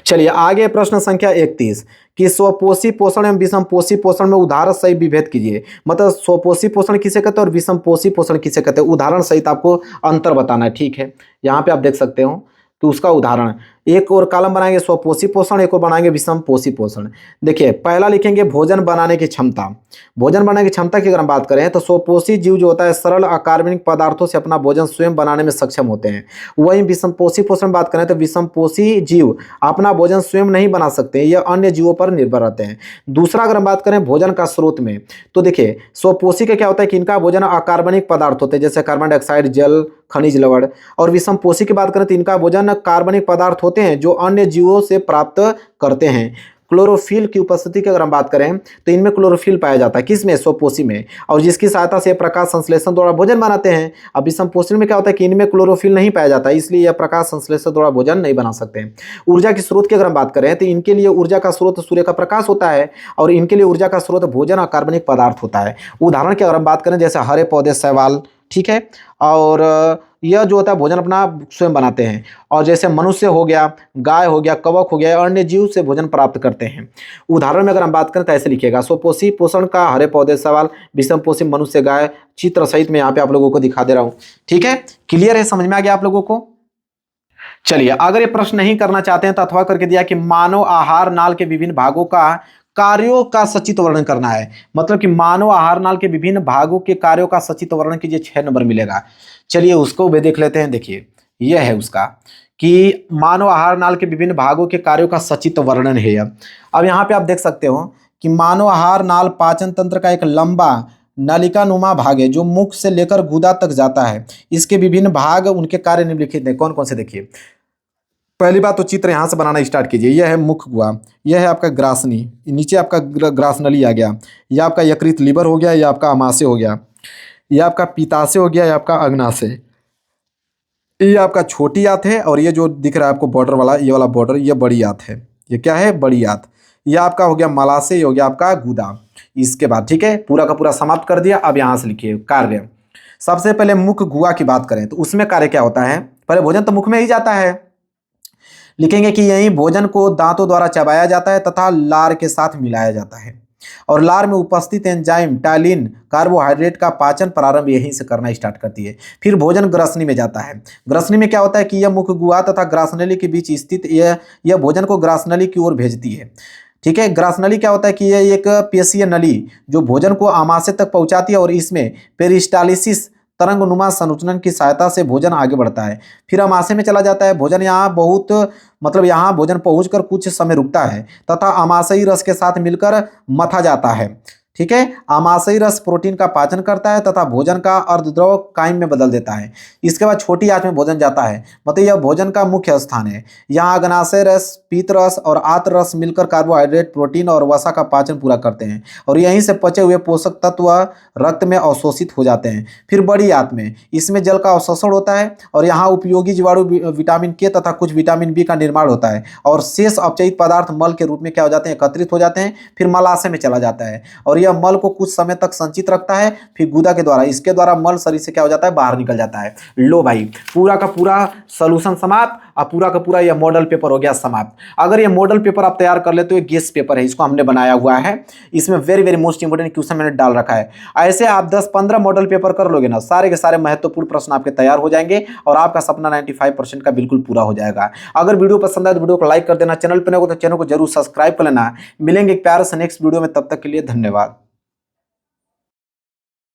चलिए आगे प्रश्न संख्या 31 कि स्वपोषी पोषण एवं विषमपोषी पोषण में उदाहरण सहित विभेद कीजिए। मतलब स्वपोषी पोषण किसे कहते हैं और विषमपोषी पोषण किसे कहते हैं, उदाहरण सहित आपको अंतर बताना है, ठीक है। यहाँ पे आप देख सकते हो तो उसका उदाहरण, एक और कॉलम बनाएंगे स्वपोषी पोषण, एक और बनाएंगे विषमपोषी पोषण। देखिए पहला लिखेंगे भोजन बनाने की क्षमता। भोजन बनाने की क्षमता की अगर हम बात करें तो स्वपोषी जीव जो होता है सरल अकार्बनिक पदार्थों से अपना भोजन स्वयं बनाने में सक्षम होते हैं। वहीं विषमपोषी पोषण में बात करें तो विषमपोषी जीव अपना भोजन स्वयं नहीं बना सकते, यह अन्य जीवों पर निर्भर रहते हैं। दूसरा अगर हम बात करें भोजन का स्रोत में तो देखिए स्वपोषी का क्या होता है कि इनका भोजन अकार्बनिक पदार्थ होते हैं, जैसे कार्बन डाइऑक्साइड, जल, खनिज लवण। और विषमपोषी की बात करें तो इनका भोजन कार्बनिक पदार्थ होते हैं जो अन्य जीवों से प्राप्त करते हैं। क्लोरोफिल की उपस्थिति की अगर हम बात करें तो इनमें क्लोरोफिल पाया जाता है, किसमें, स्वपोषी में, और जिसकी सहायता से प्रकाश संश्लेषण द्वारा भोजन बनाते हैं। अब विषमपोषी में क्या होता है कि इनमें क्लोरोफिल नहीं पाया जाता, इसलिए यह प्रकाश संश्लेषण द्वारा भोजन नहीं बना सकते। ऊर्जा के स्रोत की अगर हम बात करें तो इनके लिए ऊर्जा का स्रोत सूर्य का प्रकाश होता है और इनके लिए ऊर्जा का स्रोत भोजन और कार्बनिक पदार्थ होता है। उदाहरण की अगर हम बात करें जैसे हरे पौधे, शैवाल, ठीक है, और यह जो होता है भोजन अपना स्वयं बनाते हैं। और जैसे मनुष्य हो गया, गाय हो गया, कवक हो गया, अन्य जीव से भोजन प्राप्त करते हैं। उदाहरण में अगर हम बात करें तो ऐसे लिखिएगा, स्वपोषी पोषण का हरे पौधे सवाल, विषमपोषी मनुष्य, गाय, चित्र सहित मैं यहाँ पे आप लोगों को दिखा दे रहा हूँ। ठीक है, क्लियर है, समझ में आ गया आप लोगों को? चलिए, अगर ये प्रश्न नहीं करना चाहते हैं तो अथवा करके दिया कि मानव आहार नाल के विभिन्न भागों का कार्यों का सचित्र वर्णन करना है। मतलब कि मानव आहार नाल के विभिन्न भागों के कार्यों का सचित्र वर्णन कीजिए, 6 नंबर मिलेगा। चलिए उसको भी देख लेते हैं। देखिए यह है उसका कि मानव आहार नाल के विभिन्न भागों के कार्यों का सचित्र वर्णन है। अब यहाँ पे आप देख सकते हो कि मानव आहार नाल पाचन तंत्र का एक लंबा नलिका नुमा भाग है जो मुख से लेकर गुदा तक जाता है। इसके विभिन्न भाग, उनके कार्य निम्नलिखित हैं। कौन कौन से? देखिए, पहली बात तो चित्र यहाँ से बनाना स्टार्ट कीजिए। यह है मुख गुहा, यह है आपका ग्रासनी, नीचे आपका ग्रासनली आ गया, यह आपका यकृत लीवर हो गया, यह आपका अमाशय हो गया, यह आपका पित्ताशय हो गया, यह आपका अग्नाशय, ये आपका छोटी आंत है, और ये जो दिख रहा है आपको बॉर्डर वाला, ये वाला बॉर्डर, ये बड़ी आंत है। ये क्या है? बड़ी आंत। ये आपका हो गया मलाशय, ये हो गया आपका गुदा। इसके बाद ठीक है, पूरा का पूरा समाप्त कर दिया। अब यहाँ से लिखिए कार्य। सबसे पहले मुख गुहा की बात करें तो उसमें कार्य क्या होता है? पहले भोजन तो मुख में ही जाता है, लिखेंगे कि यही भोजन को दांतों द्वारा चबाया जाता है तथा लार के साथ मिलाया जाता है, और लार में उपस्थित एंजाइम टाइलिन कार्बोहाइड्रेट का पाचन प्रारंभ यहीं से करना स्टार्ट करती है। फिर भोजन ग्रसनी में जाता है। ग्रसनी में क्या होता है कि यह मुख गुहा तथा ग्रासनली के बीच स्थित यह भोजन को ग्रासनली की ओर भेजती है। ठीक है, ग्रासनली क्या होता है कि यह एक पेशीय नली जो भोजन को आमाशय तक पहुंचाती है, और इसमें पेरिस्टालिसिस तरंगनुमा संकुचन की सहायता से भोजन आगे बढ़ता है। फिर आमाशय में चला जाता है। भोजन यहाँ बहुत मतलब यहाँ भोजन पहुंचकर कुछ समय रुकता है तथा आमाशयी रस के साथ मिलकर मथा जाता है। ठीक है, आमाशयी रस प्रोटीन का पाचन करता है तथा भोजन का अर्धद्रव काइम में बदल देता है। इसके बाद छोटी आंच में भोजन जाता है, मतलब यह भोजन का मुख्य स्थान है। यहाँ अग्नाशय रस, पीत रस और आंत रस मिलकर कार्बोहाइड्रेट, प्रोटीन और वसा का पाचन पूरा करते हैं, और यहीं से पचे हुए पोषक तत्व रक्त में अवशोषित हो जाते हैं। फिर बड़ी आंत में, इसमें जल का अवशोषण होता है, और यहाँ उपयोगी जीवाणु विटामिन के तथा कुछ विटामिन बी का निर्माण होता है, और शेष अपचयित पदार्थ मल के रूप में क्या हो जाते हैं? एकत्रित हो जाते हैं। फिर मलाशय में चला जाता है, और यह मल को कुछ समय तक संचित रखता है। फिर गुदा के द्वारा, इसके द्वारा मल शरीर से क्या हो जाता है? बाहर निकल जाता है। लो भाई, पूरा का पूरा सॉल्यूशन समाप्त, और पूरा का पूरा यह मॉडल पेपर हो गया समाप्त। अगर ये मॉडल पेपर आप तैयार कर ले तो ये गेस्ट पेपर है, इसको हमने बनाया हुआ है। इसमें very very most important question मैंने डाल रखा है। ऐसे आप 10-15 मॉडल पेपर कर लोगे ना, सारे के सारे महत्वपूर्ण प्रश्न आपके तैयार हो जाएंगे, और आपका सपना 95% का बिल्कुल पूरा हो जाएगा। अगर वीडियो पसंद आए तो वीडियो को लाइक कर देना, चैनल पर नहीं हो तो चैनल को जरूर सब्सक्राइब कर लेना। मिलेंगे एक प्यारे से नेक्स्ट वीडियो में, तब तक के लिए धन्यवाद।